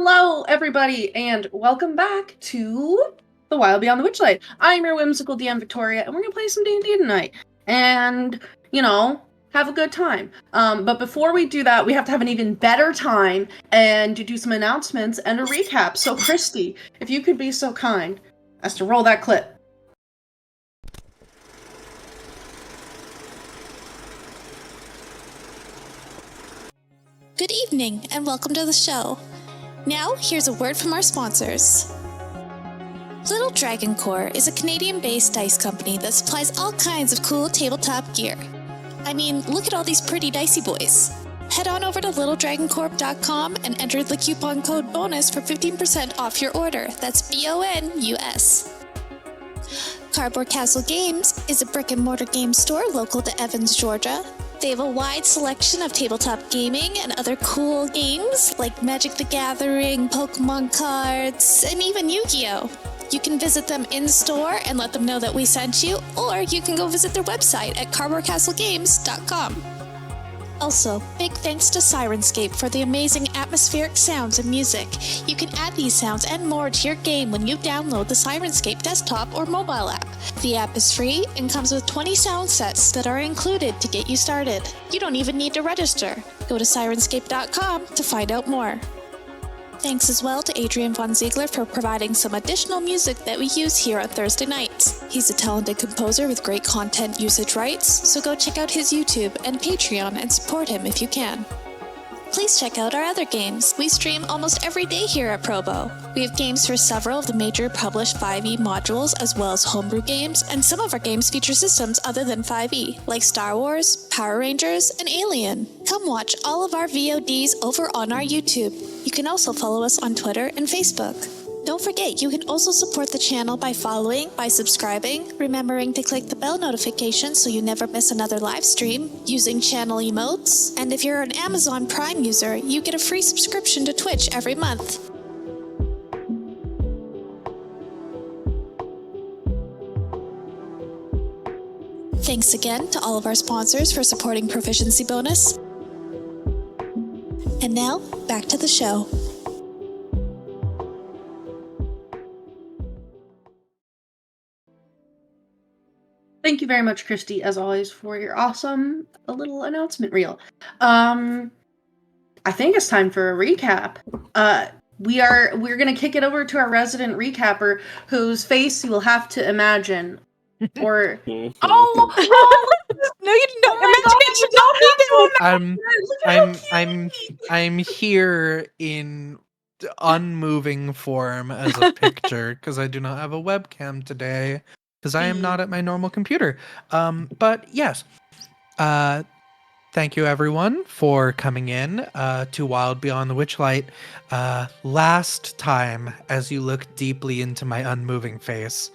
Hello, everybody, and welcome back to The Wild Beyond the Witchlight. I'm your whimsical DM, Victoria, and we're gonna play some D&D tonight. And, have a good time. But before we do that, we have to have an even better time and to do some announcements and a recap. So, Kristy, if you could be so kind as to roll that clip. Good evening, and welcome to the show. Now, here's a word from our sponsors. Little Dragon Core is a Canadian-based dice company that supplies all kinds of cool tabletop gear. I mean, look at all these pretty dicey boys. Head on over to littledragoncorp.com and enter the coupon code BONUS for 15% off your order. That's BONUS. Cardboard Castle Games is a brick-and-mortar game store local to Evans, Georgia. They have a wide selection of tabletop gaming and other cool games like Magic the Gathering, Pokemon cards, and even Yu-Gi-Oh! You can visit them in-store and let them know that we sent you, or you can go visit their website at cardboardcastlegames.com. Also, big thanks to Syrinscape for the amazing atmospheric sounds and music. You can add these sounds and more to your game when you download the Syrinscape desktop or mobile app. The app is free and comes with 20 sound sets that are included to get you started. You don't even need to register. Go to Syrinscape.com to find out more. Thanks as well to Adrian Von Ziegler for providing some additional music that we use here on Thursday nights. He's a talented composer with great content usage rights, so go check out his YouTube and Patreon and support him if you can. Please check out our other games. We stream almost every day here at Probo. We have games for several of the major published 5e modules, as well as homebrew games, and some of our games feature systems other than 5e, like Star Wars, Power Rangers, and Alien. Come watch all of our VODs over on our YouTube. You can also follow us on Twitter and Facebook. Don't forget, you can also support the channel by following, by subscribing, remembering to click the bell notification so you never miss another live stream, using channel emotes, and if you're an Amazon Prime user, you get a free subscription to Twitch every month. Thanks again to all of our sponsors for supporting Proficiency Bonus. And now, back to the show. Thank you very much, Kristy, as always, for your awesome little announcement reel. I think it's time for a recap. We're gonna kick it over to our resident recapper, whose face you will have to imagine. Or no, you don't. I'm here in unmoving form as a picture because I do not have a webcam today because I am not at my normal computer. But yes, thank you everyone for coming in to Wild Beyond the Witchlight. Last time, as you look deeply into my unmoving face,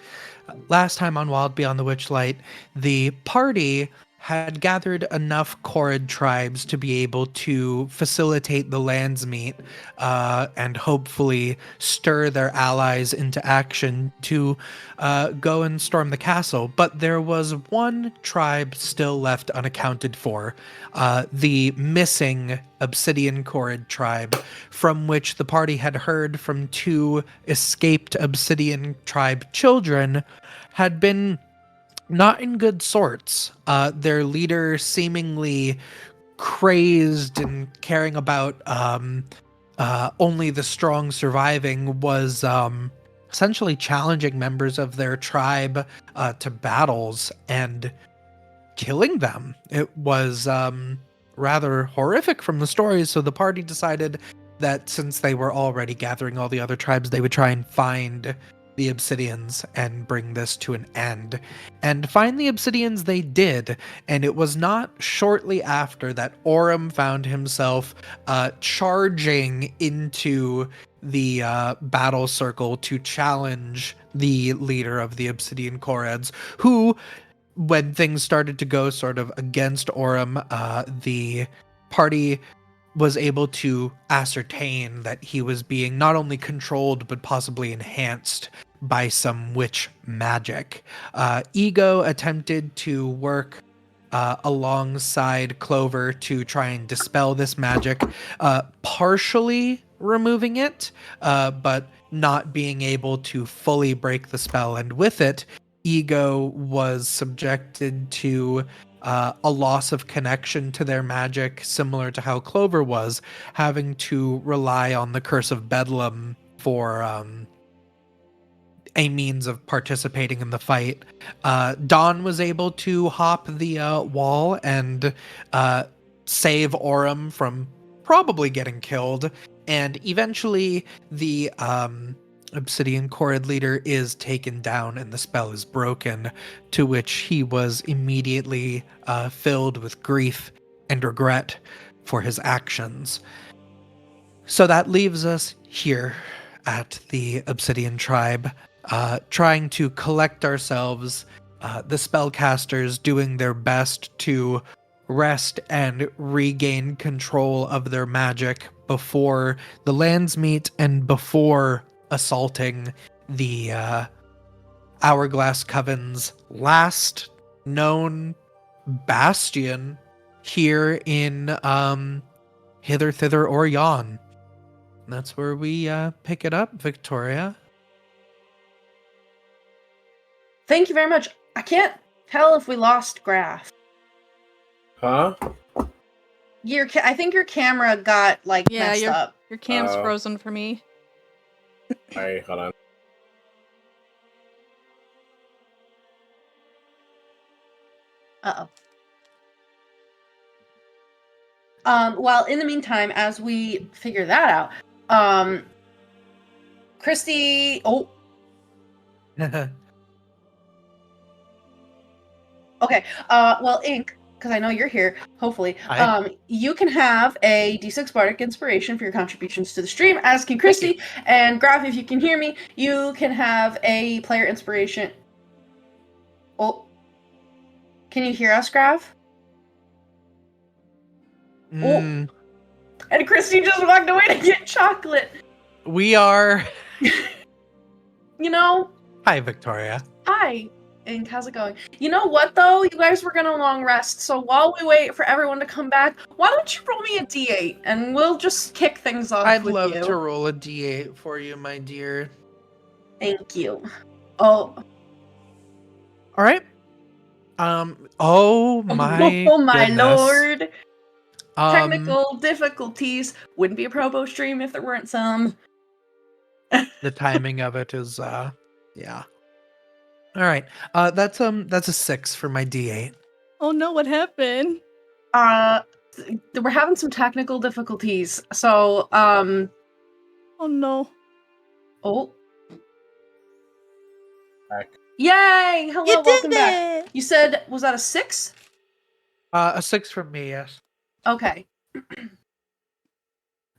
last time on Wild Beyond the Witchlight, the party had gathered enough Korrid tribes to be able to facilitate the lands meet and hopefully stir their allies into action to go and storm the castle. But there was one tribe still left unaccounted for, the missing Obsidian Korrid tribe, from which the party had heard from two escaped Obsidian tribe children had been not in good sorts. Their leader, seemingly crazed and caring about only the strong surviving, was essentially challenging members of their tribe to battles and killing them. It was rather horrific from the stories, so the party decided that since they were already gathering all the other tribes, they would try and find the Obsidians and bring this to an end. And find the Obsidians they did, and it was not shortly after that Aurum found himself charging into the battle circle to challenge the leader of the Obsidian Korrids, who, when things started to go sort of against Aurum, the party was able to ascertain that he was being not only controlled but possibly enhanced by some witch magic. Ego attempted to work alongside Clover to try and dispel this magic, partially removing it, but not being able to fully break the spell. And with it, Ego was subjected to a loss of connection to their magic, similar to how Clover was, having to rely on the Curse of Bedlam for a means of participating in the fight. Dawn was able to hop the wall and save Aurum from probably getting killed, and eventually the Obsidian Chord leader is taken down and the spell is broken, to which he was immediately filled with grief and regret for his actions. So that leaves us here at the Obsidian Tribe, trying to collect ourselves, the spellcasters doing their best to rest and regain control of their magic before the lands meet and before assaulting the Hourglass Coven's last known bastion here in Hither, Thither, or Yon. That's where we pick it up, Victoria. Thank you very much. I can't tell if we lost Graph. Huh? I think your camera got messed up. Your cam's frozen for me. Alright, hold on. Uh-oh. Well, in the meantime, as we figure that out, Kristy... Oh. Okay. Well, Ink, because I know you're here, hopefully, you can have a D6 Bardic Inspiration for your contributions to the stream, as can Kristy. And Graph, if you can hear me, you can have a Player Inspiration. Oh. Can you hear us, Graph? Oh. And Kristy just walked away to get chocolate. We are... You know... Hi, Victoria. Hi. And how's it going? You know what, though? You guys were gonna long rest, so while we wait for everyone to come back, why don't you roll me a d8, and we'll just kick things off I'd with love you. to roll a d8 for you, my dear. Thank you. Oh. All right. Oh my Oh my goodness. lord. Technical difficulties. Wouldn't be a Probo stream if there weren't some. The timing of it is, yeah. All right. That's a 6 for my d8. Oh no, what happened? We're having some technical difficulties. So, Oh no. Oh. Back. Yay! Hello, You welcome did back. it! You said, was that a 6? A 6 from me, yes. Okay.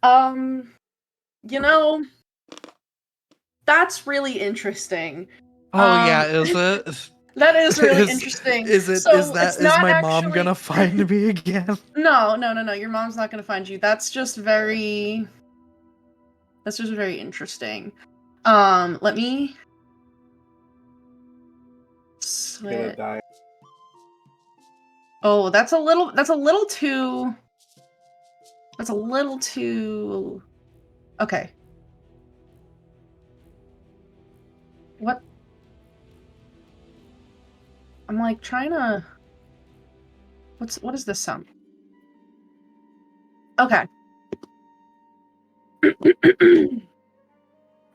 You know, that's really interesting. Oh yeah, is it? That is really interesting. Is it? So is it's not my actually... mom gonna find me again? No. Your mom's not gonna find you. That's just very interesting. Let me. Gonna die. Oh, that's a little too. That's a little too. Okay. What? I'm like trying to. What is this sound? Okay.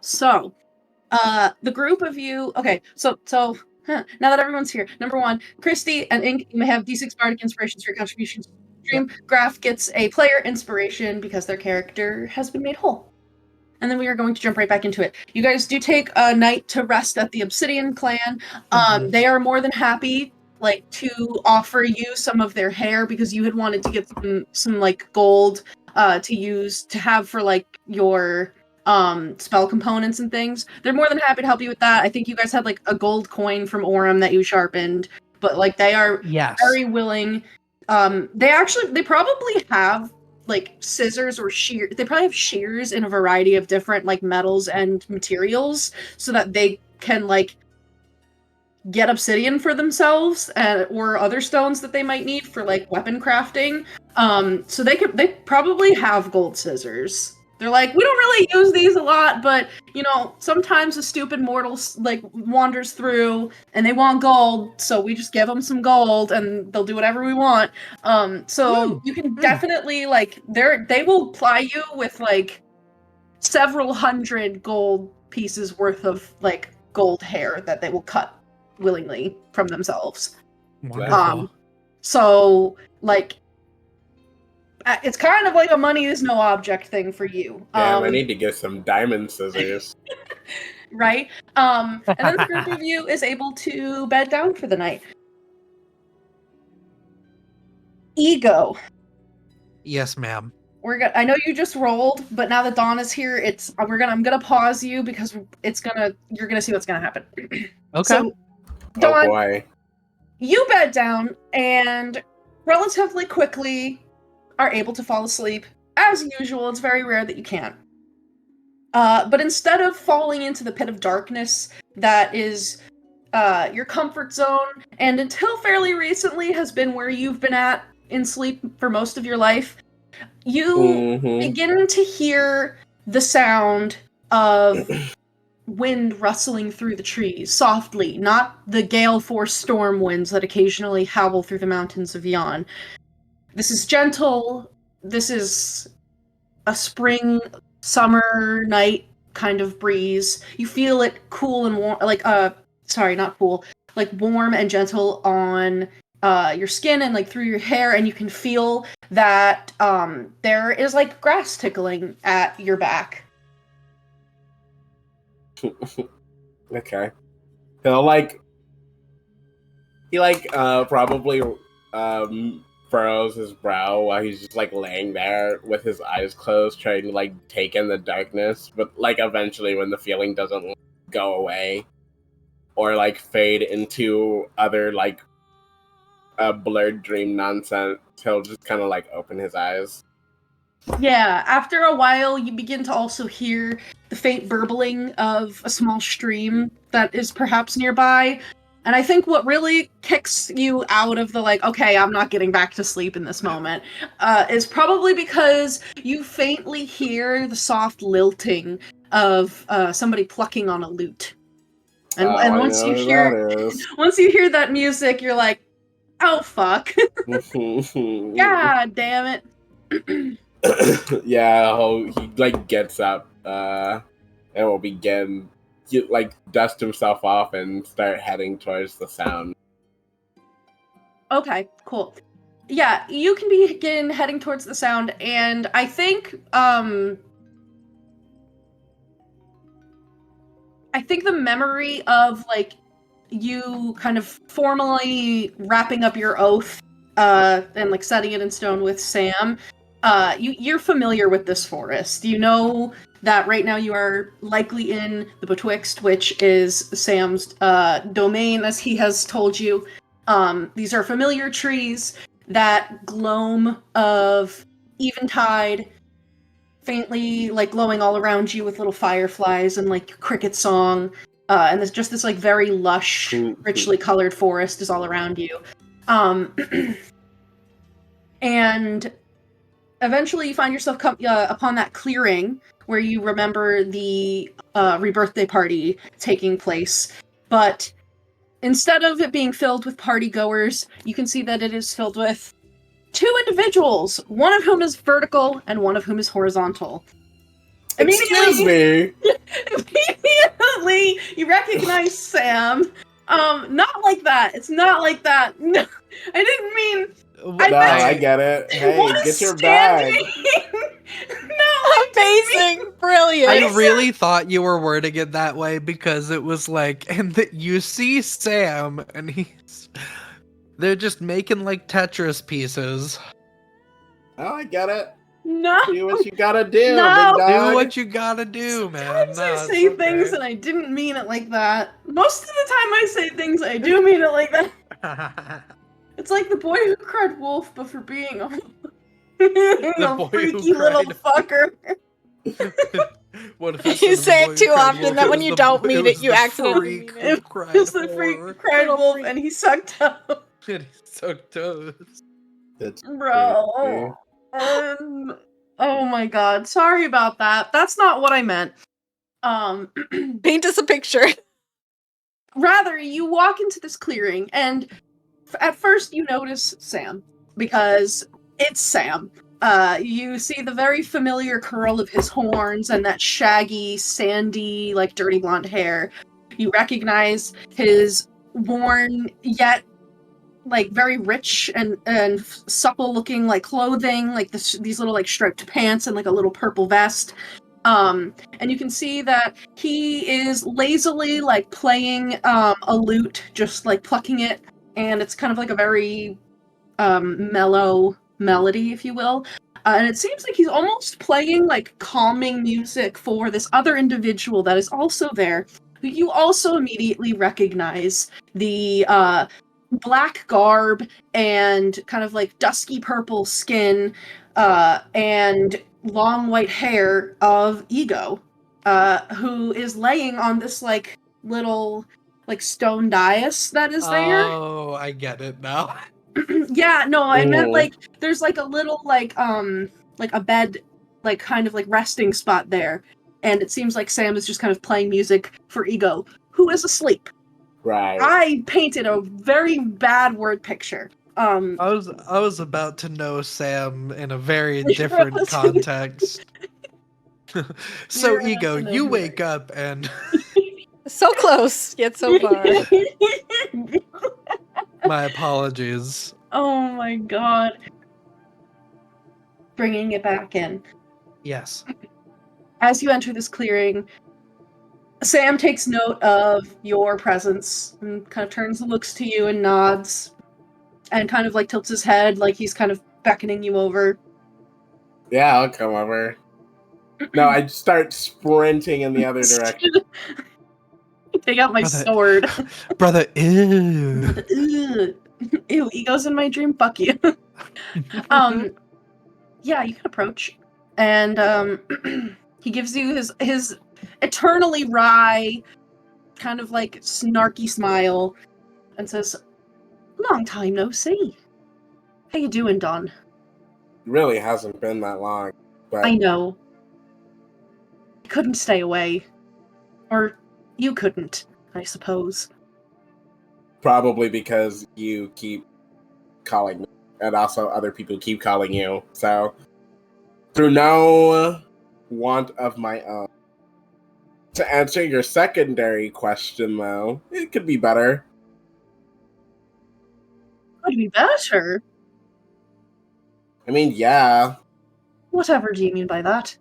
So, the group of you. Okay, so now that everyone's here, number 1, Kristy and Ink, you may have D6 Bardic Inspirations for your contributions to the stream. Yep. Graph gets a Player Inspiration because their character has been made whole. And then we are going to jump right back into it. You guys do take a night to rest at the Obsidian Clan. They are more than happy, to offer you some of their hair because you had wanted to get some gold to use to have for your spell components and things. They're more than happy to help you with that. I think you guys had a gold coin from Aurum that you sharpened, but they are very willing. They probably have scissors or shears. They probably have shears in a variety of different metals and materials so that they can get obsidian for themselves or other stones that they might need for weapon crafting. So they probably have gold scissors. They're like, we don't really use these a lot, but, you know, sometimes a stupid mortal, like, wanders through, and they want gold, so we just give them some gold, and they'll do whatever we want. So you can definitely, like, they will ply you with, like, several hundred gold pieces worth of, like, gold hair that they will cut willingly from themselves. Wonderful. So, like, it's kind of like a money is no object thing for you. Damn, I need to get some diamond scissors. Right? And then the group of you is able to bed down for the night. Ego. Yes, ma'am. I know you just rolled, but now that Dawn is here, I'm gonna pause you because you're gonna see what's gonna happen. Okay. So, Dawn, Oh boy. you bed down and relatively quickly are able to fall asleep. As usual, it's very rare that you can't. But instead of falling into the pit of darkness that is your comfort zone, and until fairly recently has been where you've been at in sleep for most of your life, you begin to hear the sound of wind rustling through the trees, softly, not the gale force storm winds that occasionally howl through the mountains of Yon. This is gentle. This is a spring, summer night kind of breeze. You feel it cool and warm, warm and gentle on your skin and like through your hair, and you can feel that there is like grass tickling at your back. Okay. He probably furrows his brow while he's just like laying there with his eyes closed, trying to like take in the darkness, but like eventually when the feeling doesn't go away or like fade into other like blurred dream nonsense, he'll just kind of like open his eyes. Yeah, after a while you begin to also hear the faint burbling of a small stream that is perhaps nearby. And I think what really kicks you out of the like, okay, I'm not getting back to sleep in this moment, is probably because you faintly hear the soft lilting of somebody plucking on a lute. And once you hear that music, you're like, oh fuck. God damn it. Yeah, he like gets up and will begin dust himself off and start heading towards the sound. Okay, cool. Yeah, you can begin heading towards the sound, and I think the memory of like you kind of formally wrapping up your oath and like setting it in stone with Sam, you're familiar with this forest. You know that right now you are likely in the Betwixt, which is Sam's domain, as he has told you. These are familiar trees that gloam of eventide, faintly like glowing all around you with little fireflies and like cricket song. And there's just this like very lush, richly colored forest is all around you. And eventually you find yourself upon that clearing where you remember the rebirthday party taking place. But instead of it being filled with party goers, you can see that it is filled with two individuals, one of whom is vertical and one of whom is horizontal. Excuse me! Immediately, you recognize Sam. Not like that. It's not like that. No, I didn't mean... I get it. Hey, get your bag. No, amazing, brilliant. I really thought you were wording it that way because it was like, and that you see Sam, and they're just making like Tetris pieces. Oh, I get it. No. Do what you gotta do, No. big dog. Do what you gotta do, man. Sometimes I say things and I didn't mean it like that. Most of the time I say things, I do mean it like that. It's like the boy who cried wolf, but for being a freaky little fucker. What if You say it too often that when you don't mean it, you accidentally mean it. It's the freak who cried wolf and he sucked up. And he sucked toes. That's Bro. Oh my god. Sorry about that. That's not what I meant. Paint us a picture. Rather, you walk into this clearing, and at first you notice Sam, because it's Sam. You see the very familiar curl of his horns and that shaggy, sandy, like dirty blonde hair. You recognize his worn yet like very rich and supple looking like clothing, like these little like striped pants and like a little purple vest. And you can see that he is lazily like playing a lute, just like plucking it, and it's kind of like a very mellow melody, if you will. And it seems like he's almost playing like calming music for this other individual that is also there, who you also immediately recognize the black garb and kind of like dusky purple skin and long white hair of Ego, who is laying on this like little like stone dais that is there. Oh, I get it now. Yeah, no, I meant Mhm. like there's like a little like a bed like kind of like resting spot there, and it seems like Sam is just kind of playing music for Ego, who is asleep. Right. I painted a very bad word picture. I was about to know Sam in a very You're different also- context. So You're Ego, also you no wake up and So close, yet so far. my apologies. Oh my god. Bringing it back in. Yes. As you enter this clearing, Sam takes note of your presence and kind of turns and looks to you and nods and kind of like tilts his head like he's kind of beckoning you over. Yeah, I'll come over. No, I start sprinting in the other direction. Take out my Brother- sword. Brother, ew. Ugh. Ew, Ego's in my dream, fuck you. Yeah, you can approach. And he gives you his eternally wry, kind of like snarky smile and says, "Long time no see. How you doing, Don?" It really hasn't been that long, but I know. I couldn't stay away. Or you couldn't, I suppose. probably because you keep calling me, and also other people keep calling you. So, through no want of my own. To answer your secondary question, though, it could be better. Could be better. I mean, yeah, Whatever do you mean by that?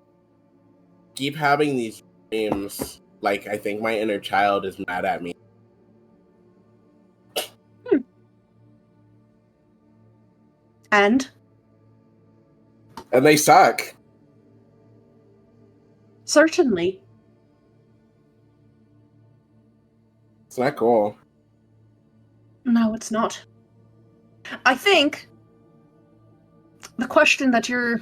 keep having these dreams. Like, I think my inner child is mad at me. And? And they suck. Certainly. It's not cool. No, it's not. I think the question that you're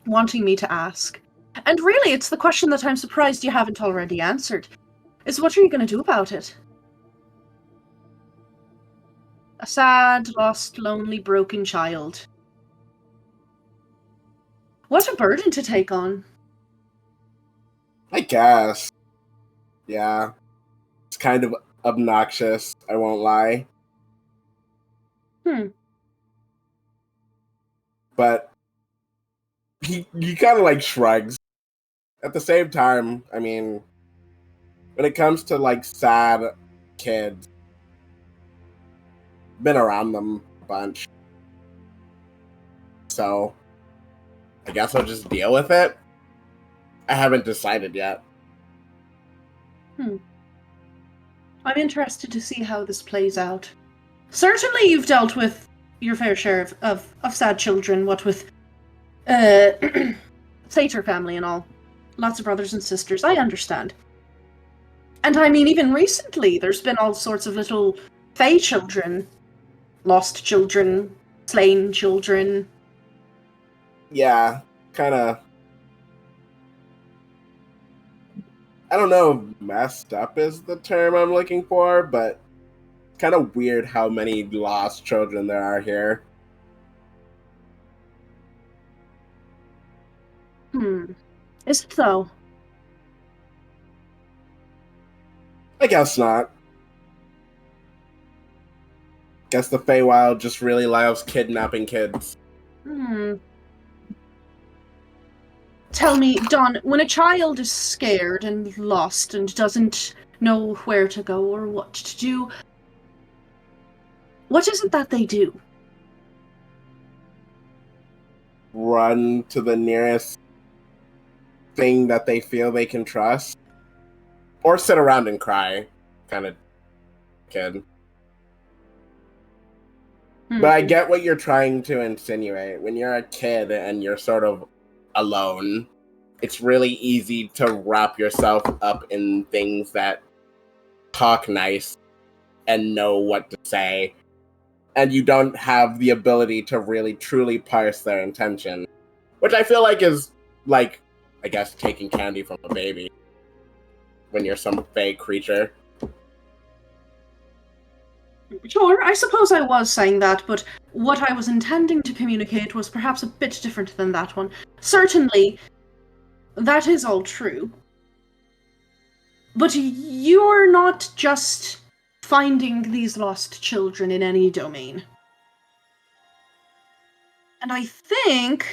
wanting me to ask, and really it's the question that I'm surprised you haven't already answered, is what are you going to do about it? A sad, lost, lonely, broken child. What a burden to take on. I guess. Yeah. It's kind of obnoxious, I won't lie. But he kind of like shrugs. At the same time, I mean, when it comes to like sad kids, been around them a bunch. So I guess I'll just deal with it. I haven't decided yet. I'm interested to see how this plays out. Certainly you've dealt with your fair share of sad children, what with Satyr family and all. Lots of brothers and sisters, I understand. And I mean, even recently, there's been all sorts of little Fae children, lost children, slain children. Yeah, kind of. I don't know, messed up is the term I'm looking for, but it's kind of weird how many lost children there are here. Is it though? I guess not. Guess the Feywild just really loves kidnapping kids. Tell me, Don, when a child is scared and lost and doesn't know where to go or what to do, what is it that they do? Run to the nearest thing that they feel they can trust. Or sit around and cry. Kind of kid. But I get what you're trying to insinuate. When you're a kid and you're sort of alone, it's really easy to wrap yourself up in things that talk nice and know what to say. And you don't have the ability to really truly parse their intention. Which I feel like is, like, I guess, taking candy from a baby. When you're some fake creature. Sure, I suppose I was saying that, but what I was intending to communicate was perhaps a bit different than that one. Certainly, that is all true. But you're not just finding these lost children in any domain. And I think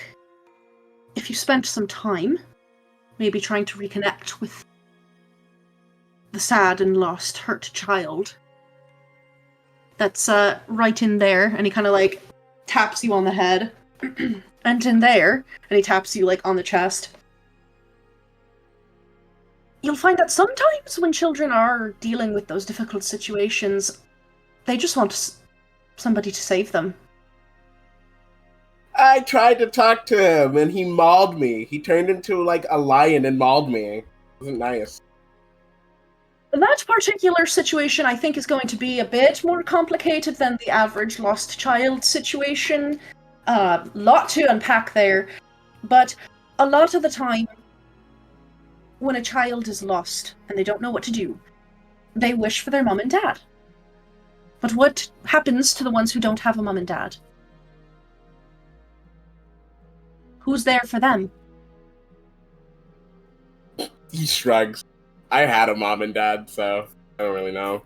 if you spent some time, maybe trying to reconnect with the sad and lost, hurt child that's right in there, and he kind of like taps you on the head, and in there, and he taps you like on the chest. You'll find that sometimes when children are dealing with those difficult situations, they just want somebody to save them. I tried to talk to him and he mauled me. He turned into like a lion and mauled me. It wasn't nice. That particular situation, I think, is going to be a bit more complicated than the average lost child situation. Lot to unpack there. But a lot of the time, when a child is lost and they don't know what to do, they wish for their mom and dad. But what happens to the ones who don't have a mom and dad? Who's there for them? He shrugs. I had a mom and dad, so I don't really know.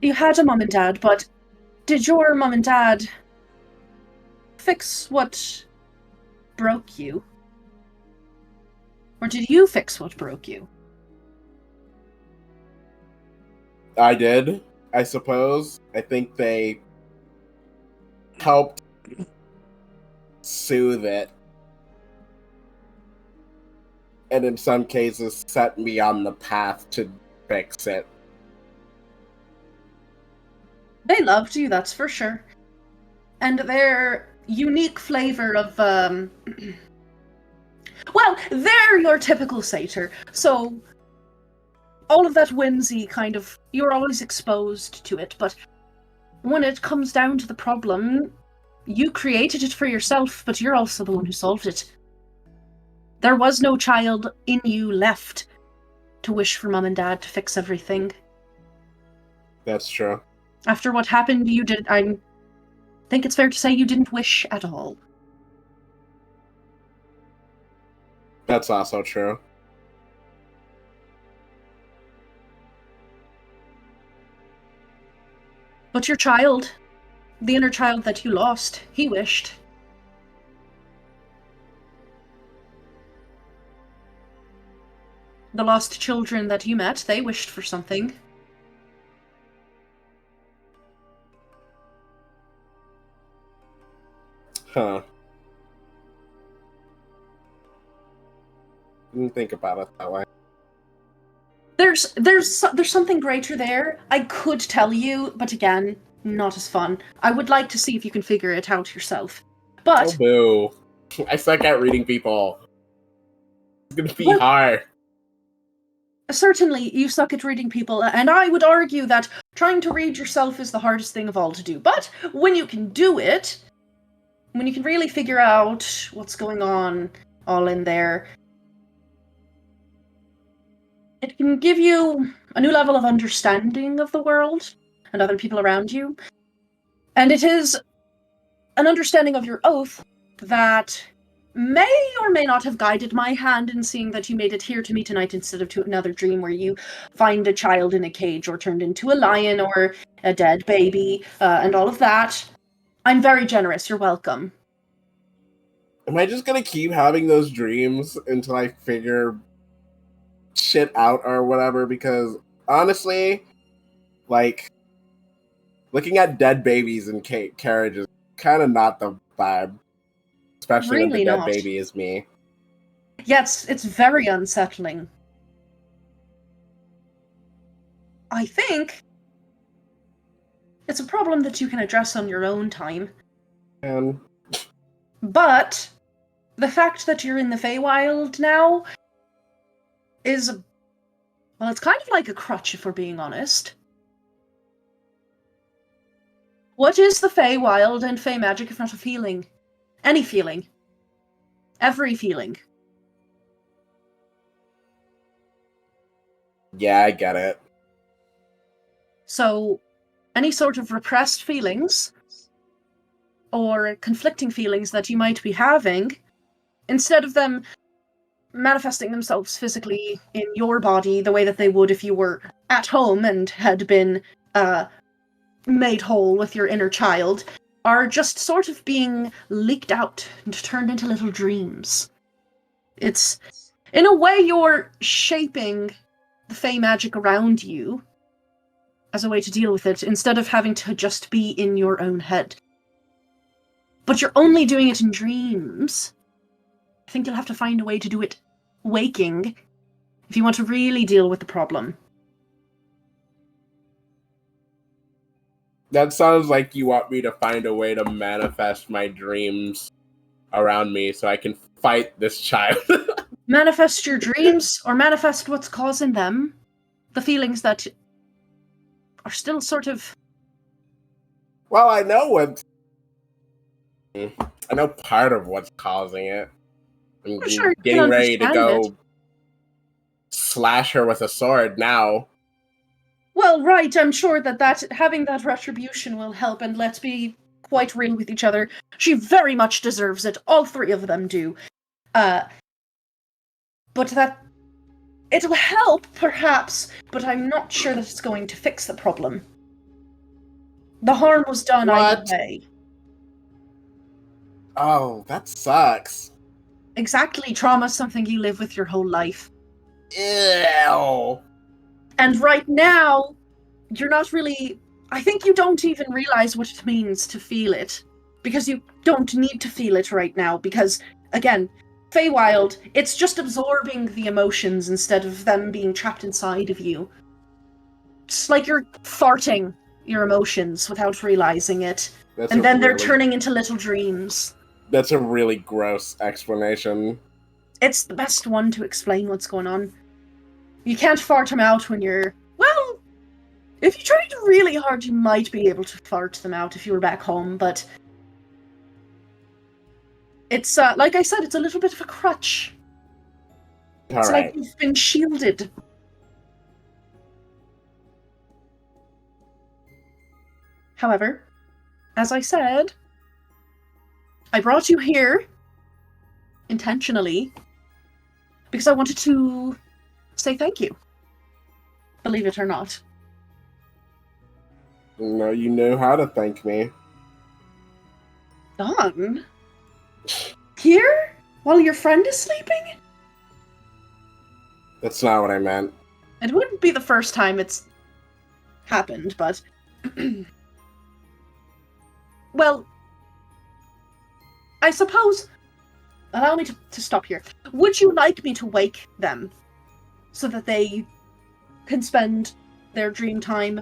You had a mom and dad, but did your mom and dad fix what broke you? Or did you fix what broke you? I did, I suppose. I think they helped soothe it. And in some cases set me on the path to fix it. They loved you, that's for sure. And their unique flavor of, well, they're your typical satyr, so all of that whimsy kind of, you're always exposed to it, but when it comes down to the problem, you created it for yourself, but you're also the one who solved it. There was no child in you left to wish for mom and dad to fix everything. That's true. After what happened, you did. I think it's fair to say you didn't wish at all. That's also true. But your child, the inner child that you lost, he wished. The lost children that you met, they wished for something. Huh. Didn't think about it that way. There's something greater there. I could tell you, but again, not as fun. I would like to see if you can figure it out yourself. But Oh, boo. I suck at reading people. It's gonna be hard. Certainly, you suck at reading people, and I would argue that trying to read yourself is the hardest thing of all to do. But when you can do it, when you can really figure out what's going on all in there, it can give you a new level of understanding of the world and other people around you. And it is an understanding of your oath that may or may not have guided my hand in seeing that you made it here to me tonight instead of to another dream where you find a child in a cage or turned into a lion or a dead baby and all of that. I'm very generous. You're welcome. Am I just gonna keep having those dreams until I figure shit out or whatever? Because honestly, like, looking at dead babies in carriages is kind of not the vibe. Especially when the dead baby is me. Yeah, it's very unsettling. I think it's a problem that you can address on your own time. But the fact that you're in the Feywild now is, well, it's kind of like a crutch, if we're being honest. What is the Feywild and Fey magic if not a feeling? Any feeling. Every feeling. Yeah, I get it. So, any sort of repressed feelings or conflicting feelings that you might be having, instead of them manifesting themselves physically in your body the way that they would if you were at home and had been made whole with your inner child, are just sort of being leaked out and turned into little dreams. It's, in a way, you're shaping the Fey magic around you as a way to deal with it, instead of having to just be in your own head. But you're only doing it in dreams. I think you'll have to find a way to do it waking if you want to really deal with the problem. That sounds like you want me to find a way to manifest my dreams around me so I can fight this child. Manifest your dreams, or manifest what's causing them. The feelings that are still sort of... Well, I know part of what's causing it. I'm getting ready to go slash her with a sword now. Well, right, I'm sure that having that retribution will help, and let's be quite real with each other. She very much deserves it. All three of them do. But that... It'll help, perhaps, but I'm not sure that it's going to fix the problem. The harm was done either way. Oh, that sucks. Exactly, trauma's something you live with your whole life. Ew. And right now, you're not really... I think you don't even realize what it means to feel it. Because you don't need to feel it right now, because, again, Feywild, it's just absorbing the emotions instead of them being trapped inside of you. It's like you're farting your emotions without realizing it. And then they're turning into little dreams. That's a really gross explanation. It's the best one to explain what's going on. You can't fart them out when you're... Well, if you tried really hard, you might be able to fart them out if you were back home, but... It's, like I said, it's a little bit of a crutch. It's like you've been shielded. However, as I said, I brought you here intentionally because I wanted to say thank you. Believe it or not. No, you know how to thank me. Done? Here? While your friend is sleeping? That's not what I meant. It wouldn't be the first time it's happened, but... Well, I suppose... Allow me to stop here. Would you like me to wake them so that they can spend their dream time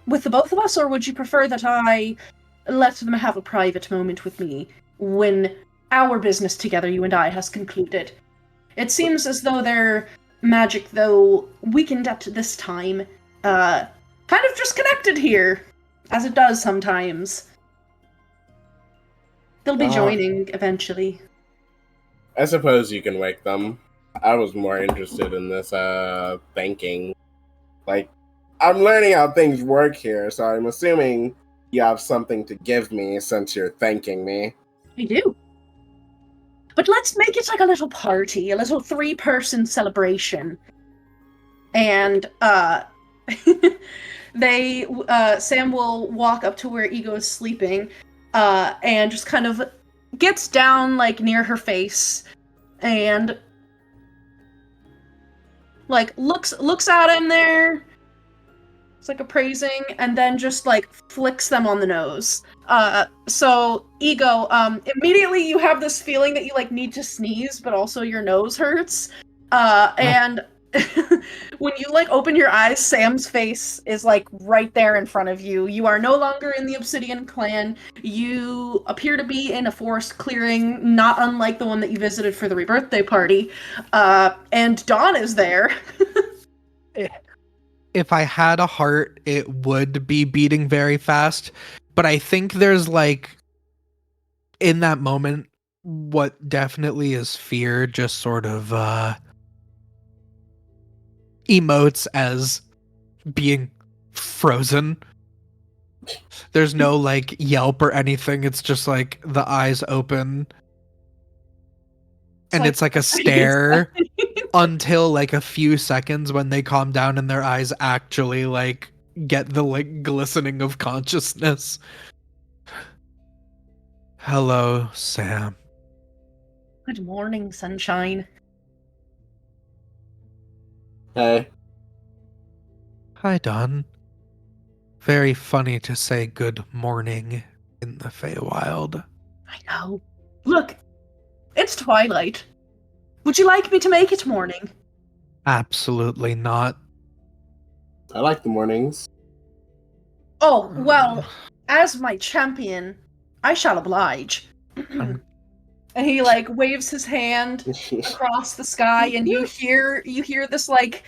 with the both of us, or would you prefer that I let them have a private moment with me when our business together, you and I, has concluded? It seems as though their magic, though weakened at this time, kind of just connected here, as it does sometimes. They'll be joining eventually. I suppose you can wake them. I was more interested in this thanking. Like, I'm learning how things work here, so I'm assuming you have something to give me since you're thanking me. I do. but let's make it like a little party, a little 3-person celebration. And Sam will walk up to where Ego is sleeping, and just kind of gets down like near her face, and like looks at him there. It's like appraising, and then just like flicks them on the nose. So Ego, immediately you have this feeling that you like need to sneeze, but also your nose hurts. And when you like open your eyes, Sam's face is like right there in front of you. You are no longer in the Obsidian Clan. You appear to be in a forest clearing, not unlike the one that you visited for the rebirthday party. And Dawn is there. If I had a heart, it would be beating very fast. But I think there's like, in that moment, what definitely is fear just sort of emotes as being frozen. There's no like yelp or anything. It's just like the eyes open. And it's like a stare until like a few seconds when they calm down and their eyes actually like get the like glistening of consciousness. Hello, Sam. Good morning, sunshine. Hey. Hi, Dawn. Very funny to say good morning in the Feywild. I know. Look, it's twilight. Would you like me to make it morning? Absolutely not. I like the mornings. Oh, well, as my champion, I shall oblige. And he like waves his hand across the sky, and you hear this like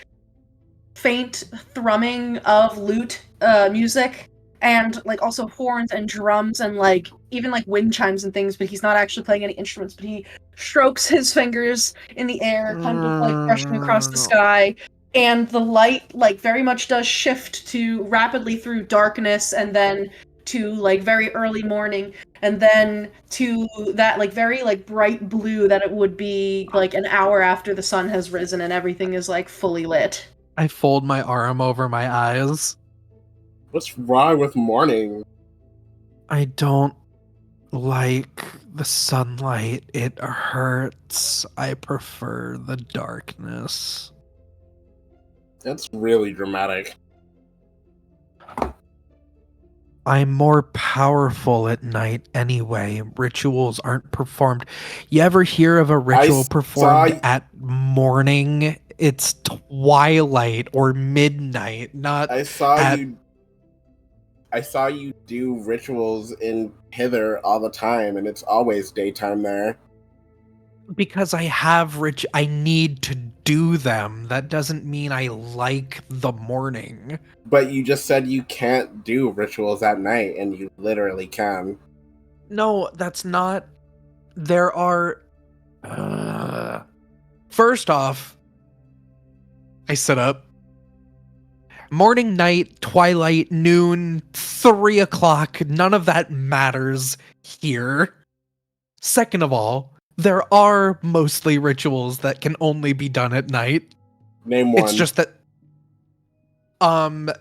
faint thrumming of lute music, and like also horns and drums and like even like wind chimes and things, but he's not actually playing any instruments, but he strokes his fingers in the air, kind of like brushing across the sky, and the light like very much does shift to rapidly through darkness, and then to like very early morning, and then to that like very like bright blue that it would be like an hour after the sun has risen and everything is like fully lit. I fold my arm over my eyes. What's wrong with morning? I don't like the sunlight. It hurts. I prefer the darkness. That's really dramatic. I'm more powerful at night anyway. Rituals aren't performed. You ever hear of a ritual performed at morning? It's twilight or midnight, not I saw you do rituals in Hither all the time, and it's always daytime there. Because I need to do them. That doesn't mean I like the morning. But you just said you can't do rituals at night, and you literally can. No, that's not. There are. First off, I sit up. Morning, night, twilight, noon, 3 o'clock, none of that matters here. Second of all, there are mostly rituals that can only be done at night. Name one. It's just that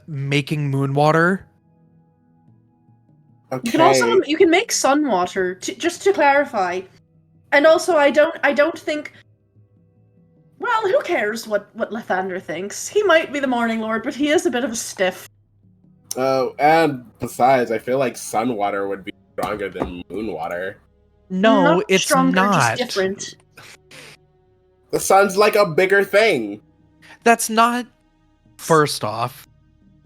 making moon water. Okay. You can make sun water, just to clarify. And also I don't think, well, who cares what Lathander thinks? He might be the Morning Lord, but he is a bit of a stiff. And besides, I feel like sun water would be stronger than moon water. No, not it's stronger, not. Just different. The sun's like a bigger thing. That's not. First off,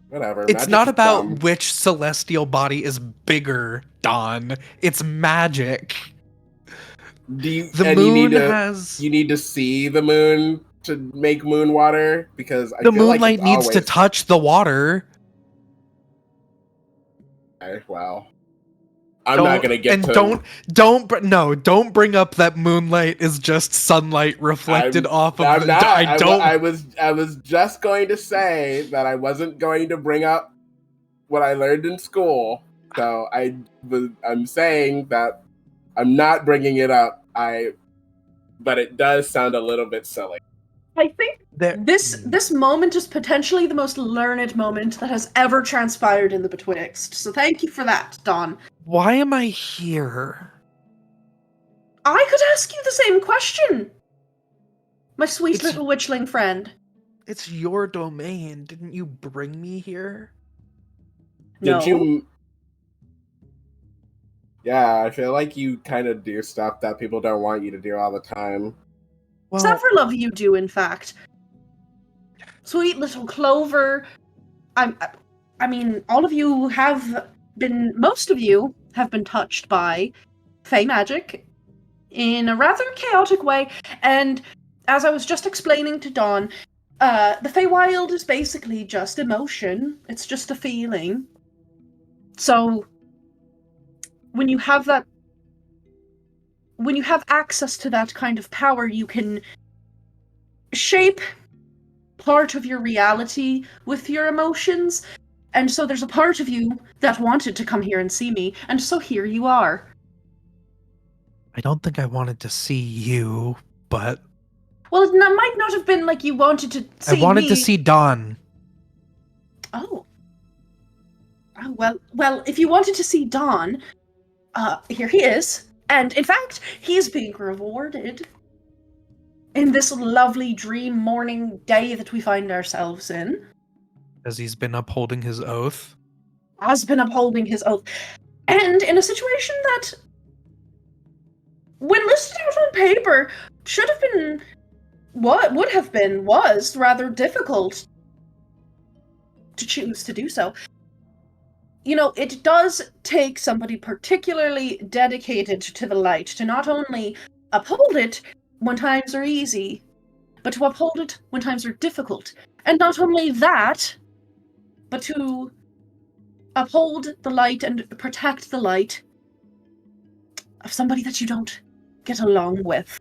whatever. It's Magic's not about dumb. which celestial body is bigger, Dawn. It's magic. The moon has. You need to see the moon to make moon water, because I The feel like moonlight it's needs to always... touch the water. Okay, well, I'm not gonna get to. Don't bring up that moonlight is just sunlight reflected off of I'm the. not. I don't. I was just going to say that I wasn't going to bring up what I learned in school. So I'm saying that I'm not bringing it up. I but it does sound a little bit silly. I think this moment is potentially the most learned moment that has ever transpired in the Betwixt. So thank you for that, Dawn. Why am I here? I could ask you the same question, my sweet little witchling friend. It's your domain. Didn't you bring me here? No. Did you? Yeah, I feel like you kind of do stuff that people don't want you to do all the time. Well, Several of you do, in fact. Sweet little Clover. I mean, all of you have been. Most of you have been touched by Fey magic in a rather chaotic way. And as I was just explaining to Dawn, the Feywild is basically just emotion. It's just a feeling. So when you have access to that kind of power, you can shape part of your reality with your emotions. And so there's a part of you that wanted to come here and see me, and so here you are. I don't think I wanted to see you, but Well, it might not have been like you wanted to see me. I wanted to see Dawn. Oh. Well, if you wanted to see Dawn, here he is. And in fact, he's being rewarded in this lovely dream morning day that we find ourselves in. As he's been upholding his oath. Has been upholding his oath. And in a situation that, when listed out on paper, should have been, was rather difficult to choose to do so. You know, it does take somebody particularly dedicated to the light to not only uphold it when times are easy, but to uphold it when times are difficult. And not only that, but to uphold the light and protect the light of somebody that you don't get along with.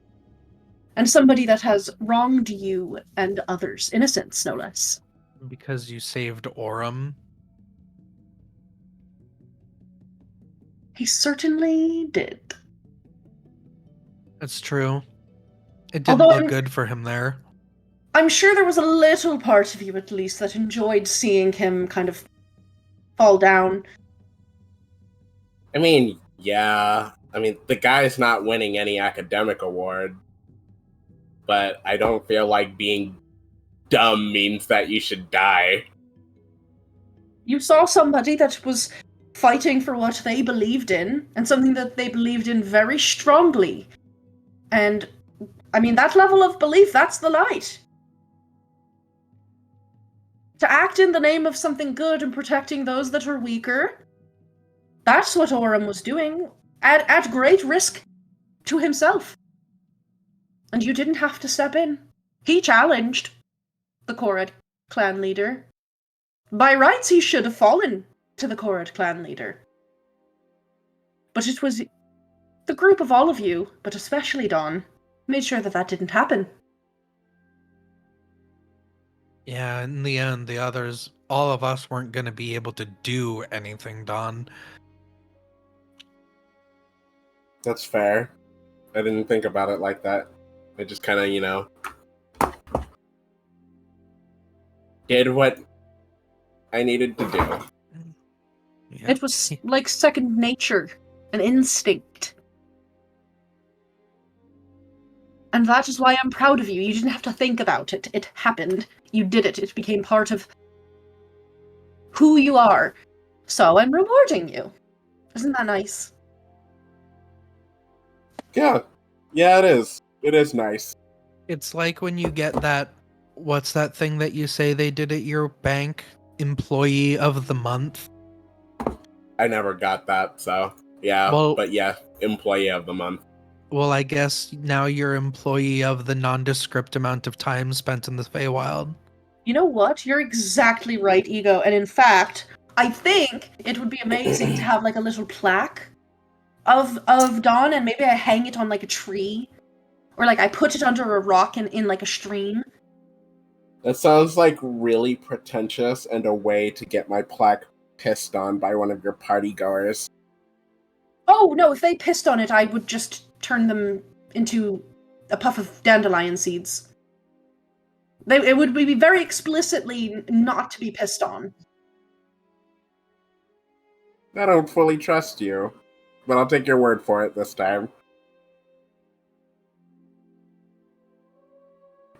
And somebody that has wronged you and others. Innocents, no less. Because you saved Aurum. He certainly did. That's true. It didn't look good for him there. I'm sure there was a little part of you, at least, that enjoyed seeing him kind of fall down. I mean, yeah. I mean, the guy's not winning any academic award, but I don't feel like being dumb means that you should die. You saw somebody that was fighting for what they believed in, and something that they believed in very strongly. And, I mean, that level of belief, that's the light. To act in the name of something good and protecting those that are weaker, that's what Aurum was doing, at great risk to himself. And you didn't have to step in. He challenged the Korad clan leader. By rights, he should have fallen to the Korad clan leader. But it was the group of all of you, but especially Dawn, made sure that that didn't happen. Yeah, in the end, the others, all of us weren't going to be able to do anything, Dawn. That's fair. I didn't think about it like that. I just kind of, did what I needed to do. Yeah. It was like second nature, an instinct. And that is why I'm proud of you. You didn't have to think about it. It happened. You did it. It became part of who you are. So I'm rewarding you. Isn't that nice? Yeah. Yeah, it is. It is nice. It's like when you get that, what's that thing that you say they did at your bank? Employee of the month? I never got that, so yeah. Well, but yeah, employee of the month. Well, I guess now you're employee of the nondescript amount of time spent in the Feywild. You know what? You're exactly right, Ego. And in fact, I think it would be amazing to have like a little plaque of Dawn, and maybe I hang it on like a tree. Or like I put it under a rock in like a stream. That sounds like really pretentious and a way to get my plaque pissed on by one of your party goers. Oh, no, if they pissed on it, I would just turn them into a puff of dandelion seeds. It would be very explicitly not to be pissed on. I don't fully trust you, but I'll take your word for it this time.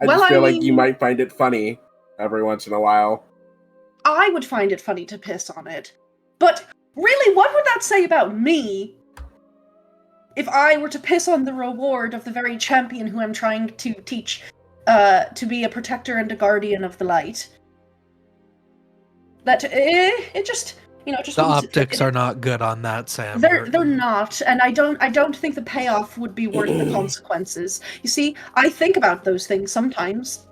I just feel like you might find it funny every once in a while. I would find it funny to piss on it. But really, what would that say about me if I were to piss on the reward of the very champion who I'm trying to teach to be a protector and a guardian of the light? That it just, just the optics are not good on that, Sam. They're not, and I don't think the payoff would be worth the consequences. You see, I think about those things sometimes.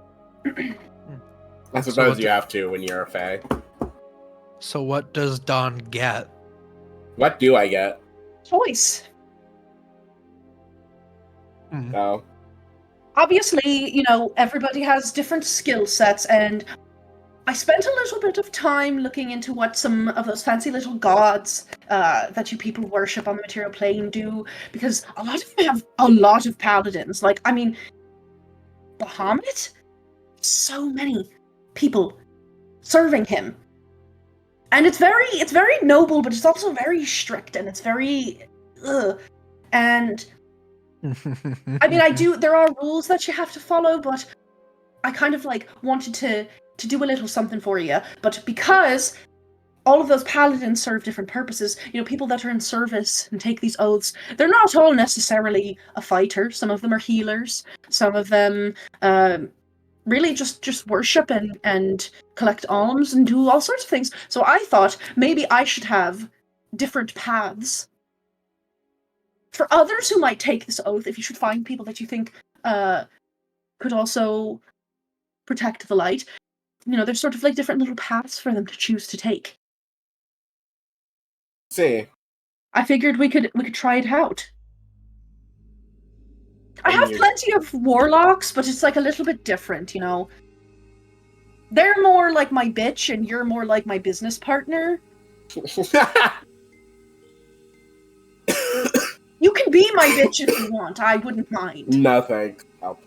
I suppose you have to when you're a fae. So what does Dawn get? What do I get? Choice. Oh. Obviously, everybody has different skill sets, and I spent a little bit of time looking into what some of those fancy little gods that you people worship on the material plane do, because a lot of them have a lot of paladins. Like, I mean, Bahamut? So many people serving him. And it's very noble, but it's also very strict, and it's very and I mean, there are rules that you have to follow, but I kind of wanted to do a little something for you. But because all of those paladins serve different purposes, people that are in service and take these oaths, they're not all necessarily a fighter. Some of them are healers. Some of them really just worship and collect alms and do all sorts of things. So I thought maybe I should have different paths. For others who might take this oath, if you should find people that you think could also protect the light, there's sort of different little paths for them to choose to take. See. I figured we could try it out. I have plenty of warlocks, but it's a little bit different, They're more like my bitch, and you're more like my business partner. You can be my bitch if you want. I wouldn't mind. No thanks. Oh.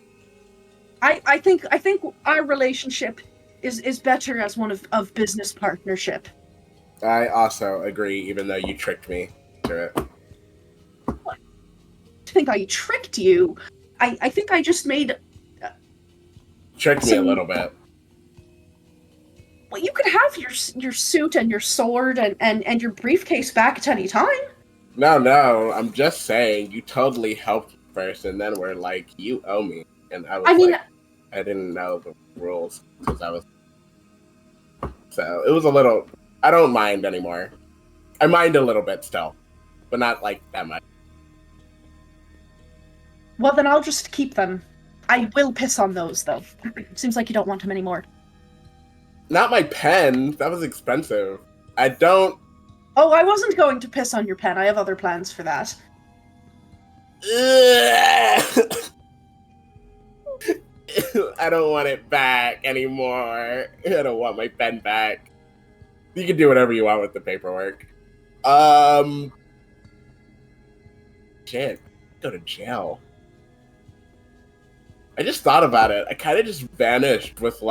I think our relationship is better as one of business partnership. I also agree, even though you tricked me to it. What? I think I tricked you. I think I just made... tricked me a little bit. Well, you could have your suit and your sword and your briefcase back at any time. No, I'm just saying, you totally helped first, and then we're like, you owe me. And I didn't know the rules, because I was... So, it was a little... I don't mind anymore. I mind a little bit still, but not that much. Well, then I'll just keep them. I will piss on those, though. Seems like you don't want them anymore. Not my pen. That was expensive. I don't... Oh, I wasn't going to piss on your pen. I have other plans for that. I don't want it back anymore. I don't want my pen back. You can do whatever you want with the paperwork. Shit. Go to jail. I just thought about it. I kind of just vanished with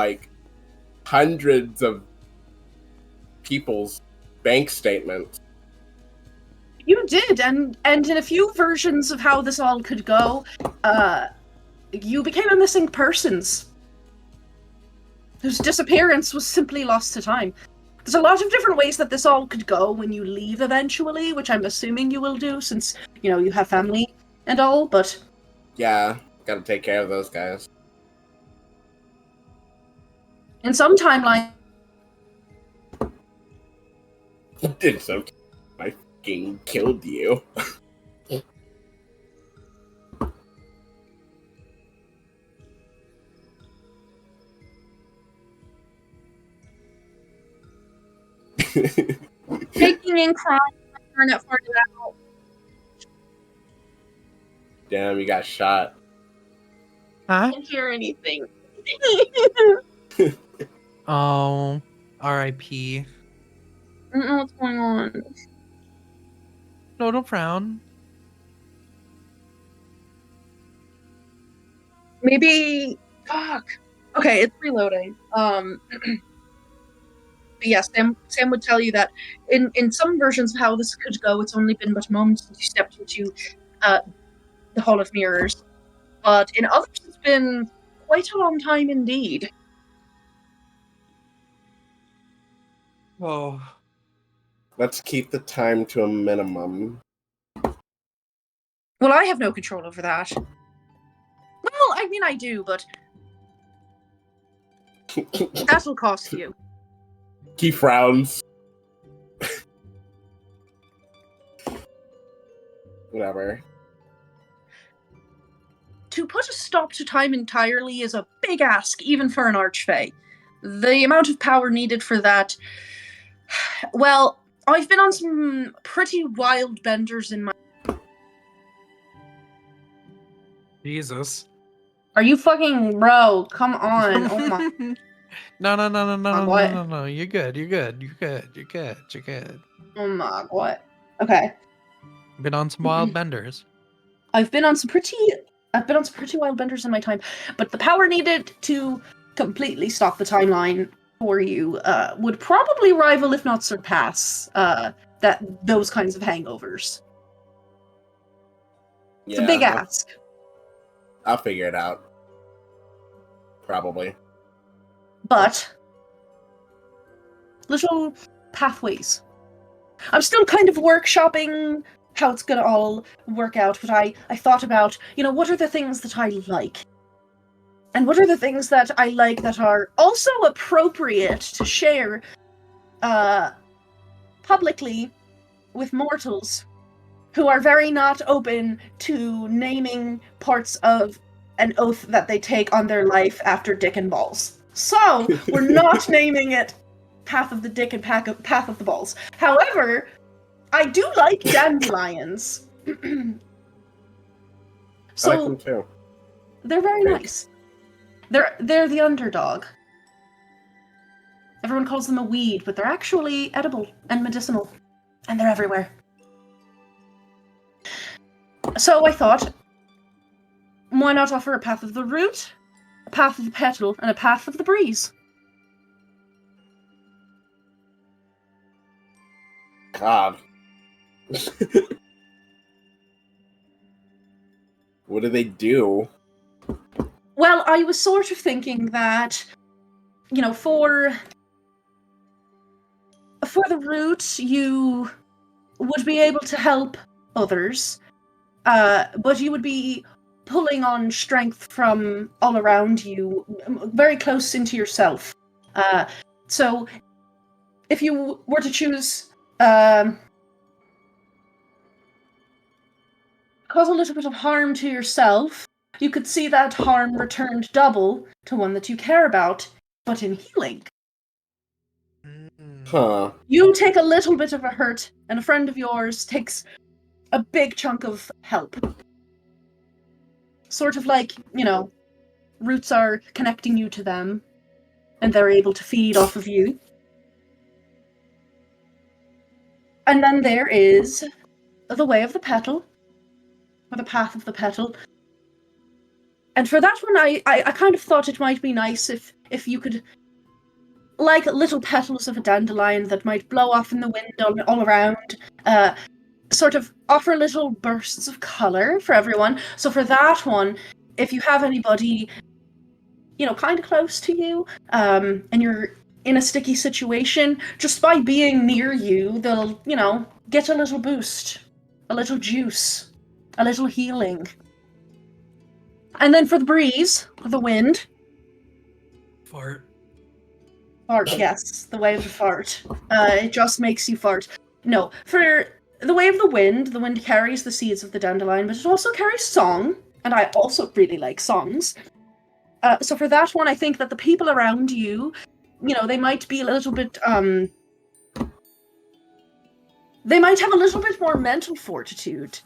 hundreds of people's bank statements. You did, and in a few versions of how this all could go, you became a missing persons whose disappearance was simply lost to time. There's a lot of different ways that this all could go when you leave eventually, which I'm assuming you will do since, you have family and all, but... Yeah, gotta take care of those guys. In some timeline... In some I fucking killed you. Taking in crime, turn it for out. Damn, you got shot. Huh? I didn't hear anything. Oh, R.I.P. I don't know what's going on. No, don't frown. Maybe. Fuck. Okay, it's reloading. But yes, Sam would tell you that in some versions of how this could go, it's only been but moments since you stepped into the Hall of Mirrors. But in others, it's been quite a long time indeed. Oh. Let's keep the time to a minimum. Well, I have no control over that. Well, I mean, I do, but that'll cost you. He frowns. Whatever. To put a stop to time entirely is a big ask, even for an archfey. The amount of power needed for that... Well, I've been on some pretty wild benders in my... Jesus. Are you fucking... Bro, come on. Oh my... No. You're good. Oh my... What? Okay. Been on some wild benders. I've been on some pretty wild benders in my time, but the power needed to completely stop the timeline for you would probably rival, if not surpass, those kinds of hangovers. It's a big ask. I'll figure it out. Probably. But little pathways. I'm still kind of workshopping how it's gonna all work out, but I thought about, what are the things that I like? And what are the things that I like that are also appropriate to share publicly with mortals who are very not open to naming parts of an oath that they take on their life after dick and balls. So, we're not naming it Path of the Dick and Path of the Balls. However, I do like dandelions. So, I like them too. They're very nice. They're the underdog. Everyone calls them a weed, but they're actually edible and medicinal. And they're everywhere. So I thought, why not offer a path of the root, a path of the petal, and a path of the breeze? God. What do they do? Well, I was sort of thinking that, for the root, you would be able to help others, but you would be pulling on strength from all around you, very close into yourself. So, if you were to choose cause a little bit of harm to yourself, you could see that harm returned double to one that you care about, but in healing. Huh. You take a little bit of a hurt, and a friend of yours takes a big chunk of help. Sort of like, roots are connecting you to them, and they're able to feed off of you. And then there is the way of the petal, or the path of the petal. And for that one, I kind of thought it might be nice if you could, like little petals of a dandelion that might blow off in the wind all around, sort of offer little bursts of color for everyone. So for that one, if you have anybody, kind of close to you, and you're in a sticky situation, just by being near you, they'll, get a little boost, a little juice, a little healing. And then for the breeze, or the wind. Fart. Fart, yes. The way of the fart. It just makes you fart. No, for the way of the wind carries the seeds of the dandelion, but it also carries song, and I also really like songs. So for that one, I think that the people around you, they might be a little bit, they might have a little bit more mental fortitude.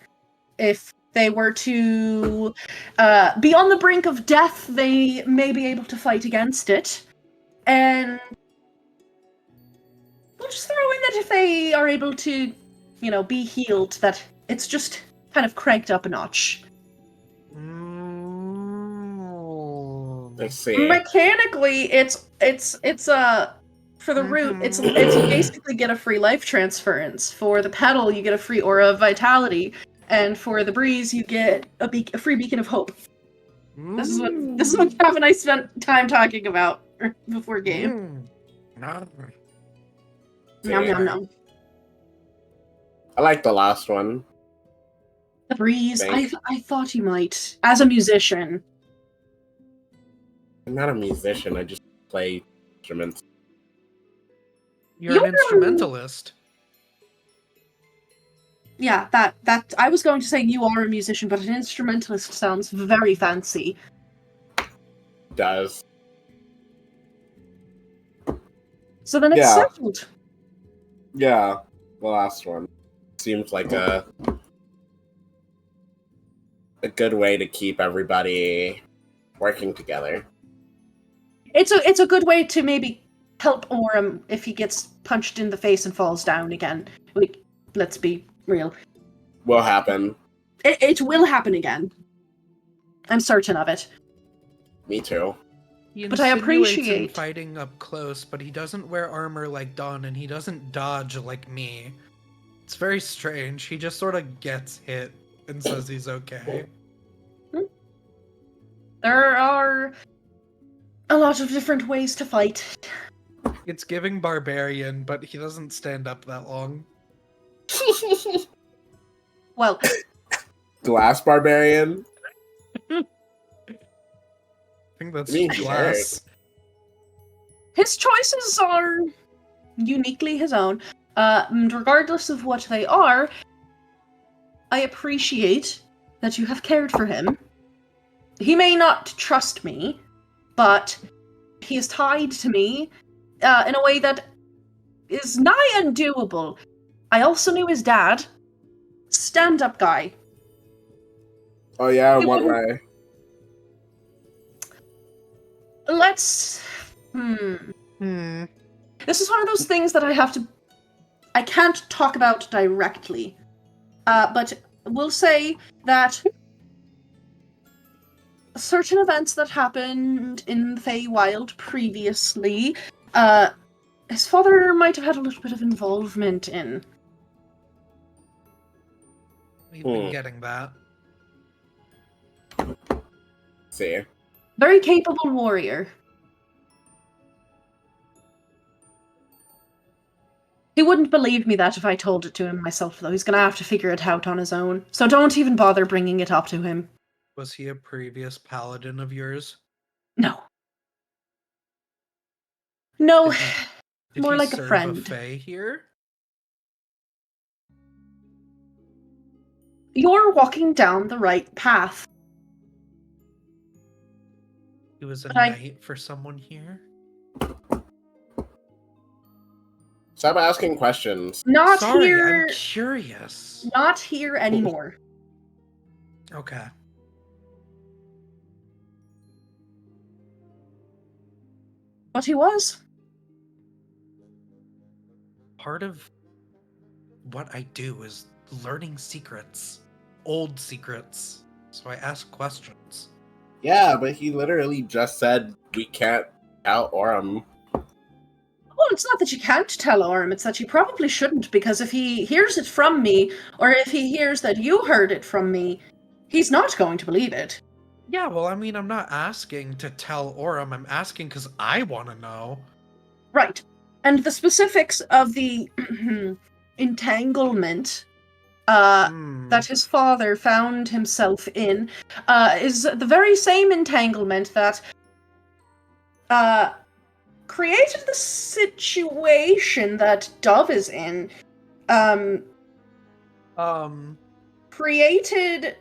If they were to be on the brink of death, they may be able to fight against it. And we'll just throw in that if they are able to, be healed, that it's just kind of cranked up a notch. I see. Mechanically, it's for the root, it's basically get a free life transference. For the petal, you get a free aura of vitality, and for the breeze, you get a free beacon of hope. This is what Trav and I spent time talking about before game. Nom nom nom. I like the last one. The breeze. I thought you might, as a musician. I'm not a musician. I just play instruments. You're an instrumentalist. Yeah, that I was going to say you are a musician, but an instrumentalist sounds very fancy. Does. So then it's settled. Yeah, the last one seems like a good way to keep everybody working together. It's a good way to maybe help Aurum if he gets punched in the face and falls down again. Let's be real. Will happen. It will happen again. I'm certain of it. Me too. But I appreciate him fighting up close, but he doesn't wear armor like Dawn, and he doesn't dodge like me. It's very strange. He just sort of gets hit and says he's okay. There are a lot of different ways to fight. It's giving barbarian, but he doesn't stand up that long. Well, glass barbarian. I think that's glass. His choices are uniquely his own. And regardless of what they are, I appreciate that you have cared for him. He may not trust me, but he is tied to me in a way that is nigh undoable. I also knew his dad. Stand-up guy. Oh yeah, what way? Let's... This is one of those things that I can't talk about directly. But we'll say that certain events that happened in the Feywild previously, his father might have had a little bit of involvement in. We've been getting that. See. Very capable warrior. He wouldn't believe me that if I told it to him myself, though. He's gonna have to figure it out on his own. So don't even bother bringing it up to him. Was he a previous paladin of yours? No. No, Did more he like a serve friend. A Fey here? You're walking down the right path. He was a knight for someone here? Stop asking questions. Sorry, Here. I'm curious. Not here anymore. Okay. But he was. Part of what I do is learning secrets. Old secrets. So I ask questions. Yeah, but he literally just said we can't tell Aurum. Well, it's not that you can't tell Aurum, it's that you probably shouldn't, because if he hears it from me, or if he hears that you heard it from me, he's not going to believe it. Yeah, well, I mean, I'm not asking to tell Aurum. I'm asking because I want to know. Right. And the specifics of the entanglement that his father found himself in is the very same entanglement that created the situation that Dove is in. Created...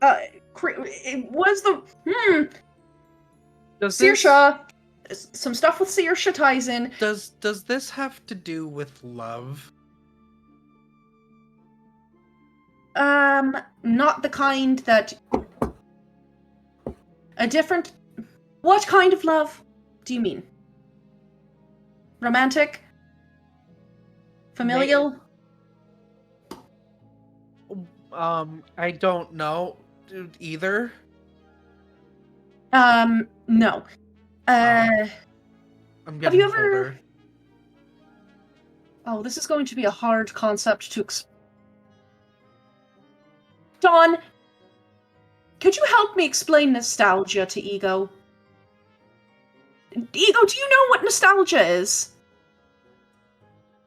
it was the... Saoirse. Some stuff with Saoirse ties in. Does this have to do with love? Not the kind that... A different... What kind of love do you mean? Romantic? Familial? I don't know. either? No. I'm have getting you ever... older. Oh, this is going to be a hard concept to Dawn, could you help me explain nostalgia to Ego? Ego, do you know what nostalgia is?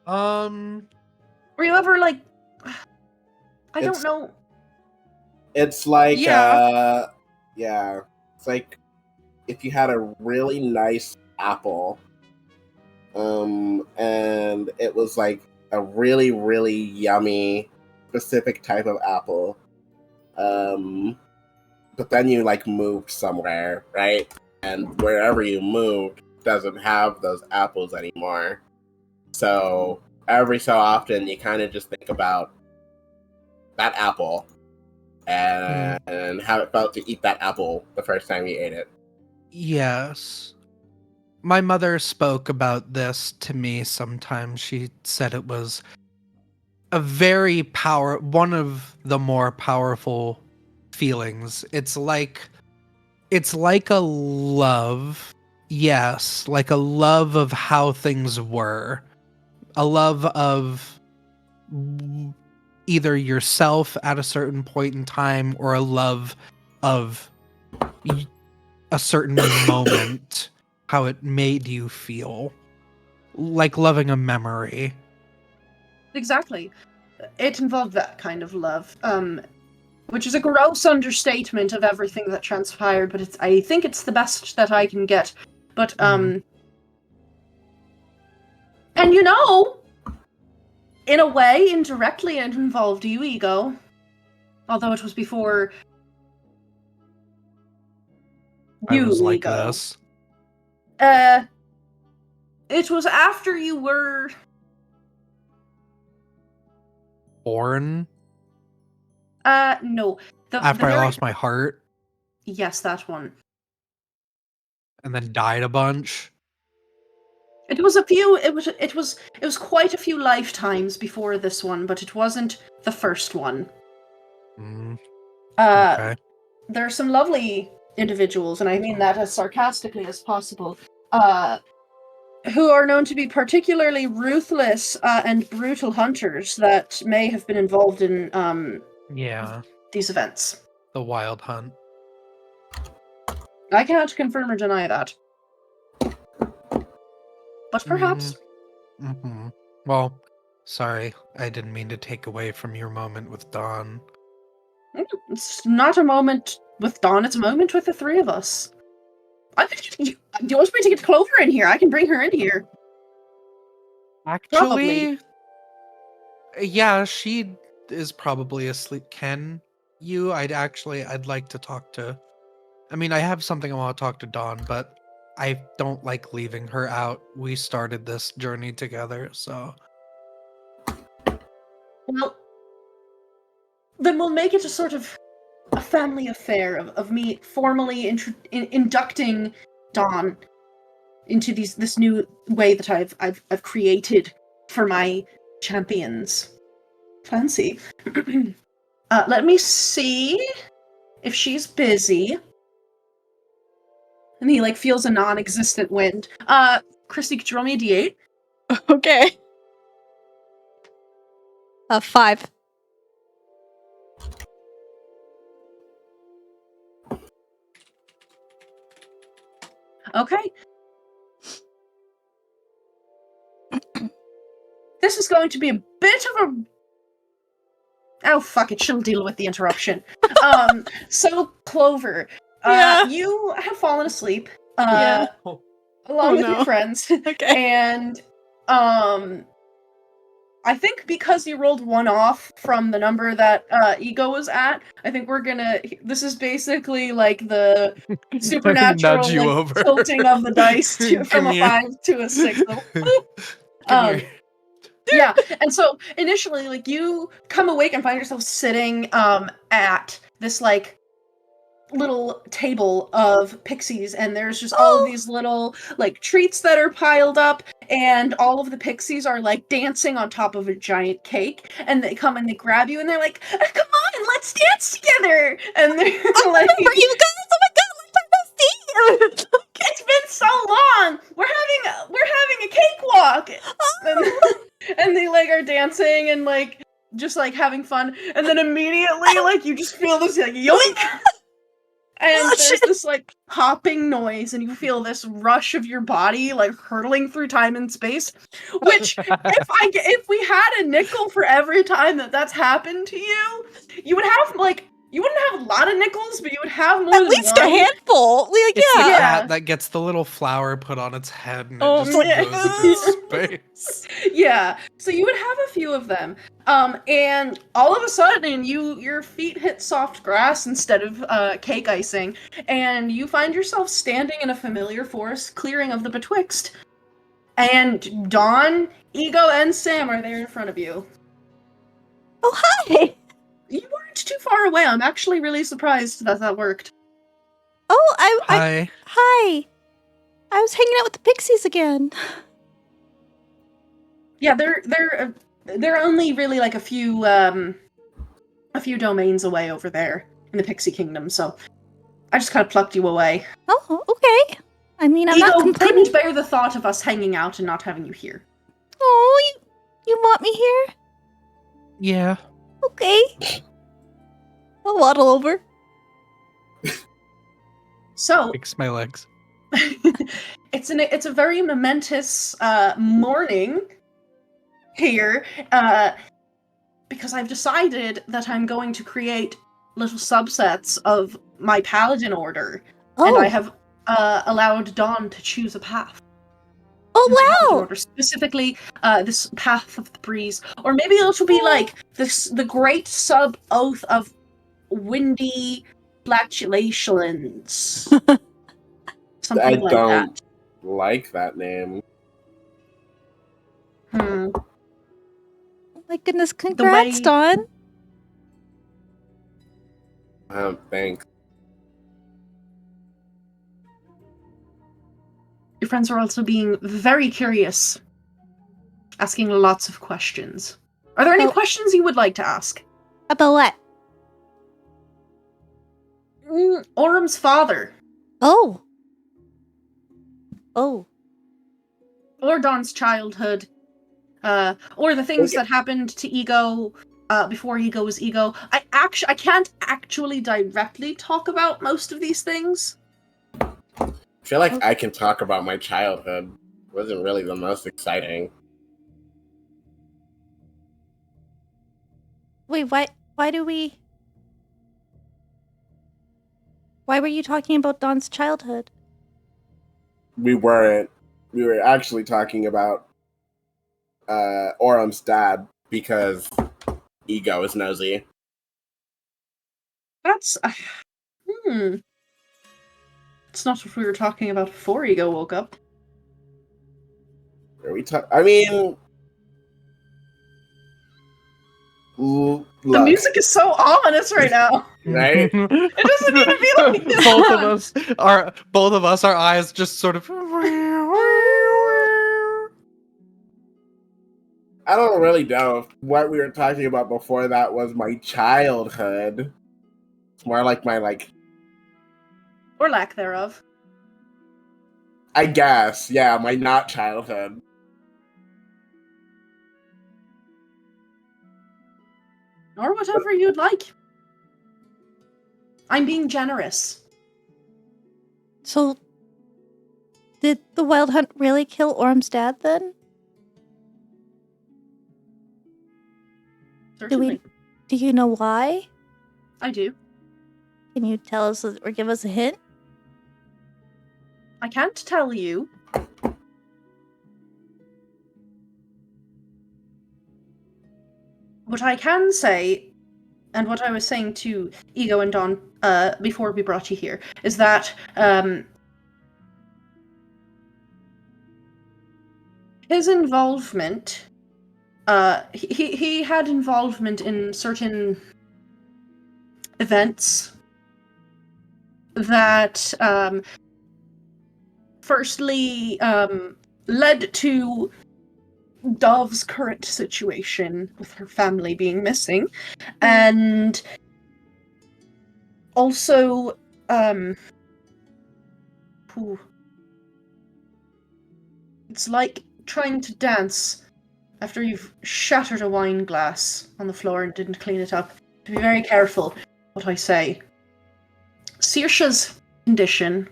Um, Were you ever, like... I don't know. It's like, Yeah. yeah. It's like if you had a really nice apple, and it was like a really, really yummy, specific type of apple, but then you like moved somewhere, right? And wherever you moved doesn't have those apples anymore. So every so often you kind of just think about that apple and how it felt to eat that apple the first time you ate it. yes. My mother spoke about this to me sometimes. She said it was one of the more powerful feelings. It's like a love. Yes, like a love of how things were. A love of either yourself at a certain point in time or a love of a certain moment, how it made you feel. Like loving a memory. Exactly. It involved that kind of love, which is a gross understatement of everything that transpired, but I think it's the best that I can get. But, and you know, in a way, indirectly, it involved you, Ego. Although it was before I was like Ego. this. It was after you were... Born? No. After I lost my heart? Yes, that one. And then died a bunch? It was quite a few lifetimes before this one, but it wasn't the first one. Okay. There are some lovely individuals, and I mean that as sarcastically as possible, who are known to be particularly ruthless and brutal hunters that may have been involved in these events. The wild hunt. I cannot confirm or deny that. But perhaps. Well, sorry, I didn't mean to take away from your moment with Dawn. It's not a moment with Dawn, it's a moment with the three of us. Do you want me to get Clover in here? I can bring her in here. Actually, Probably. Yeah, she is probably asleep. Can you? I'd like to talk to... I mean, I have something I want to talk to Dawn, but I don't like leaving her out. We started this journey together, so... Well, then we'll make it a sort of a family affair of me formally inducting Dawn into this new way that I've created for my champions. Fancy. Let me see if she's busy. And he like feels a non-existent wind. Kristy, could you roll me a d8? Okay. 5. Okay. This is going to be a bit of a... Oh, fuck it. She'll deal with the interruption. So, Clover, you have fallen asleep, along with your friends. Okay. And, I think because you rolled 1 off from the number that, Ego was at, I think this is basically like the supernatural Nudge you like, over. tilting of the dice from a 5 to a 6. Yeah, and so initially, like, you come awake and find yourself sitting at this, like, little table of pixies, and there's just all of these little, like, treats that are piled up, and all of the pixies are, like, dancing on top of a giant cake, and they come and they grab you, and they're like, come on, let's dance together. And they're like, For you guys, oh my god, let's see. it's been so long. We're having a cakewalk. And they like are dancing and like just like having fun. And then immediately like you just feel this like yoink. And there's this like popping noise, and you feel this rush of your body like hurtling through time and space. Which, if we had a nickel for every time that's happened to you, you would have like you wouldn't have a lot of nickels, but you would have more At than least one. a handful. Like, It's the yeah. cat that gets the little flower put on its head and Oh, it just yeah. goes into space. Yeah, so you would have a few of them, and all of a sudden, your feet hit soft grass instead of cake icing, and you find yourself standing in a familiar forest clearing of the Betwixt, and Dawn, Ego, and Sam are there in front of you. Oh, hi. You weren't too far away. I'm actually really surprised that worked. Oh, Hi. hi. I was hanging out with the pixies again. Yeah, they're only really like a few domains away over there in the Pixie Kingdom, so I just kind of plucked you away. Oh, okay. I mean, I'm Ego not complaining. couldn't bear the thought of us hanging out and not having you here. Oh, you want me here? Yeah. Okay. I'll waddle over. So Fix my legs. it's a very momentous morning here because I've decided that I'm going to create little subsets of my paladin order, and I have allowed Dawn to choose a path. Oh, wow. Order, specifically, this Path of the Breeze, or maybe it'll be like the Great Sub Oath of Windy Flatulations. Something I like don't that. like that name. Hmm. Oh my goodness, congrats, way- Dawn. I don't think. Your friends are also being very curious, asking lots of questions. Are there any Oh. questions you would like to ask? About what? Aurum's father, Oh. Oh. or Dawn's childhood, or the things Okay. that happened to Ego before Ego was Ego. I can't actually directly talk about most of these things. I feel like I can talk about my childhood. It wasn't really the most exciting. Wait, why were you talking about Dawn's childhood? We weren't. We were actually talking about Aurum's dad because Ego is nosy. That's It's not what we were talking about before Ego woke up. Are we I mean, The look, music is so ominous right now. right? It doesn't even feel like this. both of us, our eyes just sort of. I don't really know if what we were talking about before that was my childhood. It's more like my Or lack thereof. I guess, yeah, my not childhood. Or whatever you'd like. I'm being generous. So, did the Wild Hunt really kill Aurum's dad then? Certainly. Do you know why? I do. Can you tell us or give us a hint? I can't tell you. What I can say, and what I was saying to Ego and Dawn before we brought you here, is that his involvement, he had involvement in certain events that firstly led to Dove's current situation with her family being missing, and Also, it's like trying to dance after you've shattered a wine glass on the floor and didn't clean it up. To be very careful what I say. Saoirse's condition,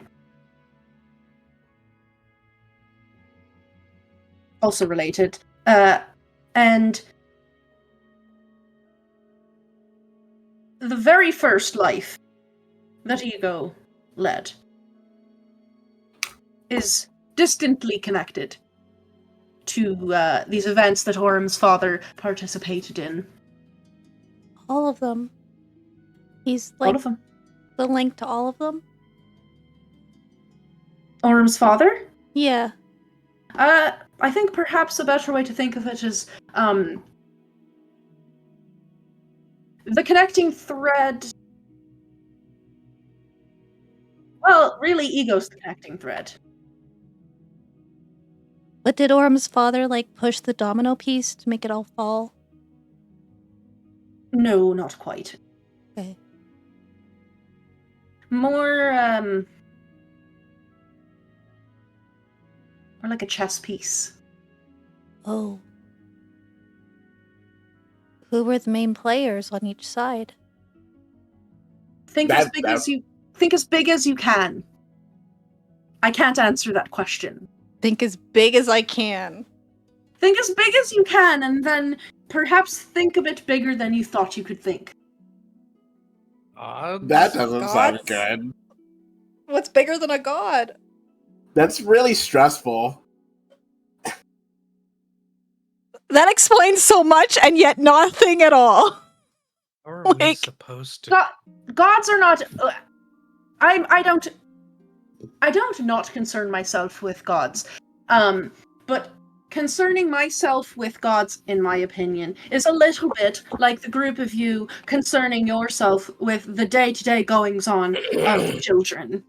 also related, and the very first life that Ego led is distantly connected to these events that Aurum's father participated in. All of them. He's All like of them. the link to all of them? Aurum's father? Yeah. I think perhaps a better way to think of it is, the connecting thread. Well, really, Ego's the connecting thread. But did Aurum's father, like, push the domino piece to make it all fall? No, not quite. Okay. More like a chess piece. Oh. Who were the main players on each side? Think as big as you can. I can't answer that question. Think as big as I can. Think as big as you can, and then perhaps think a bit bigger than you thought you could think. That doesn't sound good. What's bigger than a god? That's really stressful. That explains so much and yet nothing at all. Or are we Like- supposed to? Gods are not. I don't not concern myself with gods. But concerning myself with gods, in my opinion, is a little bit like the group of you concerning yourself with the day-to-day goings-on of children.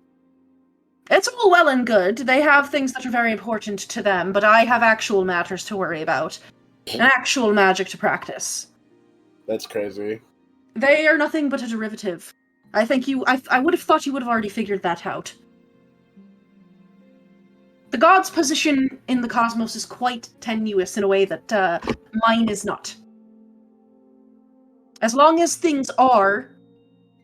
It's all well and good. They have things that are very important to them, but I have actual matters to worry about. And actual magic to practice. That's crazy. They are nothing but a derivative. I think I would have thought you would have already figured that out. The god's position in the cosmos is quite tenuous in a way that mine is not. As long as things are,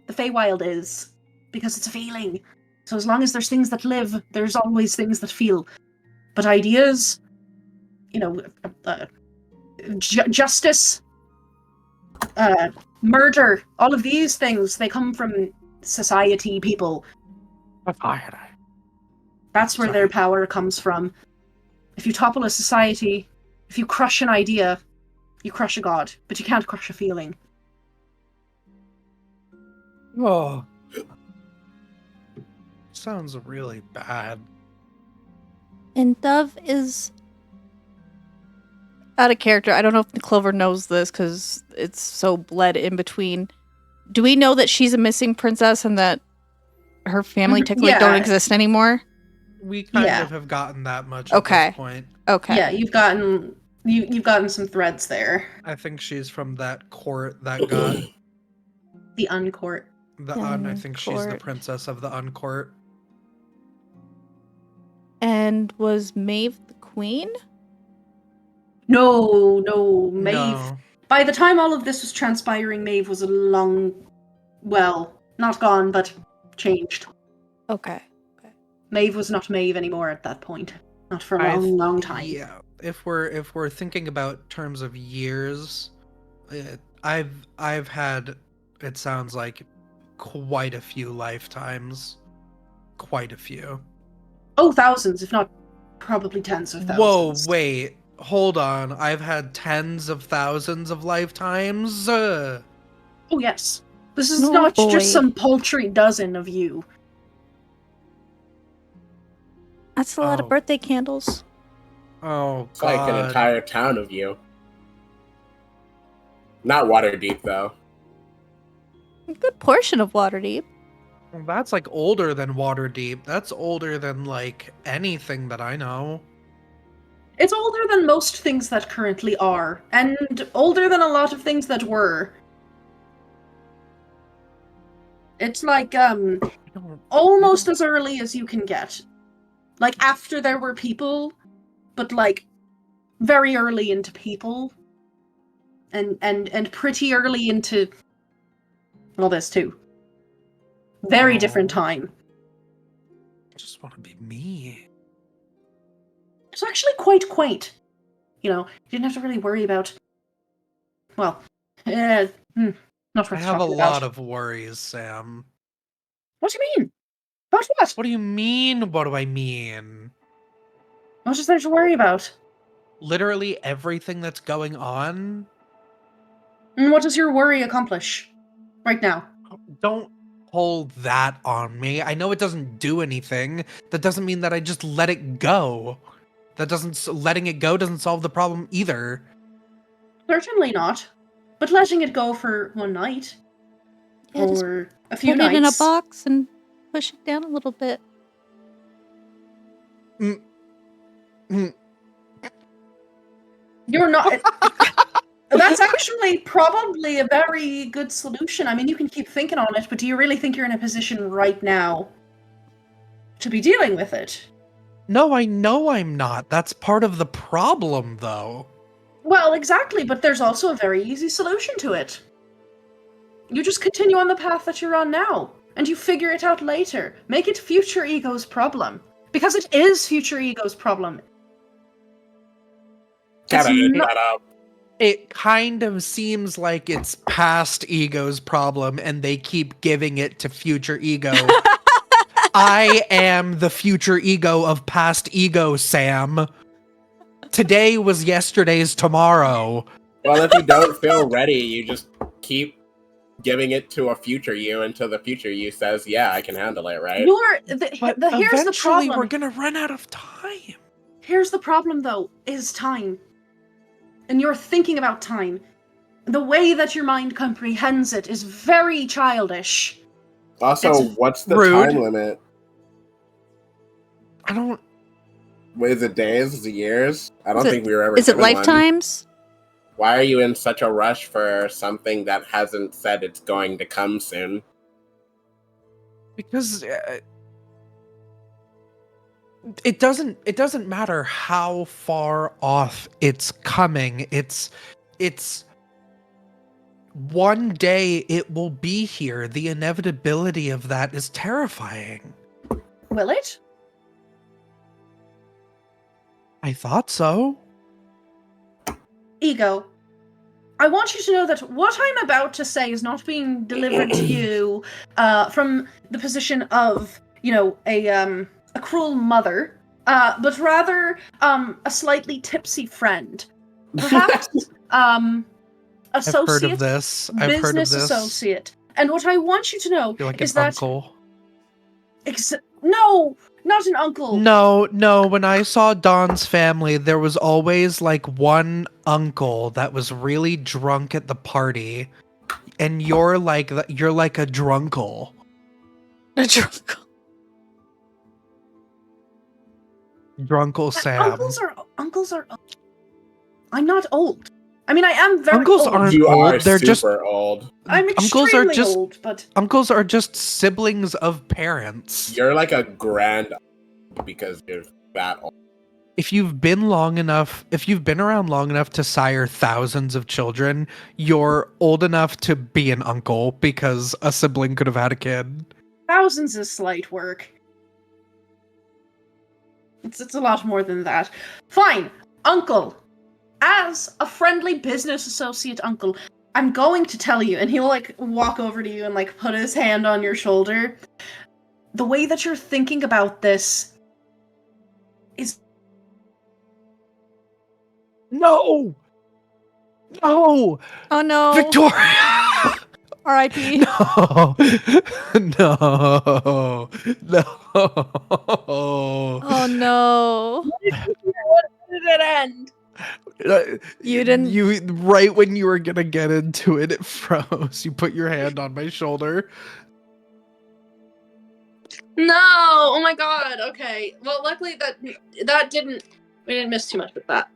the Feywild is, because it's a feeling. So as long as there's things that live, there's always things that feel. But ideas, justice, murder, all of these things, they come from society, people. That's where their power comes from. If you topple a society, if you crush an idea, you crush a god, but you can't crush a feeling. Oh. Sounds really bad. And Dove is out of character. I don't know if Clover knows this because it's so bled in between. Do we know that she's a missing princess and that her family technically don't exist anymore? We kind of have gotten that much at this point. Okay. Yeah, you've gotten some threads there. I think she's from that court that got The uncourt. I think she's the Uncourt. princess of the uncourt. And was Maeve the queen? No, Maeve. No. By the time all of this was transpiring, Maeve was not gone, but changed. Okay. Maeve was not Maeve anymore at that point. Not for a long time. Yeah. If we're thinking about terms of years, I've had, it sounds like, quite a few lifetimes. Quite a few. Oh, thousands, if not probably tens of thousands. Whoa, wait. Hold on. I've had tens of thousands of lifetimes. Oh, yes. This is No, not boy. just some paltry dozen of you. That's a lot of Oh. birthday candles. Oh, It's like an God. entire town of you. Not Waterdeep, though. A good portion of Waterdeep. That's like older than Waterdeep. That's older than like anything that I know. It's older than most things that currently are, and older than a lot of things that were. It's like, I don't- almost as early as you can get. Like, after there were people, but, like, very early into people. And pretty early into all this, too. Very different Oh. time. I just want to be me. It's actually quite quaint. You know, you didn't have to really worry about... Well, not worth I have a talking lot about. of worries, Sam. What do you mean? About what? What do you mean? What do I mean? What is there to worry about? Literally everything that's going on. And what does your worry accomplish right now? Don't hold that on me. I know it doesn't do anything. That doesn't mean that I just let it go. Letting it go doesn't solve the problem either. Certainly not. But letting it go for one night, Yeah, just or a few put nights. it in a box and push it down a little bit. You're not... That's actually probably a very good solution. I mean, you can keep thinking on it, but do you really think you're in a position right now to be dealing with it? No, I know I'm not. That's part of the problem, though. Well, exactly, but there's also a very easy solution to it. You just continue on the path that you're on now, and you figure it out later. Make it future ego's problem. Because it is future ego's problem. Shut It's not- up. It kind of seems like it's past ego's problem, and they keep giving it to future ego. I am the future ego of past ego, Sam. Today was yesterday's tomorrow. Well, if you don't feel ready, you just keep giving it to a future you until the future you says, yeah, I can handle it, right? But here's the Eventually problem. we're gonna run out of time. Here's the problem, though, is time. And you're thinking about time. The way that your mind comprehends it is very childish. Also, It's what's the rude. time limit? I don't... Is it days? Is it years? I don't Is it- think we were ever Is it given one. lifetimes? Why are you in such a rush for something that hasn't said it's going to come soon? Because it doesn't matter how far off it's coming. It's one day it will be here. The inevitability of that is terrifying. Will it? I thought so. Ego, I want you to know that what I'm about to say is not being delivered to you from the position of, you know, a cruel mother, but rather a slightly tipsy friend. Perhaps I've heard associate, of this. I've heard of business this. associate. And what I want you to know You're like is an that... uncle. No, not an uncle. No. When I saw Don's family, there was always like one uncle that was really drunk at the party, and you're like a drunkle. A drunk. Drunkle Sam. Uncles are. I'm not old. I mean, I am very Uncles old. aren't You old. are They're just super old. I'm uncles are extremely just old, but uncles are just siblings of parents. You're like a grand because you're that old. If you've been around long enough to sire thousands of children, you're old enough to be an uncle because a sibling could have had a kid. thousands is slight work. It's a lot more than that. Fine, uncle. As a friendly business associate uncle, I'm going to tell you, and he'll like walk over to you and like put his hand on your shoulder. The way that you're thinking about this is No! Oh no. Victoria! R.I.P. No! No! No! Oh no. What did it end? You didn't- You right when you were gonna get into it, it froze. You put your hand on my shoulder. No! Oh my god. Okay. Well, luckily that didn't. We didn't miss too much with that.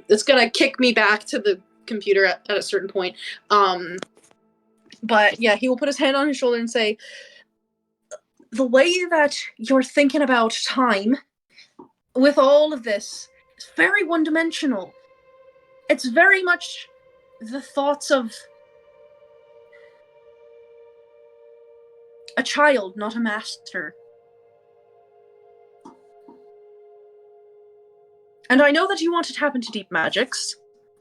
It's gonna kick me back to the computer at a certain point. But yeah, he will put his hand on his shoulder and say, the way that you're thinking about time with all of this is very one-dimensional. It's very much the thoughts of a child, not a master. And I know that you want to tap into deep magics.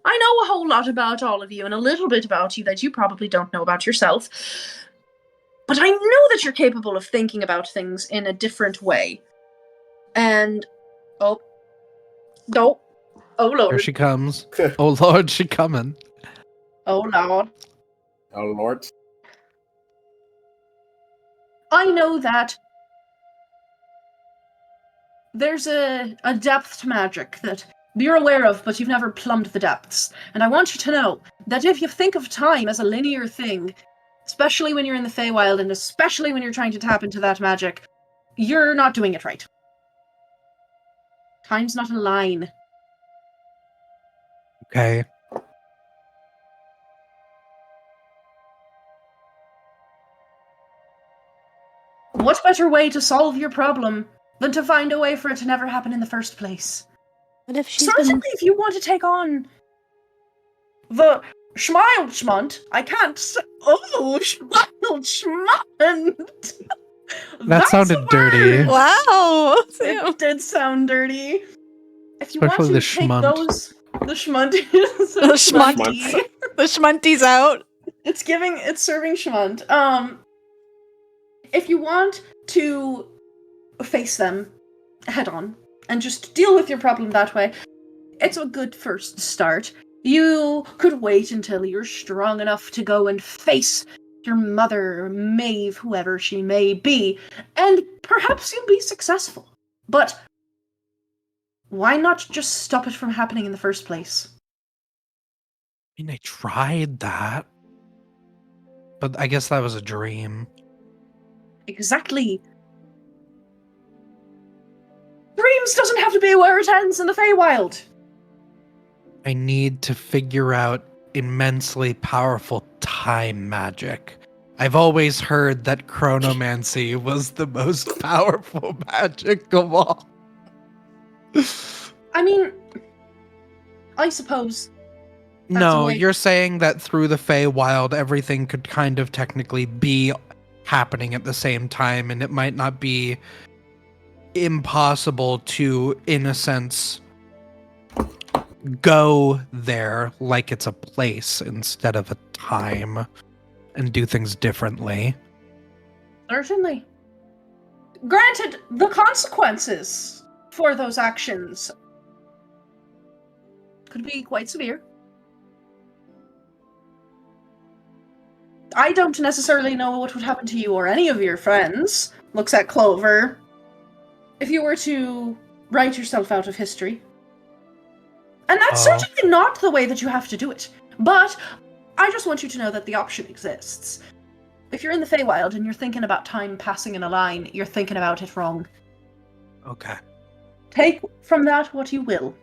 I know a whole lot about all of you and a little bit about you that you probably don't know about yourself. But I know that you're capable of thinking about things in a different way. And... Oh, Lord. Here she comes. Oh, Lord, she coming. Oh, Lord. Oh, Lord. I know that there's a depth to magic that you're aware of, but you've never plumbed the depths. And I want you to know that if you think of time as a linear thing, especially when you're in the Feywild, and especially when you're trying to tap into that magic, you're not doing it right. Time's not a line. Okay. What better way to solve your problem than to find a way for it to never happen in the first place? What if she's Certainly, if you want to take on the Schmild-Schmunt, I can't oh, Schmild-Schmunt! That sounded dirty. Wow! Sam. It did sound dirty. If you Especially want to the take schmunt. those... The schmunt. The schmunt. The schmunty's out. It's serving schmunt. If you want to face them head on and just deal with your problem that way, it's a good first start. You could wait until you're strong enough to go and face your mother, Maeve, whoever she may be, and perhaps you'll be successful. But why not just stop it from happening in the first place? I mean, I tried that. But I guess that was a dream. Exactly. Dreams doesn't have to be where it ends in the Feywild. I need to figure out immensely powerful time magic. I've always heard that chronomancy was the most powerful magic of all. I mean, I suppose. That's No, a way- you're saying that through the Feywild, everything could kind of technically be happening at the same time, and it might not be impossible to, in a sense, go there like it's a place instead of a time and do things differently. Certainly. Granted, the consequences for those actions could be quite severe. I don't necessarily know what would happen to you or any of your friends, looks at Clover, if you were to write yourself out of history. And that's certainly not the way that you have to do it. But I just want you to know that the option exists. If you're in the Feywild and you're thinking about time passing in a line, you're thinking about it wrong. Okay. Take from that what you will.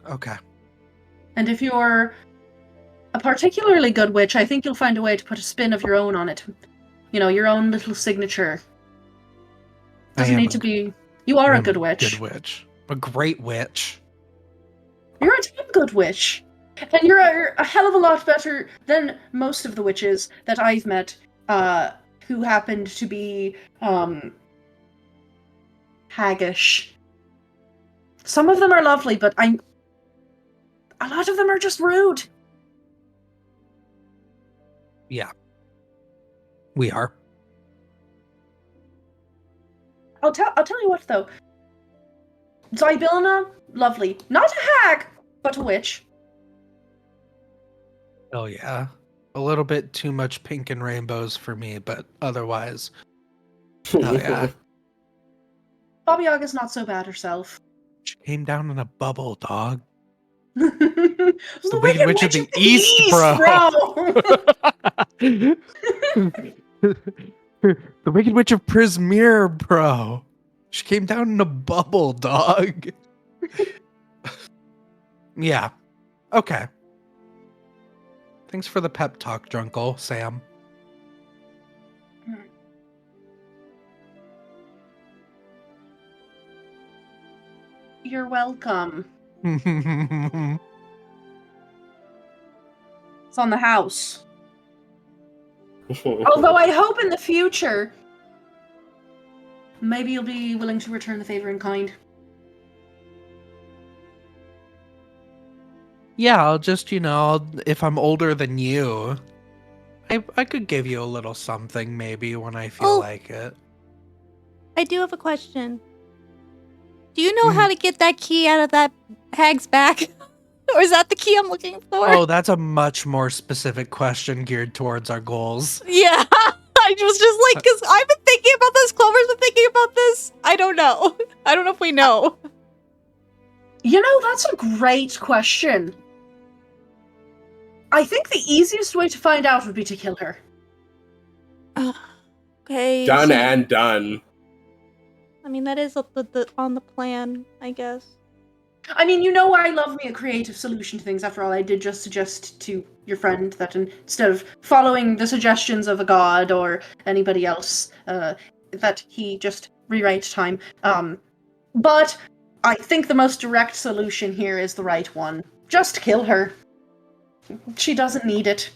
Okay. And if you're a particularly good witch, I think you'll find a way to put a spin of your own on it. You know, your own little signature. Doesn't need to be... You are a good witch. Good witch. A great witch. You're a damn good witch. And you're a hell of a lot better than most of the witches that I've met, who happened to be, haggish. Some of them are lovely, but a lot of them are just rude. Yeah. We are. I'll tell you what, though. Zybilna, lovely. Not a hag, but a witch. Oh, yeah. A little bit too much pink and rainbows for me, but otherwise. Oh, yeah. Baba Yaga's not so bad herself. She came down in a bubble, dog. the Wicked Witch of the East, The Wicked Witch of Prismere, bro. She came down in a bubble, dog. Yeah. Okay. Thanks for the pep talk, Drunkle, Sam. You're welcome. It's on the house. Although I hope in the future, maybe you'll be willing to return the favor in kind. Yeah, I'll just, if I'm older than you, I could give you a little something maybe when I feel like it. I do have a question. Do you know how to get that key out of that hag's back? Or is that the key I'm looking for? Oh, that's a much more specific question geared towards our goals. Yeah. I was just like, because I've been thinking about this. Clover's been thinking about this. I don't know. I don't know if we know. That's a great question. I think the easiest way to find out would be to kill her. Okay. Done and done. I mean, that is on the plan, I guess. I mean, I love me a creative solution to things. After all, I did just suggest to your friend that instead of following the suggestions of a god or anybody else, that he just rewrite time. But I think the most direct solution here is the right one. Just kill her. She doesn't need it.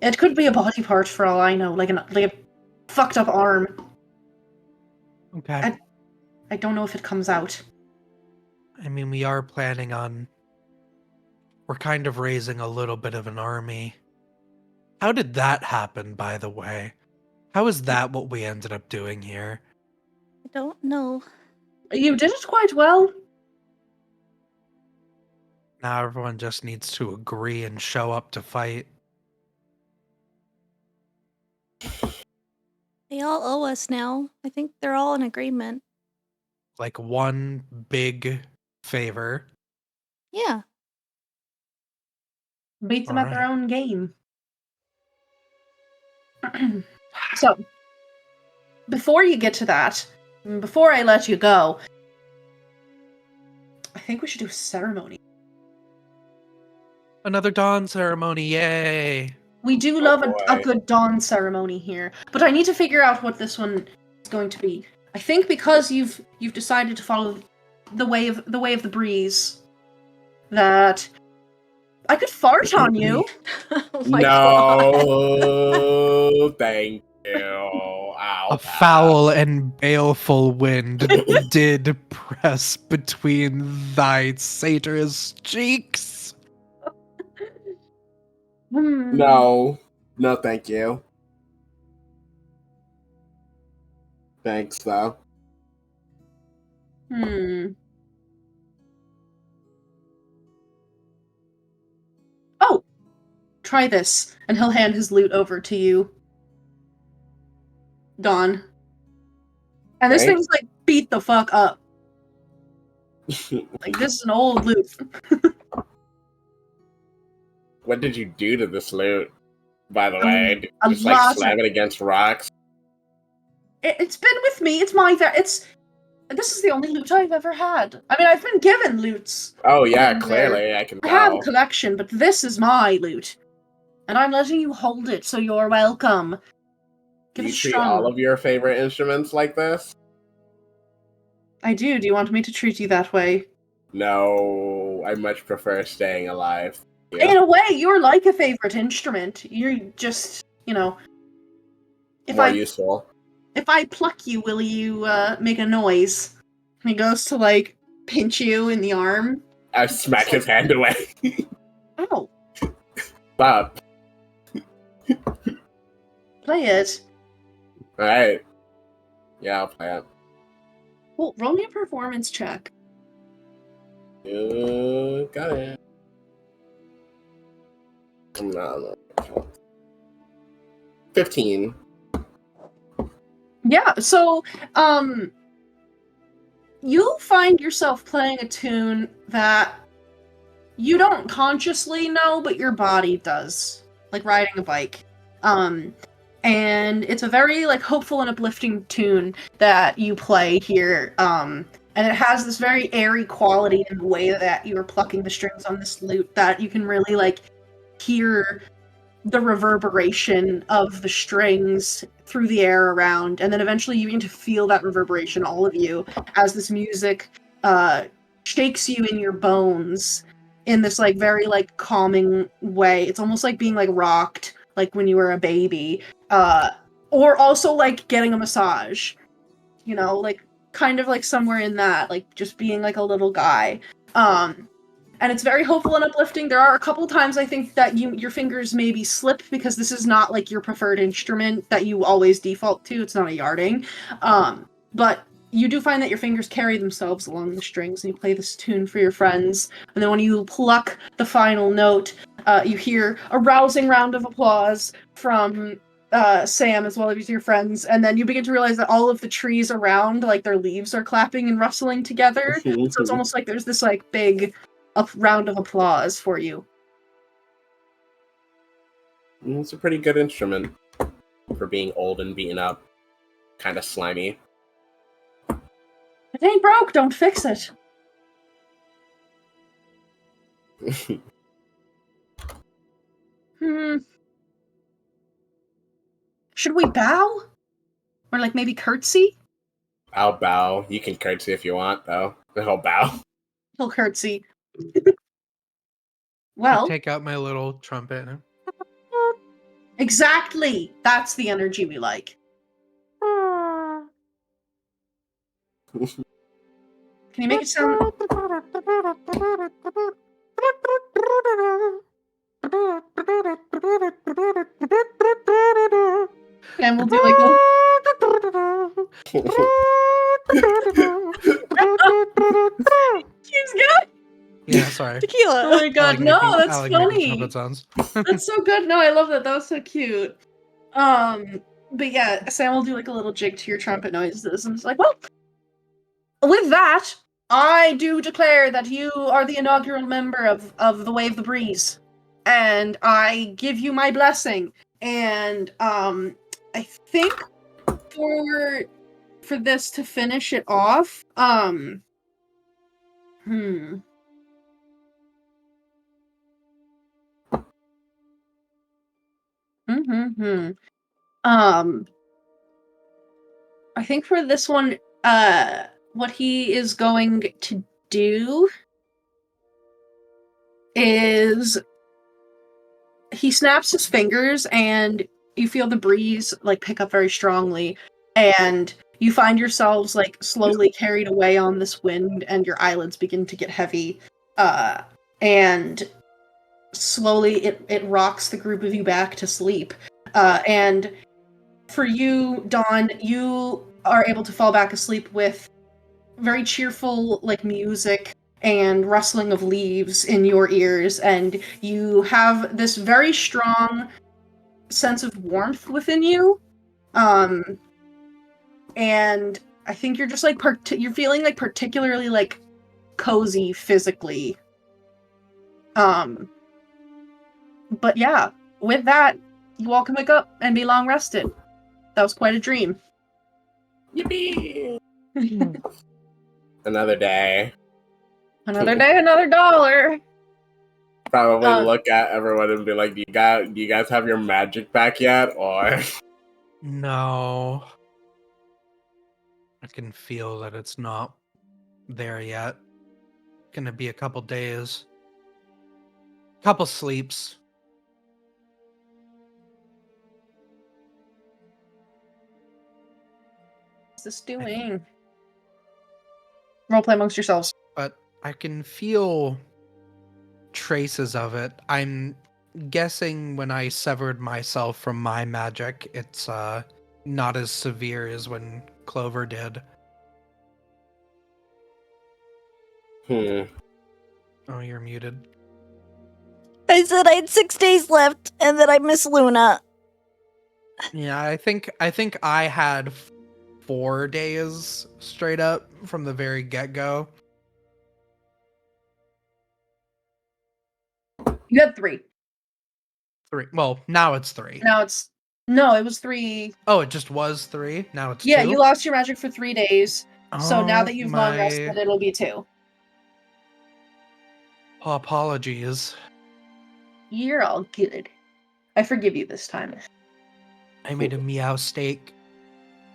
It could be a body part for all I know, like a fucked up arm. Okay. I don't know if it comes out. I mean, we are planning on... We're kind of raising a little bit of an army. How did that happen, by the way? How is that what we ended up doing here? I don't know. You did it quite well. Now everyone just needs to agree and show up to fight. They all owe us now. I think they're all in agreement. Like one big favor. Yeah. Beat them at their Alright. own game. So, before you get to that, before I let you go, I think we should do a ceremony. Another dawn ceremony, yay! We do love a boy. good dawn ceremony here, but I need to figure out what this one is going to be. I think because you've decided to follow the way of the breeze, that I could fart on you. Oh my God. No, thank you. Ow, A foul and baleful wind did press between thy satyr's cheeks. No, thank you. Thanks, though. Oh, try this, and he'll hand his loot over to you, Dawn. And this Thanks. thing's like beat the fuck up. Like, this is an old loot. What did you do to this loot, by the A way? Just lot like of- slam it against rocks? It's been with me. It's my this is the only loot I've ever had. I mean, I've been given loots. Oh yeah, And, clearly I can I have a tell. collection, but this is my loot. And I'm letting you hold it, so you're welcome. Do Give you it treat strong. all of your favorite instruments like this? I do. Do you want me to treat you that way? No, I much prefer staying alive. Yeah. In a way, you're like a favorite instrument. You're just, if More useful. if I pluck you, will you make a noise? And he goes to like pinch you in the arm. I smack his hand away. Oh, Stop. play it. Alright. Yeah, I'll play it. Well, roll me a performance check. Got it. No. 15. Yeah, so you find yourself playing a tune that you don't consciously know, but your body does. Like riding a bike. And it's a very like hopeful and uplifting tune that you play here. And it has this very airy quality in the way that you are plucking the strings on this lute that you can really like hear the reverberation of the strings through the air around, and then eventually you begin to feel that reverberation, all of you, as this music shakes you in your bones in this like very like calming way. It's almost like being like rocked like when you were a baby. Or also like getting a massage. You know, like kind of like somewhere in that, like just being like a little guy. And it's very hopeful and uplifting. There are a couple times I think that your fingers maybe slip because this is not like your preferred instrument that you always default to. It's not a yarding. But you do find that your fingers carry themselves along the strings and you play this tune for your friends. And then when you pluck the final note, you hear a rousing round of applause from Sam as well as your friends, and then you begin to realize that all of the trees around, like their leaves are clapping and rustling together. So it's almost like there's this like big round of applause for you. It's a pretty good instrument for being old and beaten up. Kind of slimy. It ain't broke, don't fix it. Should we bow? Or like maybe curtsy? I'll bow. You can curtsy if you want, though. I'll bow. He'll curtsy. Well, take out my little trumpet. Exactly. That's the energy we like. Can you make it sound? And we'll do like a... He's good. Yeah, sorry. Tequila. Oh my god, no, that's funny. Trumpet sounds. That's so good. No, I love that. That was so cute. But yeah, Sam will do like a little jig to your trumpet noises, and it's like, well, with that, I do declare that you are the inaugural member of the Wave the Breeze, and I give you my blessing. And I think for this to finish it off, I think for this one, what he is going to do is he snaps his fingers and you feel the breeze like pick up very strongly, and you find yourselves like slowly carried away on this wind, and your eyelids begin to get heavy, and slowly it rocks the group of you back to sleep. And for you, Dawn, you are able to fall back asleep with very cheerful like music and rustling of leaves in your ears, and you have this very strong sense of warmth within you. And I think you're just like you're feeling like particularly like cozy physically. But yeah, with that, you all can wake up and be long rested. That was quite a dream. Yippee! Another day. Another day, another dollar. Probably look at everyone and be like, do you guys have your magic back yet? Or No. I can feel that it's not there yet. Gonna be a couple days. Couple sleeps. What's this doing? Roleplay amongst yourselves. But I can feel traces of it. I'm guessing when I severed myself from my magic, it's not as severe as when Clover did. Oh, you're muted. I said I had 6 days left, and that I miss Luna. Yeah, I think I had 4 days straight up from the very get-go. You had 3. 3. Well, now it's 3. Now it's... No, it was 3. Oh, it just was 3? Now it's 2? Yeah, you lost your magic for 3 days. So now Oh, that you've long rested, it'll be 2. Oh, apologies. You're all good. I forgive you this time. I made a meow steak.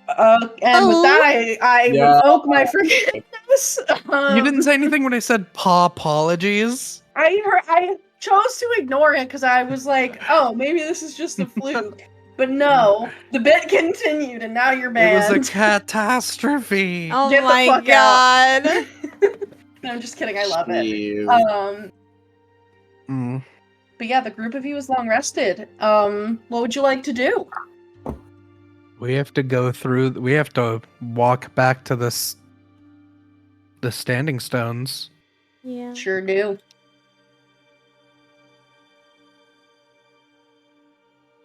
And with that, I revoke my forgiveness. apologies. You didn't say anything when I said apologies. I chose to ignore it because I was like, oh, maybe this is just a fluke. But no, the bit continued, and now you're It was a banned. catastrophe. Oh Get the my fuck god. out. No, I'm just kidding. I love it. Jeez. But yeah, the group of you is long rested. What would you like to do? We have to go through. We have to walk back to the standing stones. Yeah. Sure do.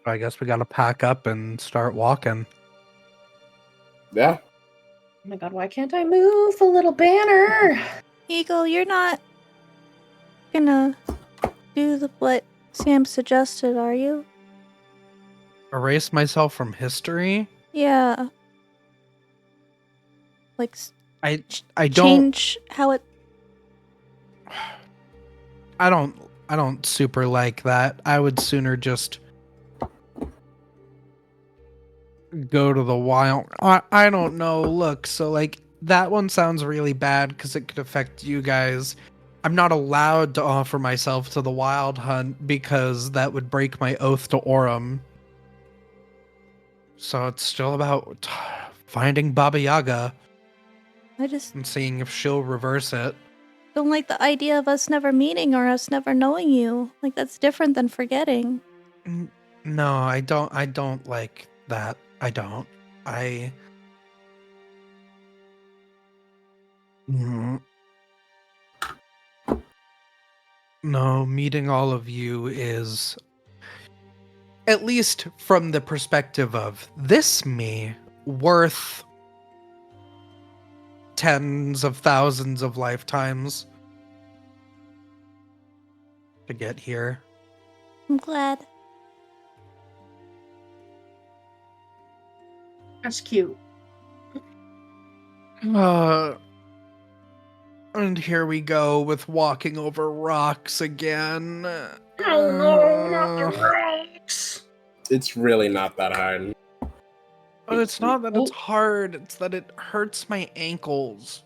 I guess we gotta pack up and start walking. Yeah. Oh my god, why can't I move the little banner? Eagle, you're not gonna do what Sam suggested, are you? Erase myself from history. Yeah. Like, I don't. change how it. I don't super like that. I would sooner just go to the wild. I don't know. Look, so like that one sounds really bad because it could affect you guys. I'm not allowed to offer myself to the wild hunt because that would break my oath to Aurum. So it's still about finding Baba Yaga I just and seeing if she'll reverse it. don't like the idea of us never meeting or us never knowing you. Like, that's different than forgetting. No, I don't like that. I don't. Mm. No, meeting all of you is, at least from the perspective of this me, worth tens of thousands of lifetimes to get here. I'm glad. That's cute. And here we go with walking over rocks again. Oh no, not the rocks! It's really not that hard. But it's not that it's hard, it's that it hurts my ankles.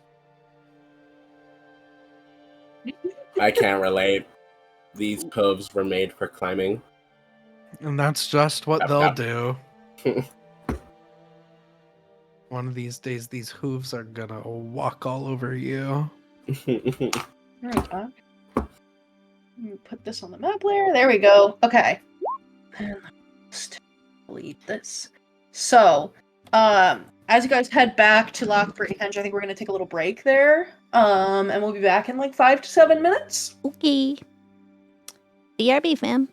I can't relate. These hooves were made for climbing. And that's just what Yep, they'll yep. do. One of these days, these hooves are gonna walk all over you. Alright, Doc. Let me put this on the map layer. There we go. Okay. And let's delete this. So, as you guys head back to Lockbridge, I think we're gonna take a little break there. And we'll be back in like 5 to 7 minutes. Okay. BRB, fam.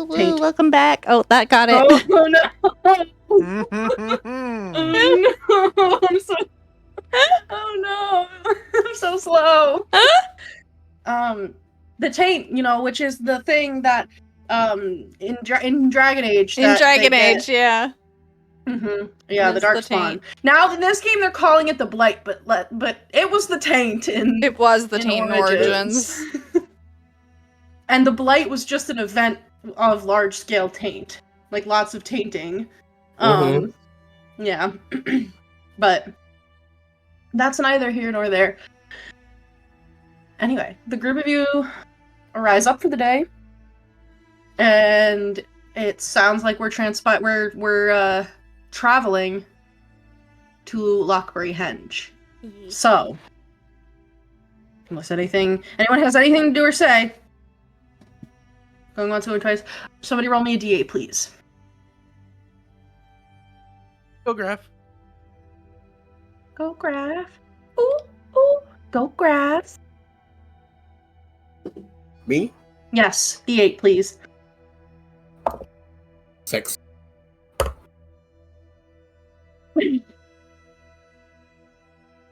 woo, Taint. welcome back. Oh, that got it. Oh no! Mm-hmm. Oh no! I'm so. Oh no! I'm so slow. The taint, which is the thing that in Dragon Age In that Dragon they Age, yeah. Yeah, the It's dark the spawn. taint. Now in this game they're calling it the blight, but it was the taint in It was the in taint in Origins. Origins. And the blight was just an event of large scale taint, like lots of tainting. Yeah, but that's neither here nor there. Anyway, the group of you rise up for the day, and it sounds like we're traveling to Lockbury Henge. So, unless anyone has anything to do or say, going once, going twice, somebody roll me a d8, please. Go, Graf. Go Graf. Ooh, ooh, go Graf. Me? Yes, d8, please. 6.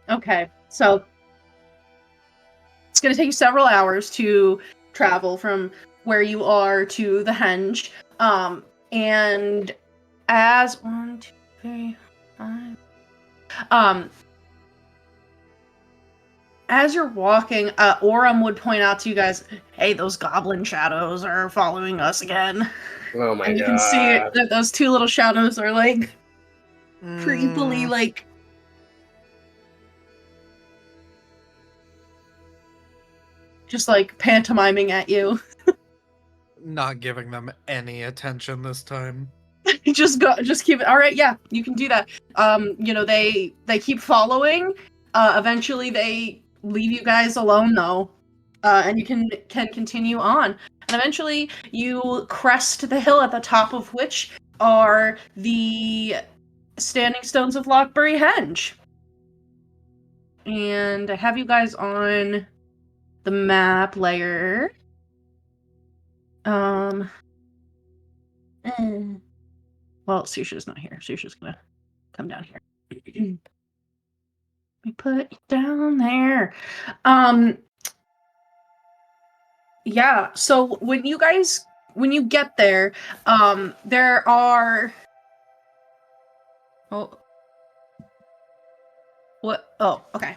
Okay, so it's going to take you several hours to travel from where you are to the henge. And as 1, 2, 3, 5. As you're walking, Aurum would point out to you guys, "Hey, those goblin shadows are following us again." Oh my And you god. can see that those two little shadows are like creepily like just like pantomiming at you. Not giving them any attention this time. just keep it. All right, yeah, you can do that. They keep following. Eventually they leave you guys alone though. And you can continue on. And eventually you crest the hill, at the top of which are the standing stones of Lockbury Henge. And I have you guys on the map layer. Well, Saoirse's not here. Saoirse's gonna come down here. Let me put you down there. Yeah, so when you get there, there are... Oh. What? Oh, okay.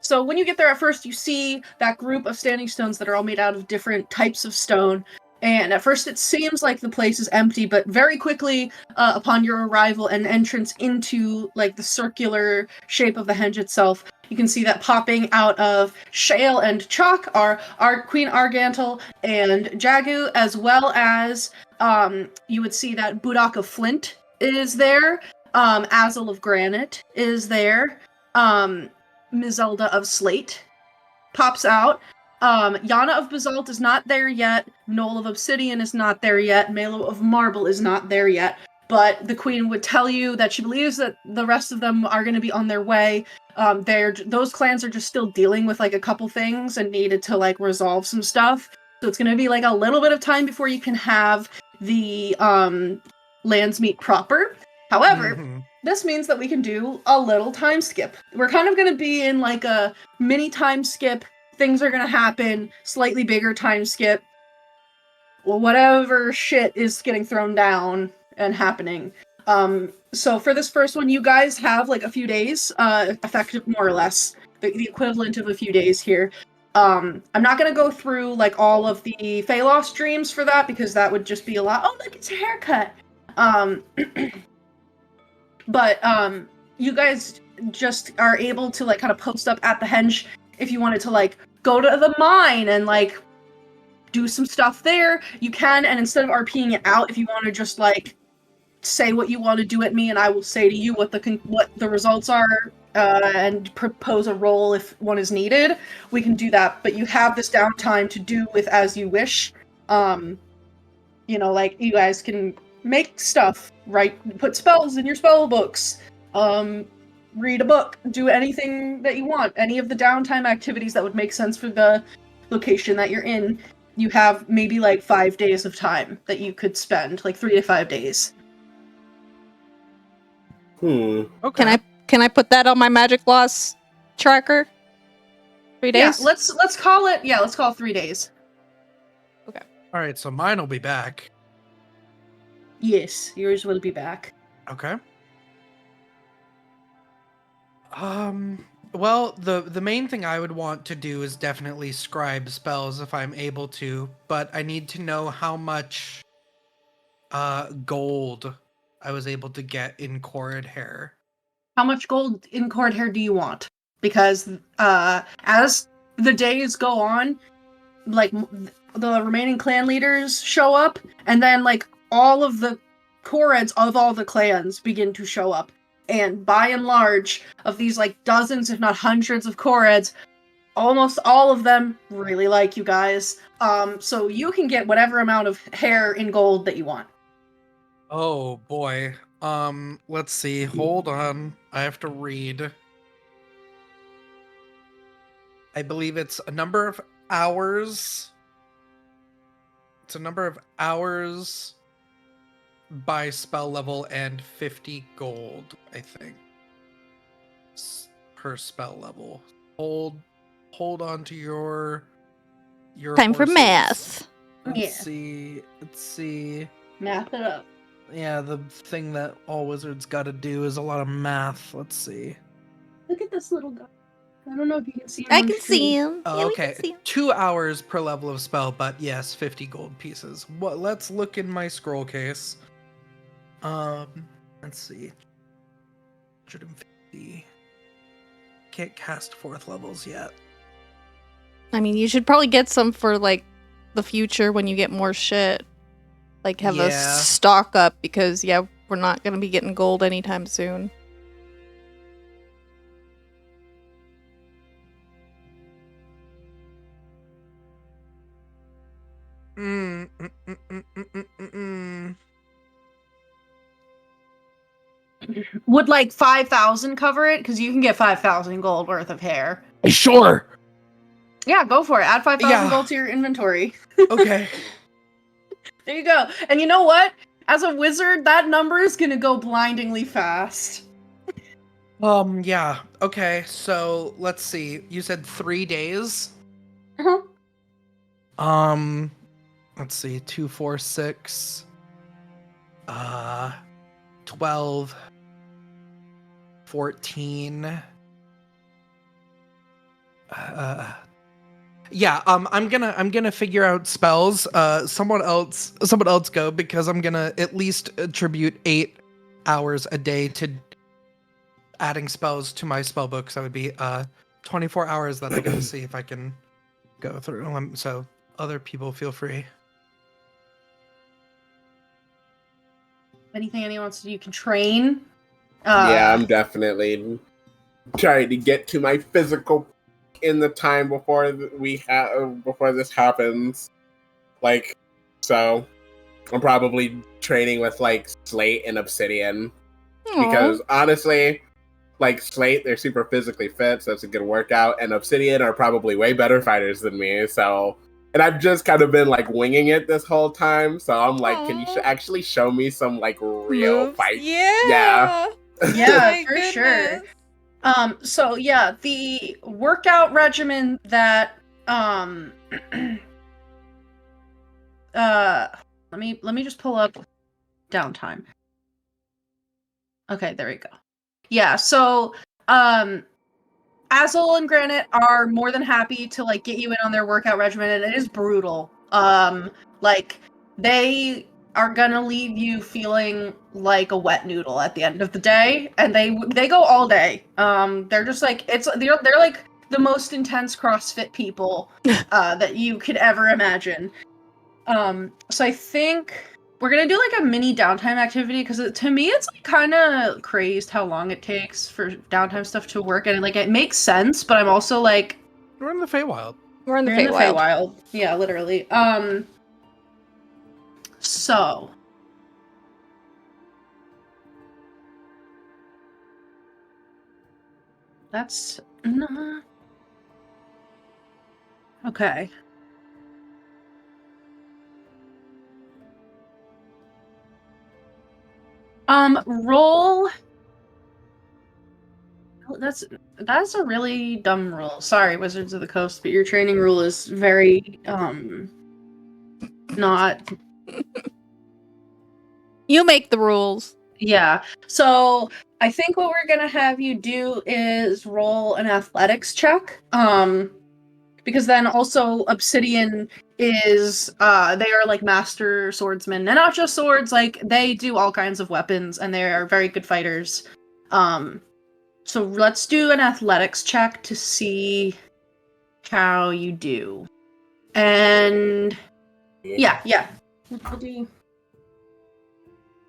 So when you get there at first, you see that group of standing stones that are all made out of different types of stone. And at first it seems like the place is empty, but very quickly, upon your arrival and entrance into like the circular shape of the henge itself, you can see that popping out of shale and chalk are Queen Argantel and Jagu, as well as you would see that Budak of Flint is there, Azel of Granite is there, Mizelda of Slate pops out. Yana of Basalt is not there yet. Noel of Obsidian is not there yet. Melo of Marble is not there yet. But the queen would tell you that she believes that the rest of them are going to be on their way. Those clans are just still dealing with like a couple things and needed to like resolve some stuff. So it's going to be like a little bit of time before you can have the lands meet proper. However, this means that we can do a little time skip. We're kind of going to be in like a mini time skip. Things are going to happen, slightly bigger time skip. Well, whatever shit is getting thrown down and happening. So for this first one, you guys have like a few days, effective more or less, the equivalent of a few days here. I'm not going to go through like all of the Phalos dreams for that, because that would just be a lot. Oh, look, it's a haircut. But you guys just are able to like kind of post up at the henge if you wanted to like go to the mine and like do some stuff there. You can, and instead of RPing it out, if you want to just like say what you want to do at me, and I will say to you what the results are, and propose a roll if one is needed, we can do that. But you have this downtime to do with as you wish. Like you guys can make stuff, put spells in your spell books, read a book, do anything that you want, any of the downtime activities that would make sense for the location that you're in. you have maybe like 5 days of time that you could spend, like 3 to 5 days. Okay. Can I put that on my magic loss tracker? 3 days? Yeah, let's call it 3 days. All right, so mine will be back. Yes, yours will be back. Okay. Well, the main thing I would want to do is definitely scribe spells if I'm able to, but I need to know how much gold I was able to get in Corrid hair. How much gold in cord hair do you want? Because as the days go on, like the remaining clan leaders show up, and then like all of the Corrids of all the clans begin to show up. And by and large, of these like dozens, if not hundreds of Corrids, almost all of them really like you guys. So you can get whatever amount of hair in gold that you want. Oh boy. Let's see. Hold on. I have to read. I believe it's a number of hours. It's a number of hours by spell level and 50 gold, I think. Per spell level. Hold on to your Time for horses. math. Let's see. Math it up. Yeah, the thing that all wizards gotta do is a lot of math. Let's see. Look at this little guy. I don't know if you can see him. I on can screen. see him. Oh, Yeah, we okay. can see him. 2 hours per level of spell, but yes, 50 gold pieces. What? Let's look in my scroll case. Let's see. 150. Can't cast 4th levels yet. I mean, you should probably get some for like the future when you get more shit. Like have a Yeah. stock up because we're not gonna be getting gold anytime soon. Would like 5,000 cover it? Because you can get 5,000 gold worth of hair. Sure. Yeah, go for it. Add 5,000 Yeah. gold to your inventory. Okay. There you go. And you know what? As a wizard, that number is gonna go blindingly fast. Yeah. Okay, so let's see. You said 3 days? Uh-huh. Let's see. 2, 4, 6. 12. 14. Yeah, I'm gonna figure out spells. Someone else go, because I'm gonna at least attribute 8 hours a day to adding spells to my spell book. So it would be 24 hours that I gotta see if I can go through. So other people feel free. Anything anyone wants to do, you can train. Yeah, I'm definitely trying to get to my physical in the time before before this happens. Like, so I'm probably training with like Slate and Obsidian because honestly, like Slate, they're super physically fit, so it's a good workout, and Obsidian are probably way better fighters than me. So, and I've just kind of been like winging it this whole time. So I'm like, can you actually show me some like real fight? Yeah. Yeah, for sure. So yeah, the workout regimen that let me just pull up downtime. Okay, there we go. Yeah, so Azul and Granite are more than happy to like get you in on their workout regimen, and it is brutal. Like they are gonna leave you feeling like a wet noodle at the end of the day, and they go all day. They're just like they're like the most intense CrossFit people that you could ever imagine. So I think we're gonna do like a mini downtime activity because to me it's like kind of crazed how long it takes for downtime stuff to work, and like it makes sense, but I'm also like, We're in the Feywild. We're in the you're Feywild. Yeah, literally. So that's not okay. Roll. That's a really dumb rule. Sorry, Wizards of the Coast, but your training rule is very not. You make the rules. Yeah. So I think what we're gonna have you do is roll an athletics check. Because then also Obsidian is they are like master swordsmen, and not just swords, like they do all kinds of weapons and they are very good fighters. So let's do an athletics check to see how you do. And yeah. We'll do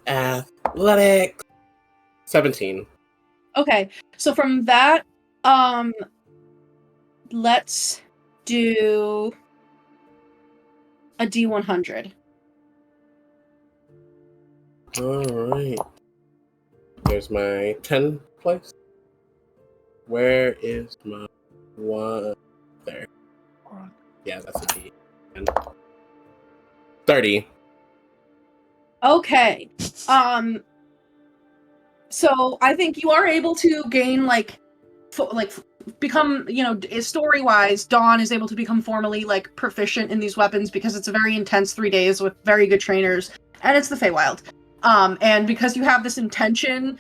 Athletics. 17. Okay. So from that, let's do a D100. Alright. There's my 10 place. Where is my 1? There. Yeah, that's a D. 30. Okay. So I think you are able to gain become, story-wise, Dawn is able to become formally like proficient in these weapons because it's a very intense 3 days with very good trainers, and it's the Feywild. And because you have this intention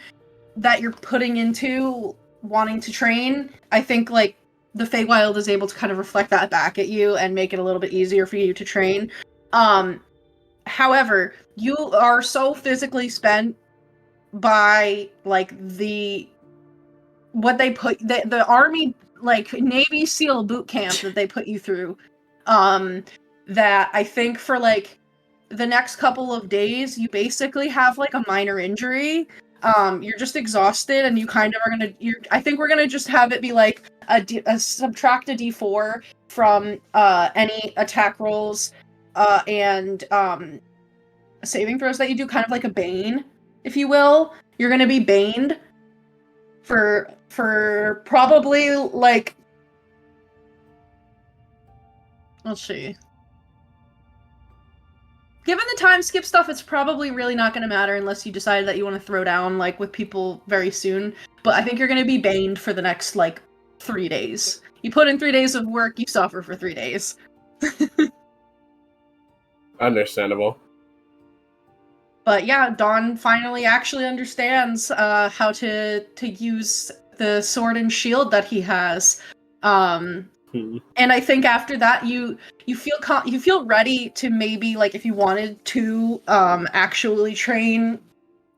that you're putting into wanting to train, I think like the Feywild is able to kind of reflect that back at you and make it a little bit easier for you to train. However, you are so physically spent by like the army, like Navy SEAL boot camp that they put you through, that I think for like the next couple of days you basically have like a minor injury. You're just exhausted, and you kind of are gonna. I think we're gonna just have it be like subtract a D4 from any attack rolls, and saving throws that you do, kind of like a bane, if you will. You're gonna be baned for probably like, let's see. Given the time skip stuff, it's probably really not going to matter unless you decide that you want to throw down like with people very soon. But I think you're going to be baned for the next like 3 days. You put in 3 days of work, you suffer for 3 days. Understandable. But yeah, Dawn finally actually understands how to use the sword and shield that he has. And I think after that, you feel ready to maybe, like, if you wanted to actually train,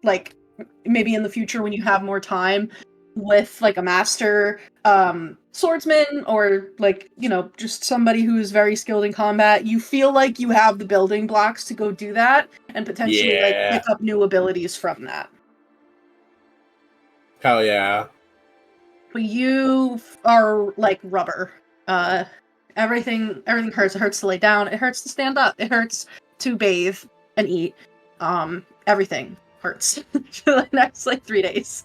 like maybe in the future when you have more time, with like a master swordsman, or like, just somebody who is very skilled in combat. You feel like you have the building blocks to go do that and potentially like pick up new abilities from that. Hell yeah. But you are like rubber. Everything hurts. It hurts to lay down. It hurts to stand up. It hurts to bathe and eat. Everything hurts for the next like 3 days.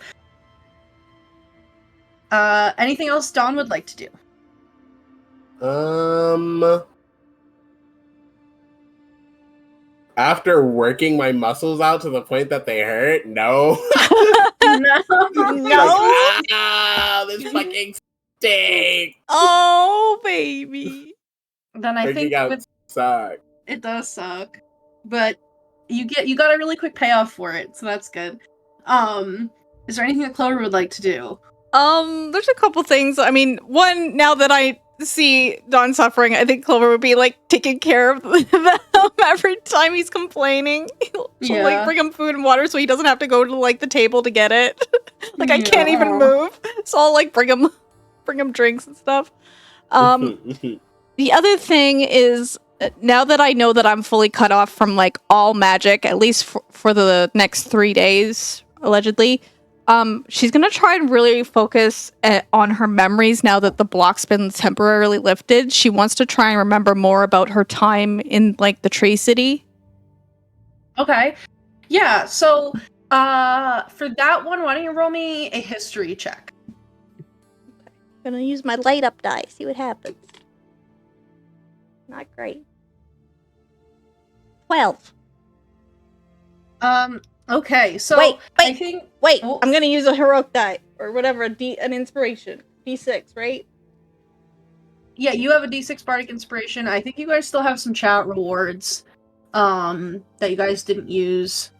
Anything else Dawn would like to do? After working my muscles out to the point that they hurt, no. No. This fucking stinks. Oh, baby. Then I think suck. it does suck, but you got a really quick payoff for it, so that's good. Is there anything that Clover would like to do? There's a couple things. I mean, one, now that I see Dawn suffering, I think Clover would be like taking care of them every time he's complaining. She'll like bring him food and water so he doesn't have to go to like the table to get it. Like I can't even move, so I'll like bring him drinks and stuff. The other thing is, now that I know that I'm fully cut off from like all magic, at least for the next 3 days, allegedly, she's gonna try and really focus on her memories now that the block's been temporarily lifted. She wants to try and remember more about her time in like the Tree City. Okay. Yeah, so for that one, why don't you roll me a history check? I'm gonna use my light up die, see what happens. Not great. 12. Okay, so Wait. I think oh. I'm gonna use a heroic die or whatever, an inspiration. D6, right? Yeah, you have a D6 bardic inspiration. I think you guys still have some chat rewards that you guys didn't use.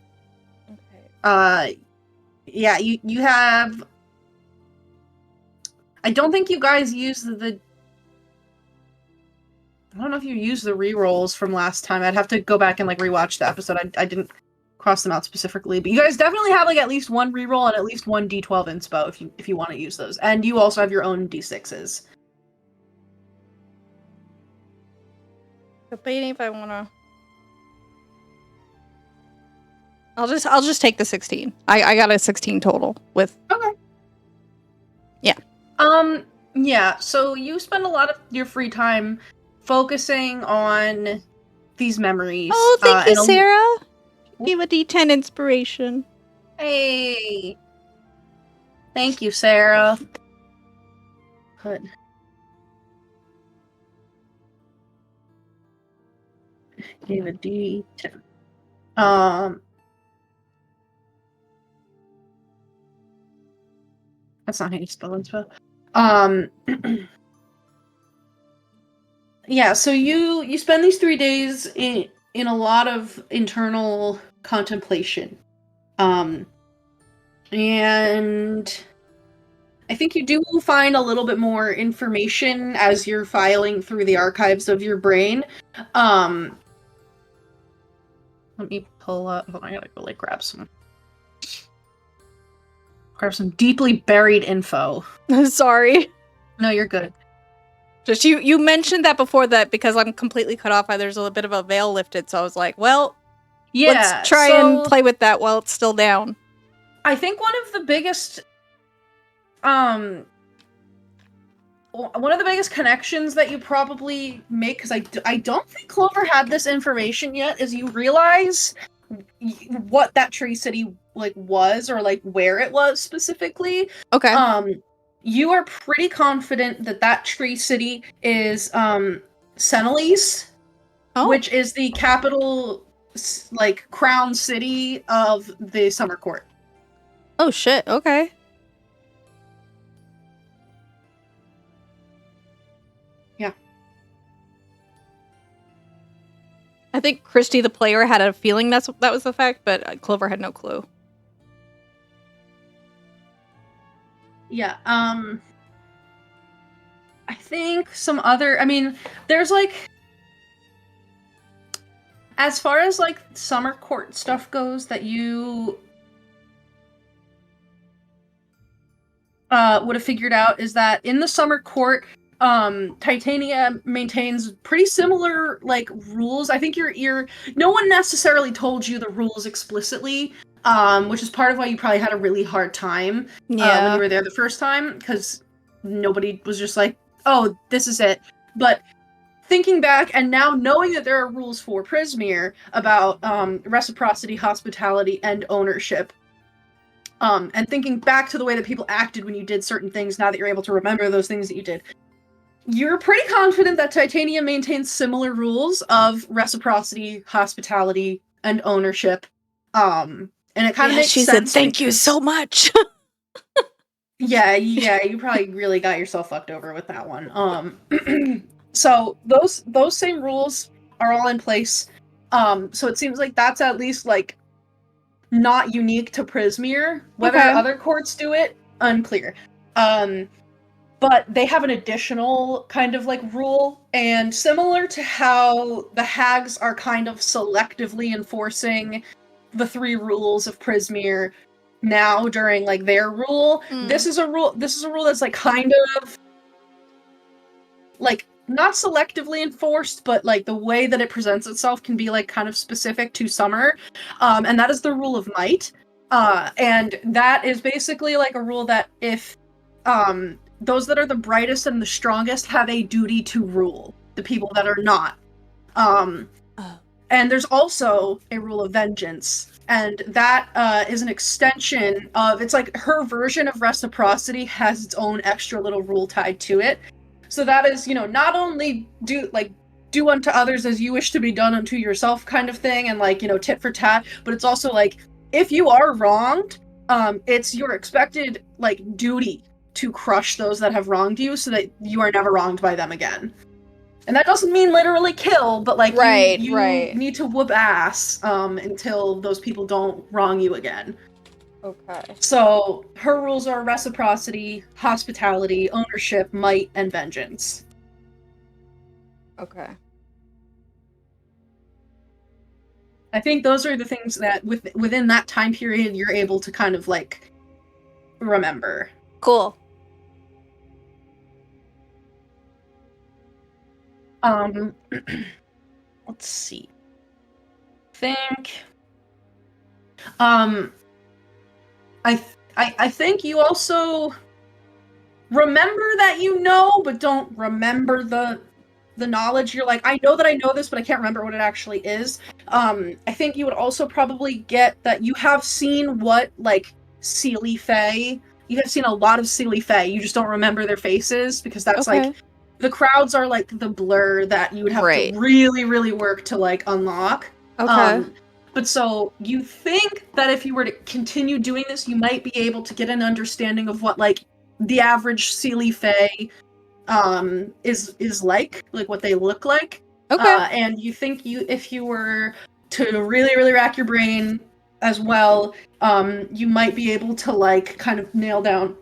Okay. Yeah, you have. I don't think you guys used the. I don't know if you used the rerolls from last time. I'd have to go back and like rewatch the episode. I didn't cross them out specifically, but you guys definitely have like at least one reroll and at least one D12 inspo if you want to use those. And you also have your own D6s. Debating if I wanna. I'll just take the 16. I got a 16 total with. Okay. Yeah. Yeah. So you spend a lot of your free time focusing on these memories. Oh, thank you, Sarah. Give a D10 inspiration. Hey. Thank you, Sarah. Good. Gave a D10. That's not how you spell inspo. Yeah, so you spend these 3 days in a lot of internal contemplation. And I think you do find a little bit more information as you're filing through the archives of your brain. Let me pull up. Hold on, I gotta go like grab some deeply buried info. Sorry. No, you're good. Just you mentioned that before that because I'm completely cut off. There's a bit of a veil lifted, so I was like, well, yeah, let's try and play with that while it's still down. I think one of the biggest connections that you probably make, because I don't think Clover had this information yet, is you realize what that Tree City like was, or like where it was specifically. Okay. You are pretty confident that Tree City is Senelise, which is the capital, like crown city of the Summer Court. Oh shit. Okay. Yeah. I think Kristy, the player, had a feeling that was the fact, but Clover had no clue. Yeah, I think some other, I mean, there's like, as far as like Summer Court stuff goes that you would have figured out, is that in the Summer Court, Titania maintains pretty similar like rules. I think no one necessarily told you the rules explicitly, which is part of why you probably had a really hard time when you were there the first time, because nobody was just like, oh, this is it. But thinking back and now knowing that there are rules for Prismere about reciprocity, hospitality, and ownership, and thinking back to the way that people acted when you did certain things, now that you're able to remember those things that you did, you're pretty confident that Titania maintains similar rules of reciprocity, hospitality, and ownership. And it kind of makes sense. She said, "Thank you so much." Yeah, you probably really got yourself fucked over with that one. So those same rules are all in place. So it seems like that's at least like not unique to Prismere. Whether other courts do it, unclear. But they have an additional kind of like rule, and similar to how the hags are kind of selectively enforcing the 3 rules of Prismere now during like their rule, this is a rule that's like kind of like not selectively enforced, but like the way that it presents itself can be like kind of specific to Summer, and that is the rule of might, and that is basically like a rule that if those that are the brightest and the strongest have a duty to rule the people that are not. And there's also a rule of vengeance, and that is an extension of, it's like her version of reciprocity has its own extra little rule tied to it. So that is, not only do unto others as you wish to be done unto yourself kind of thing, and like, tit for tat, but it's also like, if you are wronged, it's your expected like duty to crush those that have wronged you so that you are never wronged by them again. And that doesn't mean literally kill, but like you need to whoop ass until those people don't wrong you again. Okay. So her rules are reciprocity, hospitality, ownership, might, and vengeance. Okay. I think those are the things that within that time period you're able to kind of like remember. Cool. Let's see. I think you also remember that you know, but don't remember the knowledge. You're like, I know that I know this, but I can't remember what it actually is. I think you would also probably get that you have seen what, like, Seelie Fae. You have seen a lot of Seelie Fae. You just don't remember their faces, because that's, like, the crowds are, like, the blur that you would have to really, really work to, like, unlock. Okay. But so, you think that if you were to continue doing this, you might be able to get an understanding of what, like, the average Seelie Fae is like what they look like. Okay. And you think if you were to really, really rack your brain as well, you might be able to like kind of nail down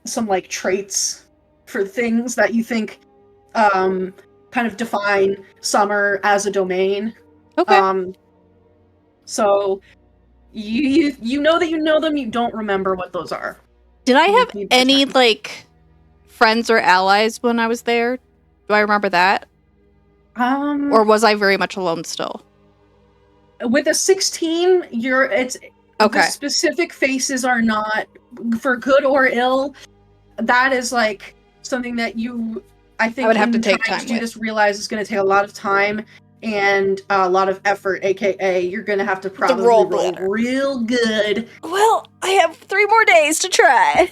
some like traits for things that you think kind of define Summer as a domain. Okay. So you know that you know them, you don't remember what those are. Did I have any like friends or allies when I was there? Do I remember that? Or was I very much alone still? With a 16, the specific faces are not for good or ill. That is like something that I think I would have to take time to do this, realize is going to take a lot of time and a lot of effort, aka you're going to have to probably roll real good. Well, I have 3 more days to try.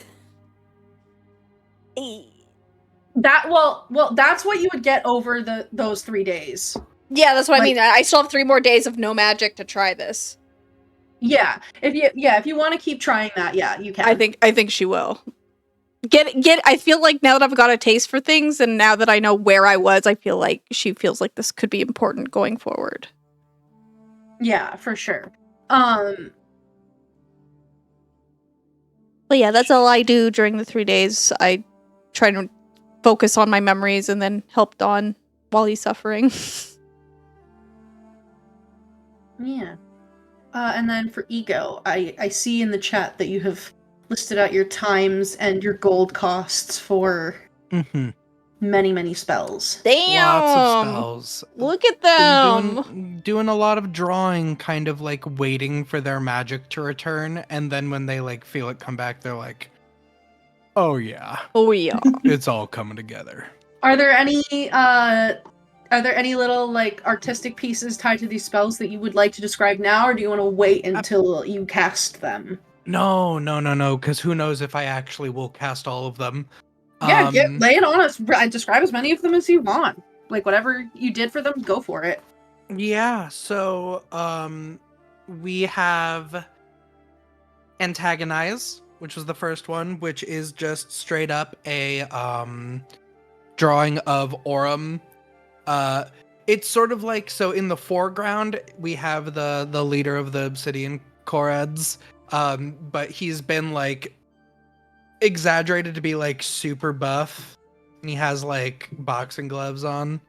That's what you would get over those 3 days. Yeah, that's what I mean. I still have 3 more days of no magic to try this. Yeah, if you want to keep trying that, yeah, you can. I think she will. I feel like now that I've got a taste for things and now that I know where I was, I feel like she feels like this could be important going forward. Yeah, for sure. But yeah, that's all I do during the 3 days. I try to focus on my memories and then help Dawn while he's suffering. Yeah. And then for ego, I see in the chat that you have listed out your times and your gold costs for many, many spells. Damn! Lots of spells. Look at them! Doing a lot of drawing, kind of like waiting for their magic to return, and then when they like feel it come back, they're like, oh yeah. Oh yeah. It's all coming together. Are there any little like artistic pieces tied to these spells that you would like to describe now, or do you want to wait until you cast them? No, because who knows if I actually will cast all of them. Yeah, lay it on us. Describe as many of them as you want. Like, whatever you did for them, go for it. Yeah, so, we have Antagonize, which was the first one, which is just straight up a, drawing of Aurum. It's sort of like, so in the foreground, we have the leader of the Obsidian Koreds, but he's been, like, exaggerated to be, like, super buff, and he has, like, boxing gloves on.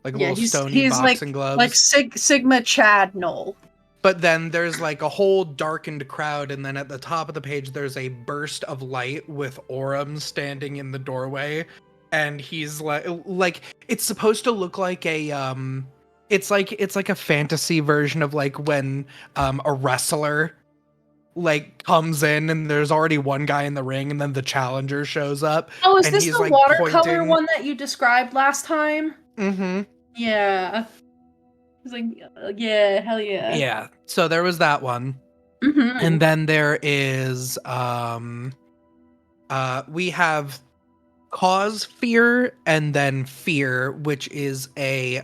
Like, little stony boxing gloves. Like Sigma Chad Knoll. But then there's, like, a whole darkened crowd, and then at the top of the page, there's a burst of light with Aurum standing in the doorway, and he's, like, it's supposed to look like a, it's like a fantasy version of, like, when, a wrestler like comes in and there's already one guy in the ring and then the challenger shows up. Oh, is this the like watercolor one that you described last time? Mm-hmm. Yeah. It's like, yeah, hell yeah. Yeah. So there was that one. Mm-hmm. And then there is we have Cause Fear and then Fear, which is a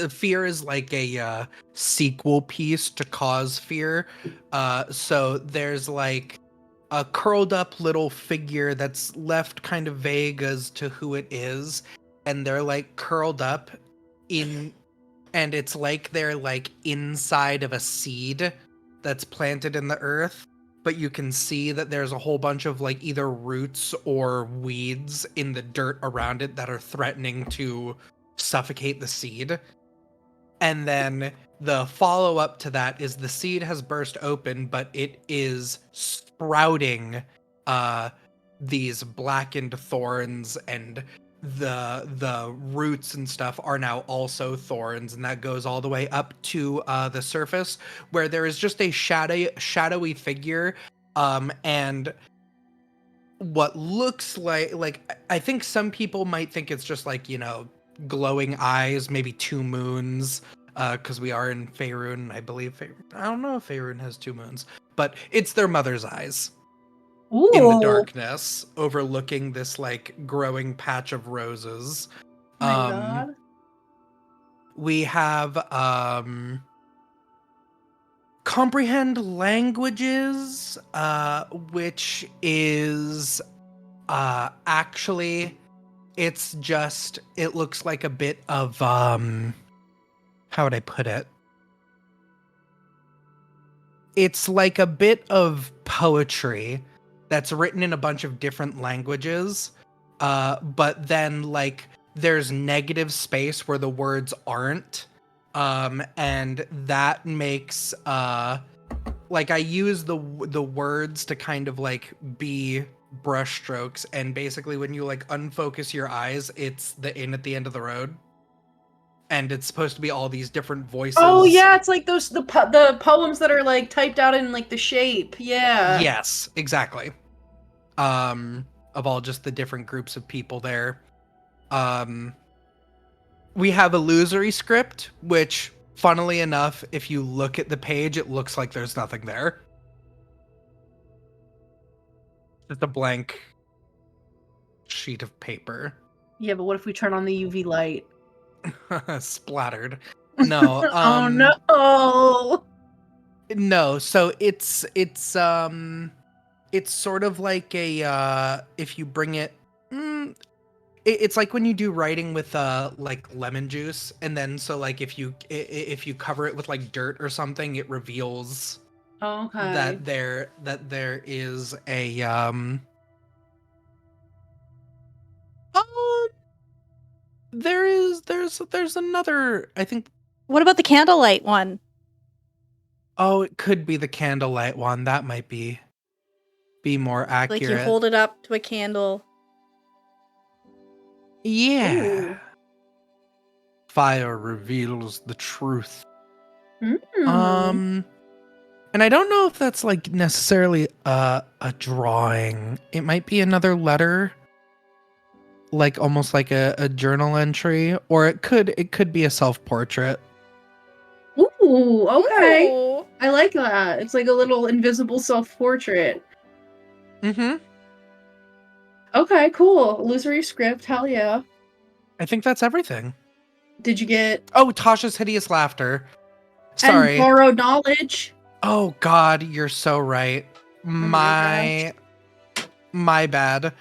fear is like a sequel piece to cause fear. So there's like a curled up little figure that's left kind of vague as to who it is, and they're like curled up in, and it's like they're like inside of a seed that's planted in the earth, but you can see that there's a whole bunch of like either roots or weeds in the dirt around it that are threatening to suffocate the seed. And then the follow up to that is the seed has burst open, but it is sprouting these blackened thorns, and the roots and stuff are now also thorns, and that goes all the way up to the surface where there is just a shadowy figure, and what looks like I think some people might think it's just like, glowing eyes, maybe two moons, because we are in Faerun, I believe. I don't know if Faerun has two moons, but it's their mother's eyes. Ooh. In the darkness, overlooking this like growing patch of roses. My God. We have comprehend languages, which is actually it looks like a bit of how would I put it? It's like a bit of poetry that's written in a bunch of different languages, but then like there's negative space where the words aren't, and that makes like I use the words to kind of like be brushstrokes, and basically when you like unfocus your eyes, it's the inn at the end of the road, and it's supposed to be all these different voices. Oh yeah, it's like those the poems that are like typed out in like the shape. Yeah. Yes, exactly. Of all just the different groups of people there. We have illusory script, which funnily enough, if you look at the page, it looks like there's nothing there. Just a blank sheet of paper. Yeah, but what if we turn on the UV light? Splattered. No. Oh no. No, so it's sort of like a if you bring it it's like when you do writing with like lemon juice, and then so like if you cover it with like dirt or something, it reveals that there is a there's another, I think. What about the candlelight one? Oh, it could be the candlelight one. That might be more accurate. Like you hold it up to a candle. Yeah. Ooh. Fire reveals the truth. Mm. And I don't know if that's like necessarily a drawing. It might be another letter, like almost like a journal entry, or it could be a self-portrait. Ooh, okay. Ooh. I like that. It's like a little invisible self-portrait. Mm-hmm. Okay, cool. Illusory script, hell yeah. I think that's everything. Did you get Tasha's hideous laughter. Sorry. and borrowed knowledge? Oh God, you're so right. My bad.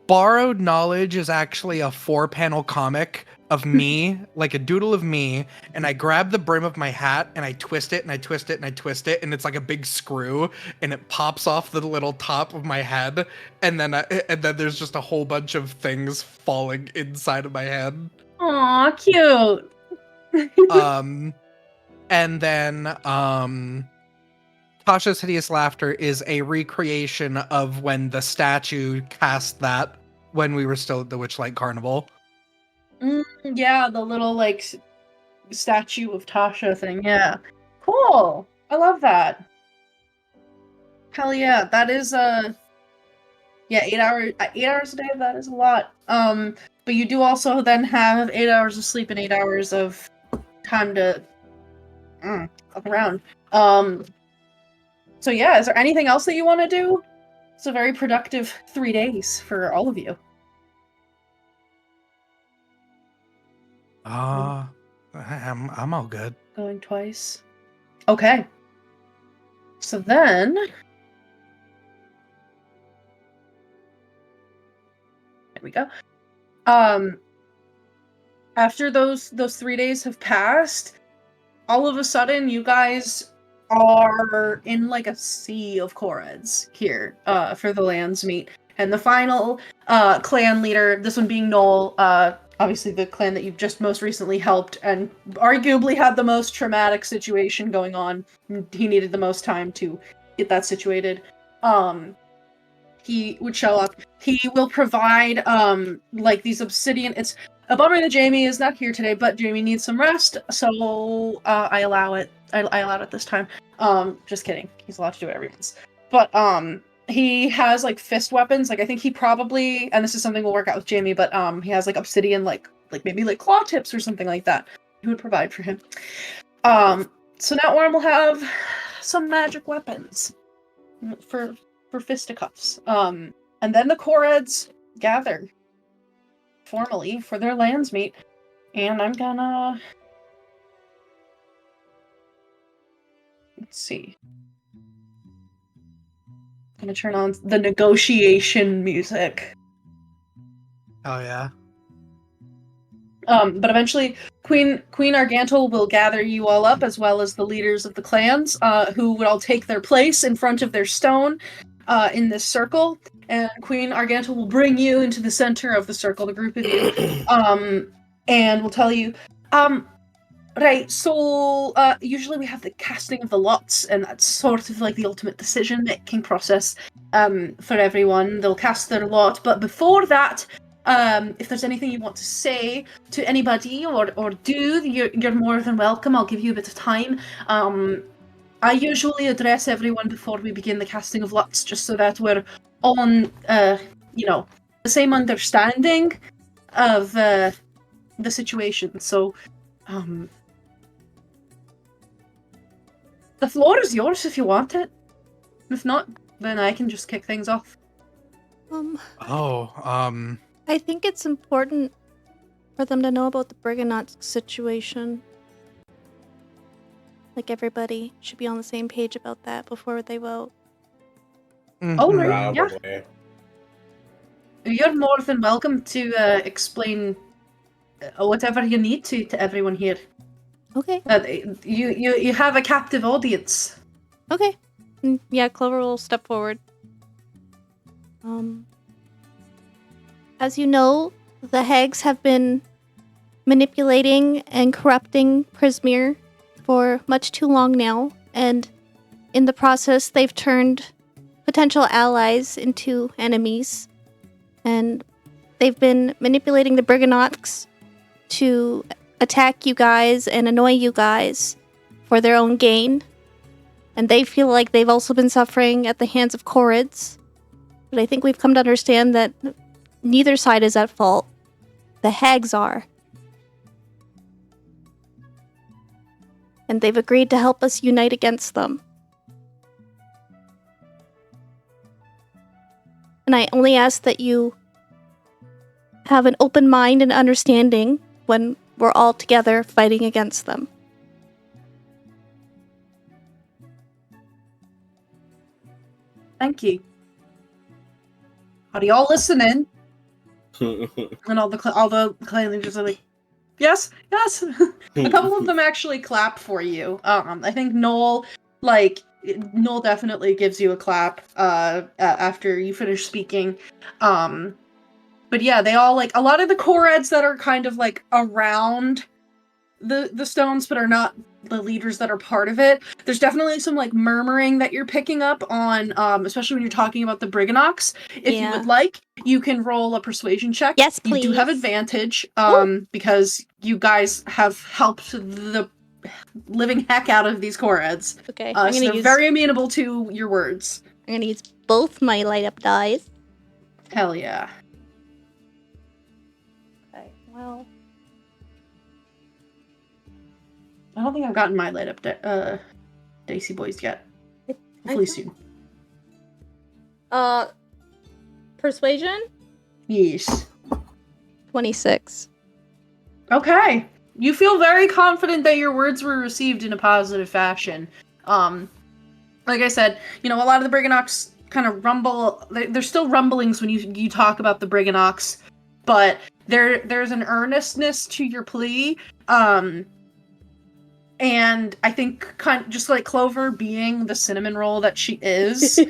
Borrowed knowledge is actually a 4-panel comic of me, like a doodle of me, and I grab the brim of my hat and I twist it and I twist it and I twist it, and it's like a big screw, and it pops off the little top of my head, and then there's just a whole bunch of things falling inside of my head. Aw, cute. And then Tasha's hideous laughter is a recreation of when the statue cast that when we were still at the Witchlight Carnival. Yeah, the little like statue of Tasha thing. Yeah, cool. I love that. Hell yeah, that is 8 hours. 8 hours a day. That is a lot. But you do also then have 8 hours of sleep and 8 hours of time to fuck around. So yeah, is there anything else that you want to do? It's a very productive 3 days for all of you. I'm all good. Going twice. Okay. So then... There we go. After those 3 days have passed, all of a sudden you guys are in like a sea of Koreds here for the lands meet. And the final clan leader, this one being Noel, obviously the clan that you've just most recently helped and arguably had the most traumatic situation going on. He needed the most time to get that situated. He would show up. He will provide like these obsidian. It's a bummer that Jamie is not here today, but Jamie needs some rest, so I allow it. I allowed it this time. Just kidding. He's allowed to do it every once. But he has like fist weapons. Like I think he probably, and this is something we'll work out with Jamie, but he has like obsidian, like maybe like claw tips or something like that. He would provide for him. So now Aurum will have some magic weapons for fisticuffs. And then the Koreds gather formally for their lands meet, and I'm gonna let's see. I'm gonna turn on the negotiation music. Oh yeah. But eventually Queen Argantel will gather you all up, as well as the leaders of the clans, who would all take their place in front of their stone in this circle. And Queen Argantel will bring you into the center of the circle, the group of you, and will tell you, right, so usually we have the casting of the lots, and that's sort of like the ultimate decision-making process for everyone. They'll cast their lot, but before that, if there's anything you want to say to anybody or do, you're more than welcome. I'll give you a bit of time. I usually address everyone before we begin the casting of lots, just so that we're on, the same understanding of the situation. So, the floor is yours if you want it. If not, then I can just kick things off. I think it's important for them to know about the Briganots situation. Like, everybody should be on the same page about that before they vote. Oh, right, yeah. Probably. You're more than welcome to explain whatever you need to everyone here. Okay. You have a captive audience. Okay. Yeah, Clover will step forward. As you know, the hags have been manipulating and corrupting Prismere for much too long now, and in the process, they've turned potential allies into enemies, and they've been manipulating the Briganots to attack you guys and annoy you guys for their own gain, and they feel like they've also been suffering at the hands of Koreds, but I think we've come to understand that neither side is at fault. The hags are. And they've agreed to help us unite against them. And I only ask that you have an open mind and understanding when we're all together fighting against them. Thank you. Are y'all listening? And all the clan leaders are like, yes. A couple of them actually clap for you. I think Noel definitely gives you a clap after you finish speaking. But yeah, they all a lot of the Koreds that are kind of like around the stones, but are not the leaders that are part of it. There's definitely some murmuring that you're picking up on, especially when you're talking about the Briganots. If you would like, you can roll a persuasion check. Yes, please. You do have advantage, because you guys have helped the living heck out of these Koreds. Okay. So they're very amenable to your words. I'm gonna use both my light up dice. Hell yeah. Okay, well. I don't think I've gotten my light up Dicey Boys yet. Hopefully soon. Persuasion? Yes. 26. Okay. you feel very confident that your words were received in a positive fashion. Like I said, a lot of the Briganox kind of rumble. There's still rumblings when you talk about the Briganox, but there's an earnestness to your plea. And I think kind of just like Clover being the cinnamon roll that she is,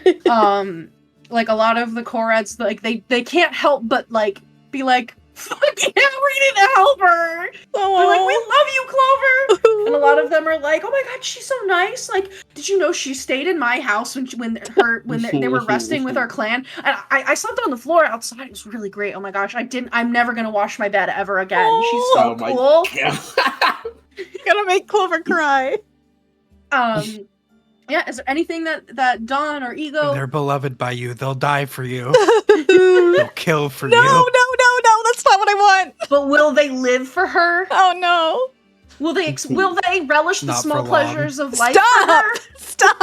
like a lot of the Koreds, like they can't help but like be like, fuck yeah, we need to help her. They're like, we love you, Clover. And a lot of them are like, oh my god, she's so nice. Like, did you know she stayed in my house when they were resting with our clan? And I slept on the floor outside. It was really great. Oh my gosh, I'm never gonna wash my bed ever again. She's so cool. Gonna make Clover cry. Yeah, is there anything that Dawn or Ego... They're beloved by you. They'll die for you. They'll kill for you. No, that's not what I want. But will they live for her? Oh no. Will they relish the small pleasures of life? Stop!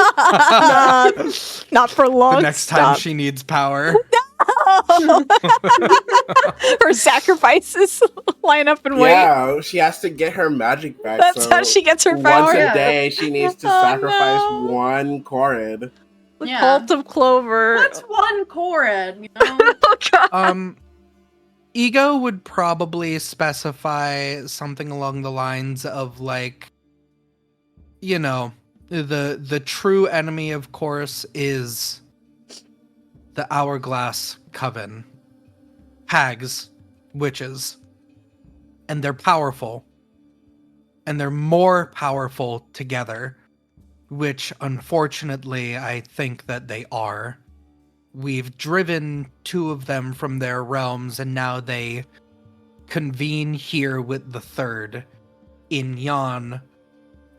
Not for long. The next time she needs power. No! Her sacrifices line up and wait. Yeah, she has to get her magic back. That's how she gets her power. Once a day, she needs to sacrifice one Korid. The cult of Clover. What's one Korid? Oh god. Ego would probably specify something along the lines of like, the true enemy, of course, is the Hourglass Coven. Hags, witches. And they're powerful. And they're more powerful together, which unfortunately I think that they are. We've driven 2 of them from their realms, and now they convene here with the 3rd in Yon,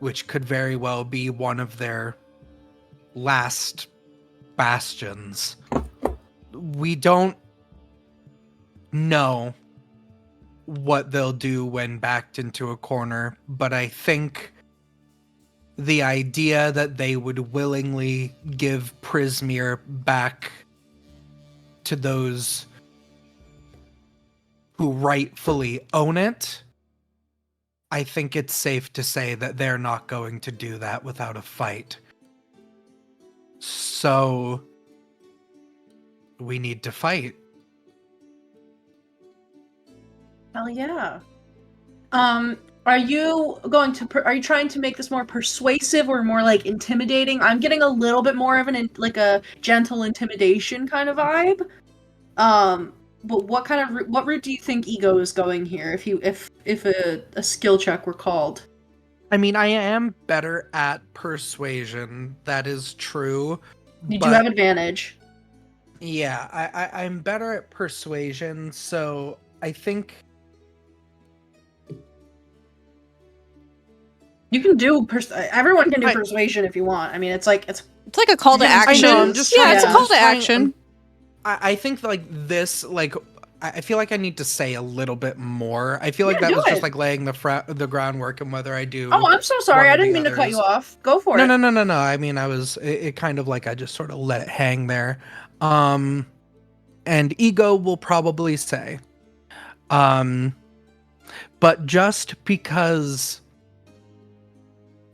which could very well be one of their last bastions. We don't know what they'll do when backed into a corner, but I think the idea that they would willingly give Prismere back to those who rightfully own it, I think it's safe to say that they're not going to do that without a fight. So we need to fight. Hell yeah. Are you trying to make this more persuasive or more like intimidating? I'm getting a little bit more of a gentle intimidation kind of vibe. But what route do you think Ego is going here if a skill check were called? I mean, I am better at persuasion. That is true. You do have advantage. Yeah, I'm better at persuasion, so I think you can do everyone can do persuasion if you want. I mean, it's like a call to action. I know, I'm just it's a call to action. I think like this, like I feel like I need to say a little bit more. I feel like that was just like laying the groundwork, and whether I do. Oh, I'm so sorry. I didn't mean to cut you off. Go for it. No. I mean, it kind of like I just sort of let it hang there. And Ego will probably say, but just because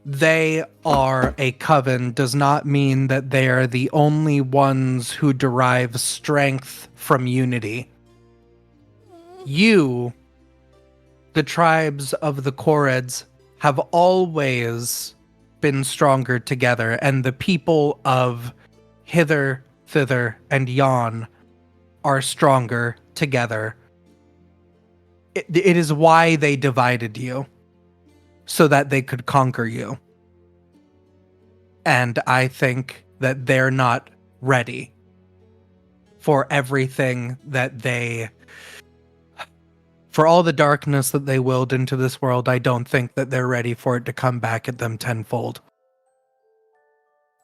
they are a coven does not mean that they are the only ones who derive strength from unity. You, the tribes of the Koreds, have always been stronger together, and the people of Hither, Thither, and Yon are stronger together. It is why they divided you, so that they could conquer you. And I think that they're not ready for everything for all the darkness that they willed into this world. I don't think that they're ready for it to come back at them tenfold.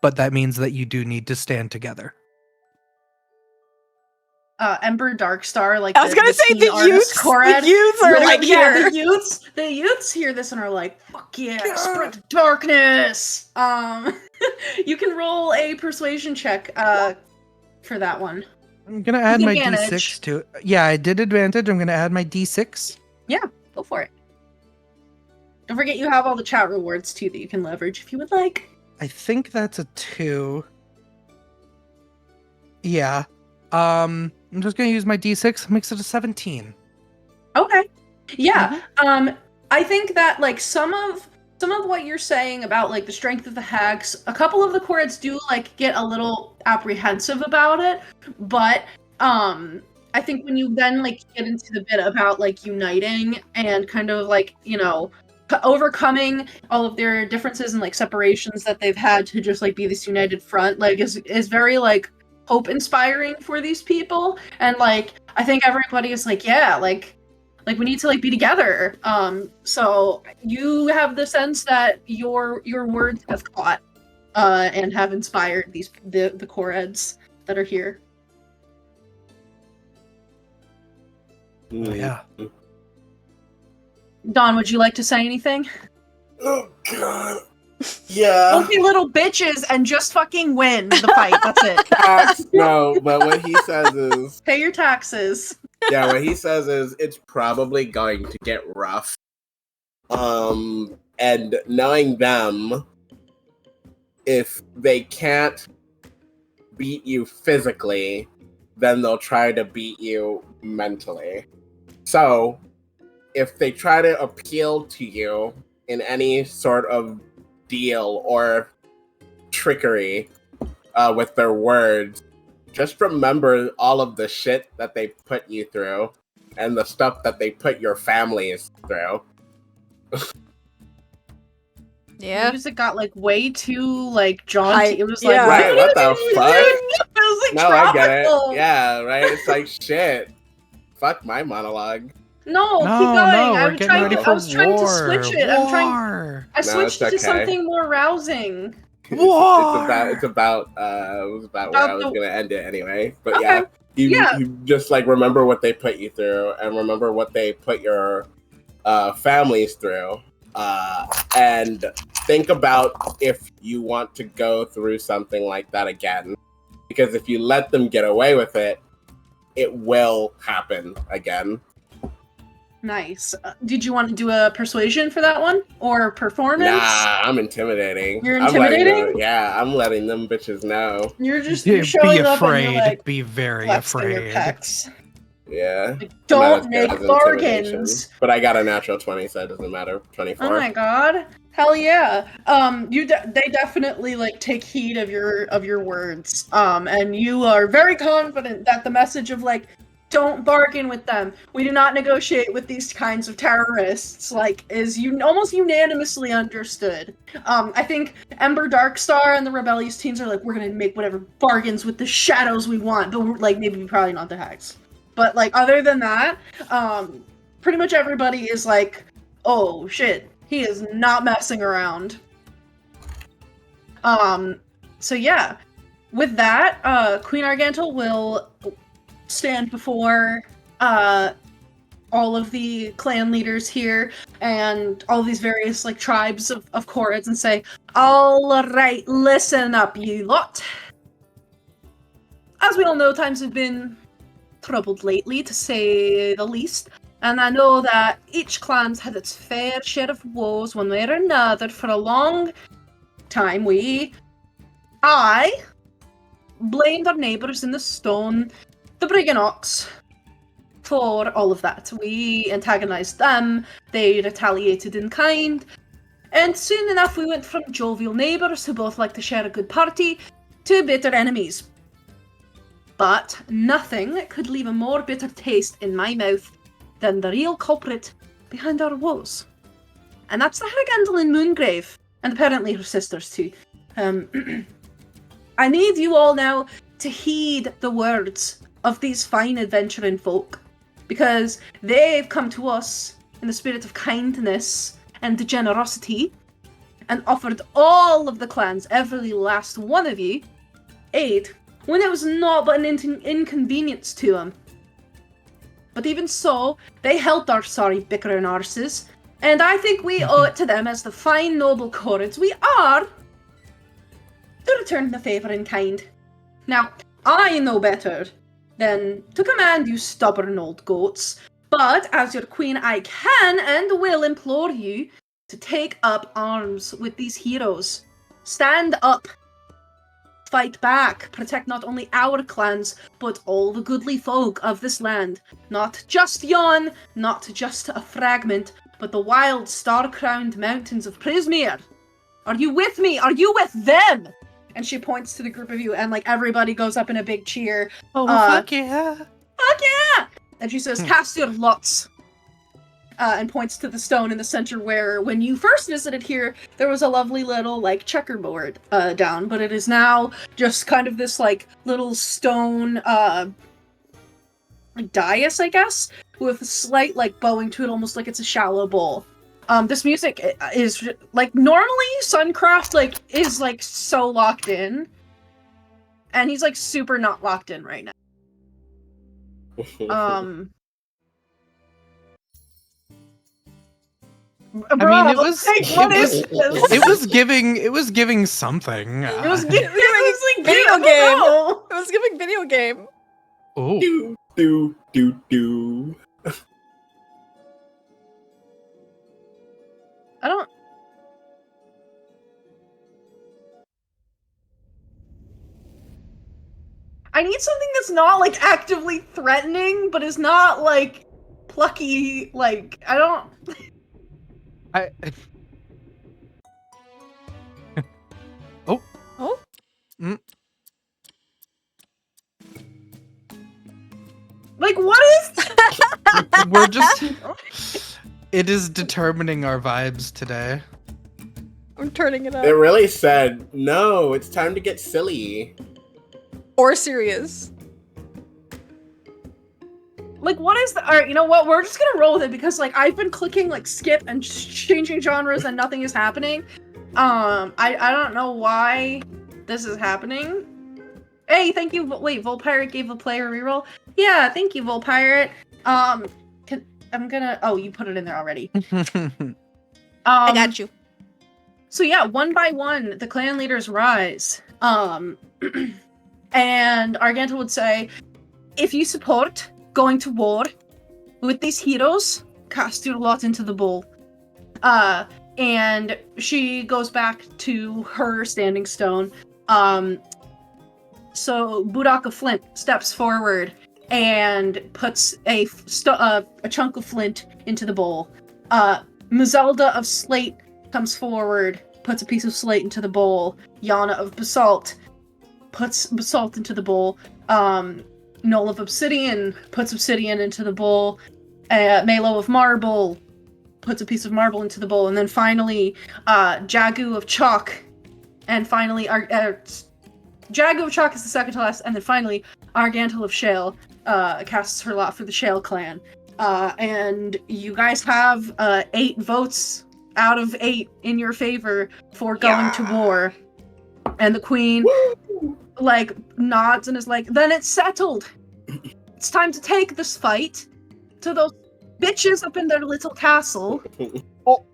But that means that you do need to stand together. Ember Darkstar, like I was gonna say the youths are like here. The youths hear this and are like, "Fuck yeah, spread the darkness." You can roll a persuasion check for that one. I'm gonna add my D6 to it. Yeah, I did advantage. I'm gonna add my D6. Yeah, go for it. Don't forget you have all the chat rewards too that you can leverage if you would like. I think that's a 2. Yeah. I'm just gonna use my D6, makes it a 17. Okay. Yeah. I think that like some of what you're saying about like the strength of the hex, a couple of the chords do like get a little apprehensive about it, but I think when you then like get into the bit about like uniting and kind of like, overcoming all of their differences and like separations that they've had to just like be this united front, like is very like hope inspiring for these people. And like I think everybody is like, yeah, like we need to like be together. So you have the sense that your words have caught and have inspired the core heads that are here. Oh, yeah. Don, would you like to say anything? Oh god. Yeah. Don't be little bitches and just fucking win the fight. That's it. No, but what he says is Pay your taxes. yeah, what he says is it's probably going to get rough. And knowing them, if they can't beat you physically, then they'll try to beat you mentally. So, if they try to appeal to you in any sort of deal or trickery with their words, just remember all of the shit that they put you through and the stuff that they put your families through. Yeah. The music got like way too like jaunty. It was like, Yeah. Right, what the fuck? It was like No, I get it. tropical. Yeah, right? It's like, shit. Fuck my monologue. No, keep No, going. no, I we're was getting trying ready to, for I was trying to war. switch it. War. I No, switched it's to okay. something more rousing. It's about it was about where I was About gonna end it anyway. But Okay. you just like remember what they put you through and remember what they put your families through. And think about if you want to go through something like that again. Because if you let them get away with it, it will happen again. Nice. Did you want to do a persuasion for that one or performance? Nah, I'm intimidating. You're I'm letting intimidating? I'm letting them bitches know. You're just Be you're showing up and afraid. you're like Be very flexing your afraid. pecs. Yeah. Like, Not don't as good make as intimidation. bargains. But I got a natural 20, so it doesn't matter. 24. Oh my god. Hell yeah. They definitely like take heed of your words. And you are very confident that the message of like don't bargain with them. We do not negotiate with these kinds of terrorists. Like, is almost unanimously understood. I think Ember Darkstar and the rebellious teens are like, we're gonna make whatever bargains with the shadows we want, but like maybe probably not the Hags. But like other than that, pretty much everybody is like, oh shit, he is not messing around. So yeah, with that, Queen Argantal will stand before all of the clan leaders here and all these various like tribes of Korrids and say, all right, listen up, you lot. As we all know, times have been troubled lately, to say the least, and I know that each clan's had its fair share of woes one way or another for a long time. I blamed our neighbours in the stone, the Brigannots, for all of that. We antagonized them, they retaliated in kind, and soon enough we went from jovial neighbours who both like to share a good party to bitter enemies. But nothing could leave a more bitter taste in my mouth than the real culprit behind our woes. And that's the Hargandal Moongrave, and apparently her sisters too. I need you all now to heed the words of these fine adventuring folk, because they've come to us in the spirit of kindness and generosity, and offered all of the clans, every last one of you, aid when it was not but an inconvenience to them. But even so, they helped our sorry bickering arses, and I think we owe it to them as the fine noble Korrids we are to return the favour in kind. Now, I know better than to command you stubborn old goats, but as your queen I can and will implore you to take up arms with these heroes. Stand up. Fight back. Protect not only our clans, but all the goodly folk of this land. Not just yon, not just a fragment, but the wild star-crowned mountains of Prismere. Are you with me? Are you with them? And she points to the group of you, and like everybody goes up in a big cheer. Oh, fuck yeah. Fuck yeah! And she says, cast your lots. And points to the stone in the center where, when you first visited here, there was a lovely little, like, checkerboard down. But it is now just kind of this, like, little stone, like, dais, I guess? With a slight, like, bowing to it, almost like it's a shallow bowl. This music is, like, normally Suncroft, like, is, like, so locked in. And he's, like, super not locked in right now. I mean, it was giving something. It was like video game. It was giving video game. Oh. Do. I need something that's not, like, actively threatening, but is not, like, plucky, like, I don't... Oh. Oh? Mm. Like, what is... We're just... It is determining our vibes today. I'm turning it up. It really said, no, it's time to get silly. Or serious. Like, what is the... Alright, you know what? We're just gonna roll with it, because, like, I've been clicking, like, skip and changing genres and nothing is happening. I don't know why this is happening. Hey, thank you... Wait, Volpirate gave a player reroll? Yeah, thank you, Volpirate. I'm gonna... Oh, you put it in there already. I got you. So yeah, one by one, the clan leaders rise. And Argenta would say, if you support going to war with these heroes, cast your lot into the bowl. And she goes back to her standing stone. So Budaka Flint steps forward and puts a chunk of flint into the bowl. Mazelda of Slate comes forward, puts a piece of slate into the bowl. Yana of Basalt puts basalt into the bowl. Noel of Obsidian puts obsidian into the bowl. Malo of Marble puts a piece of marble into the bowl. And then finally, Jagu of Chalk. And finally, Jagu of Chalk is the second to last. And then finally, Argantel of Shale casts her lot for the Shale clan. And you guys have 8 votes out of 8 in your favor for going to war. And the queen, like, nods and is like, then it's settled. It's time to take this fight to those bitches up in their little castle. Oh.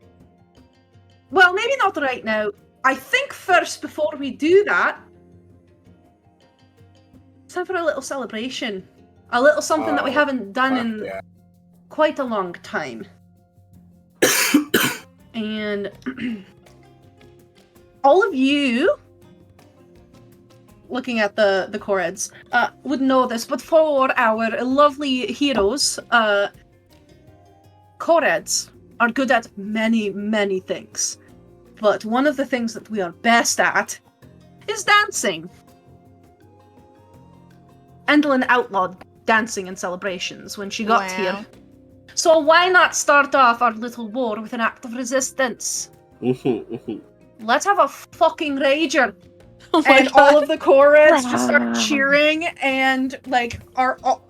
Well, maybe not right now. I think first, before we do that, it's time for a little celebration. A little something that we haven't done in quite a long time. And all of you, looking at the Koreds, would know this, but for our lovely heroes, Koreds are good at many, many things. But one of the things that we are best at is dancing. Endlin outlawed dancing in celebrations when she got here. So why not start off our little war with an act of resistance? Let's have a fucking rager. And all of the Koreds just start cheering, and like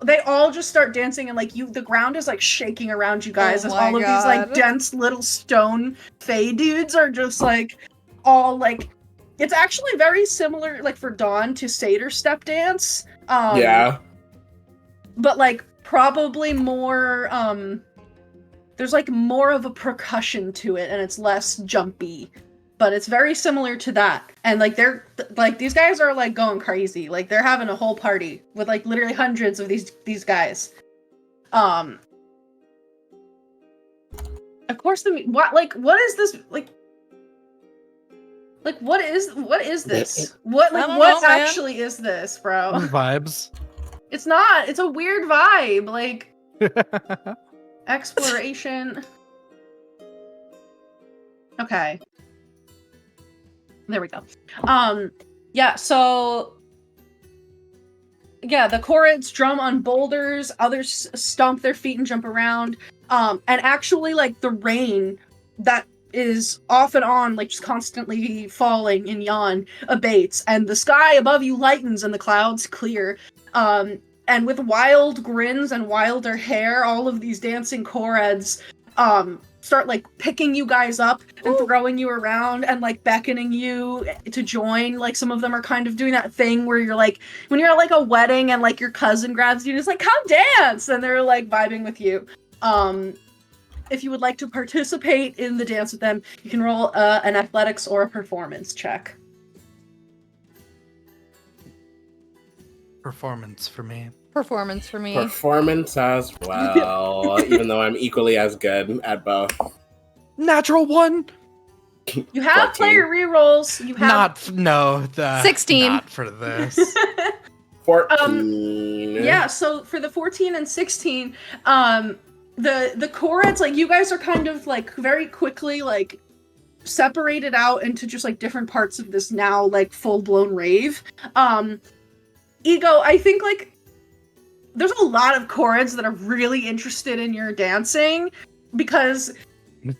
they all just start dancing, and like the ground is like shaking around you guys as all of these like dense little stone fae dudes are just like all like, it's actually very similar, like for Dawn, to Satyr step dance. Yeah. But like probably more there's like more of a percussion to it, and it's less jumpy. But it's very similar to that. And like they're like, these guys are like going crazy. Like they're having a whole party with like literally hundreds of these guys. Of course, what is this? What is this? What I don't what know, man. actually is this, bro? Vibes. It's not. It's a weird vibe. Like exploration. Okay. There we go. Yeah, so yeah, the Chorids drum on boulders, others stomp their feet and jump around. And actually, like, the rain that is off and on, like, just constantly falling in Yon abates, and the sky above you lightens and the clouds clear. And with wild grins and wilder hair, all of these dancing Chorids start, like, picking you guys up and throwing you around and, like, beckoning you to join. Like, some of them are kind of doing that thing where you're, like, when you're at, like, a wedding and, like, your cousin grabs you and is like, come dance! And they're, like, vibing with you. If you would like to participate in the dance with them, you can roll an athletics or a performance check. Performance for me. Performance for me. Performance as well, even though I'm equally as good at both. Natural 1. You have 14. player rerolls. You have 16. Not for this. 14. Yeah, so for the 14 and 16, the Chorids, like, you guys are kind of, like, very quickly, like, separated out into just, like, different parts of this now, like, full-blown rave. Ego, I think, like, there's a lot of Chorids that are really interested in your dancing, because,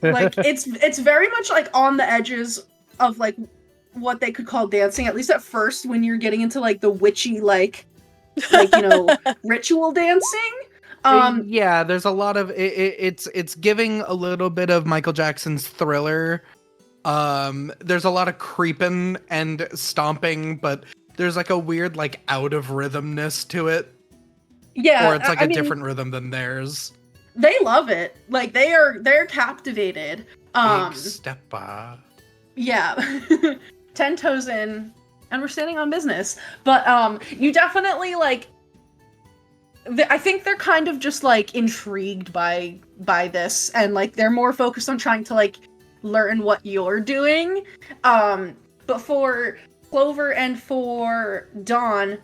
like, it's very much, like, on the edges of, like, what they could call dancing, at least at first, when you're getting into, like, the witchy, like you know, ritual dancing. Yeah, there's a lot of it's giving a little bit of Michael Jackson's Thriller. There's a lot of creeping and stomping, but there's, like, a weird, like, out of rhythmness to it. Yeah, Or it's like I a mean, different rhythm than theirs. they love it. Like, they're captivated. Big steppa. Yeah. 10 toes in, and we're standing on business. But you definitely, like, I think they're kind of just, like, intrigued by this, and, like, they're more focused on trying to, like, learn what you're doing. But for Clover and for Dawn,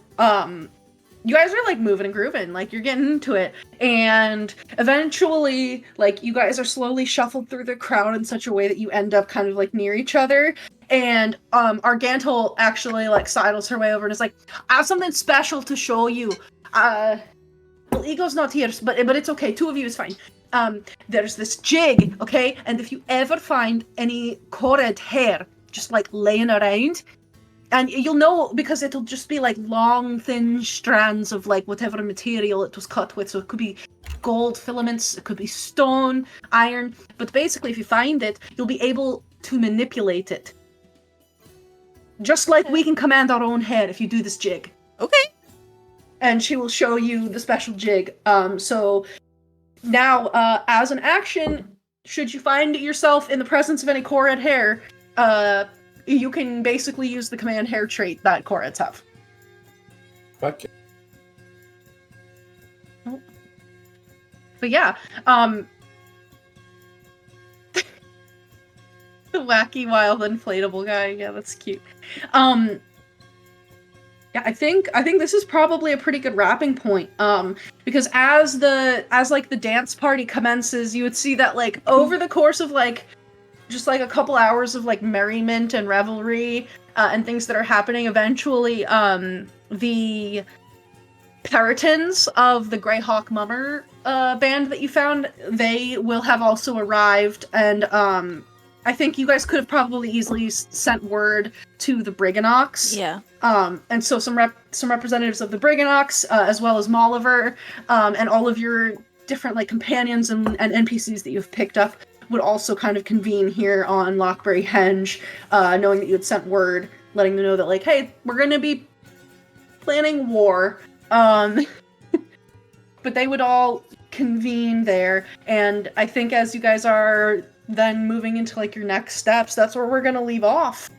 you guys are, like, moving and grooving, like, you're getting into it, and eventually, like, you guys are slowly shuffled through the crowd in such a way that you end up kind of, like, near each other, and Argantel actually, like, sidles her way over and is like, I have something special to show you. Well, Ego's not here, but it's okay, 2 of you is fine. There's this jig, okay, and if you ever find any Chorid hair just, like, laying around, and you'll know because it'll just be, like, long, thin strands of, like, whatever material it was cut with. So it could be gold filaments, it could be stone, iron. But basically, if you find it, you'll be able to manipulate it. Just like we can command our own hair if you do this jig. Okay. And she will show you the special jig. So now, as an action, should you find yourself in the presence of any Chorid hair, you can basically use the command hair trait that Chorids have. Fuck it. But yeah, the wacky wild inflatable guy, yeah, that's cute. Yeah, I think this is probably a pretty good wrapping point. Because as like the dance party commences, you would see that, like, over the course of, like, just, like, a couple hours of, like, merriment and revelry and things that are happening, eventually the Peritons of the Greyhawk Mummer band that you found, they will have also arrived, and I think you guys could have probably easily sent word to the Briganox. Yeah. And so some representatives of the Briganox, as well as Molliver, and all of your different, like, companions and NPCs that you've picked up would also kind of convene here on Lockberry Henge, knowing that you had sent word, letting them know that, like, hey, we're gonna be planning war. But they would all convene there, and I think as you guys are then moving into, like, your next steps, that's where we're gonna leave off.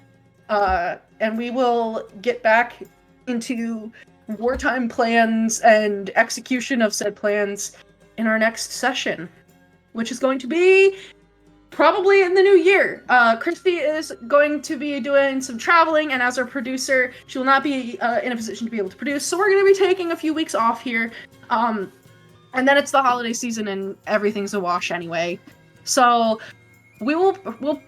And we will get back into wartime plans and execution of said plans in our next session, which is going to be probably in the new year. Kristy is going to be doing some traveling, and as our producer, she will not be in a position to be able to produce. So we're going to be taking a few weeks off here. And then it's the holiday season, and everything's a wash anyway. So we'll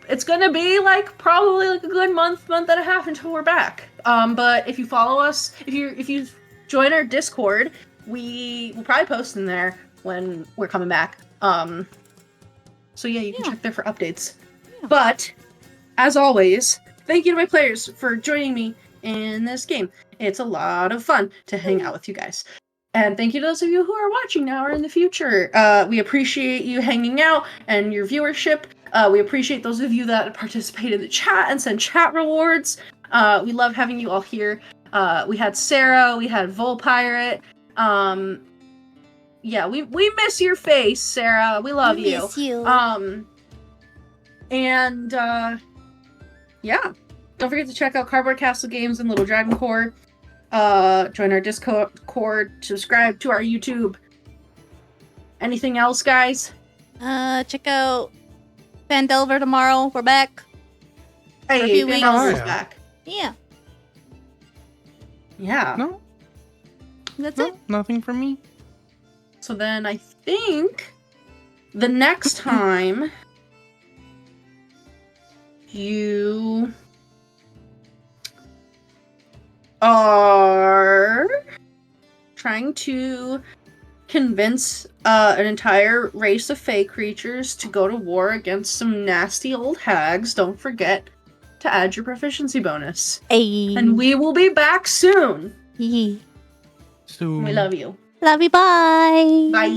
it's going to be like probably like a good month and a half until we're back. But if you follow us, if you join our Discord, we will probably post in there when we're coming back. So yeah, you can check there for updates. Yeah. But, as always, thank you to my players for joining me in this game. It's a lot of fun to hang out with you guys. And thank you to those of you who are watching now or in the future. We appreciate you hanging out and your viewership. We appreciate those of you that participate in the chat and send chat rewards. We love having you all here. We had Sarah, we had Volpirate. Yeah, we miss your face, Sarah. We love you. Miss you. Yeah. Don't forget to check out Cardboard Castle Games and Little Dragon Core. Join our Discord, subscribe to our YouTube. Anything else, guys? Check out Fandelver tomorrow. We're back. Hey, for a few weeks. Vanello's back. Yeah. Yeah. No, That's it. nothing from me. So then I think the next time you are trying to convince an entire race of fae creatures to go to war against some nasty old hags, don't forget to add your proficiency bonus. Hey. And we will be back soon. Yee. Soon. We love you. Love you. Bye. Bye.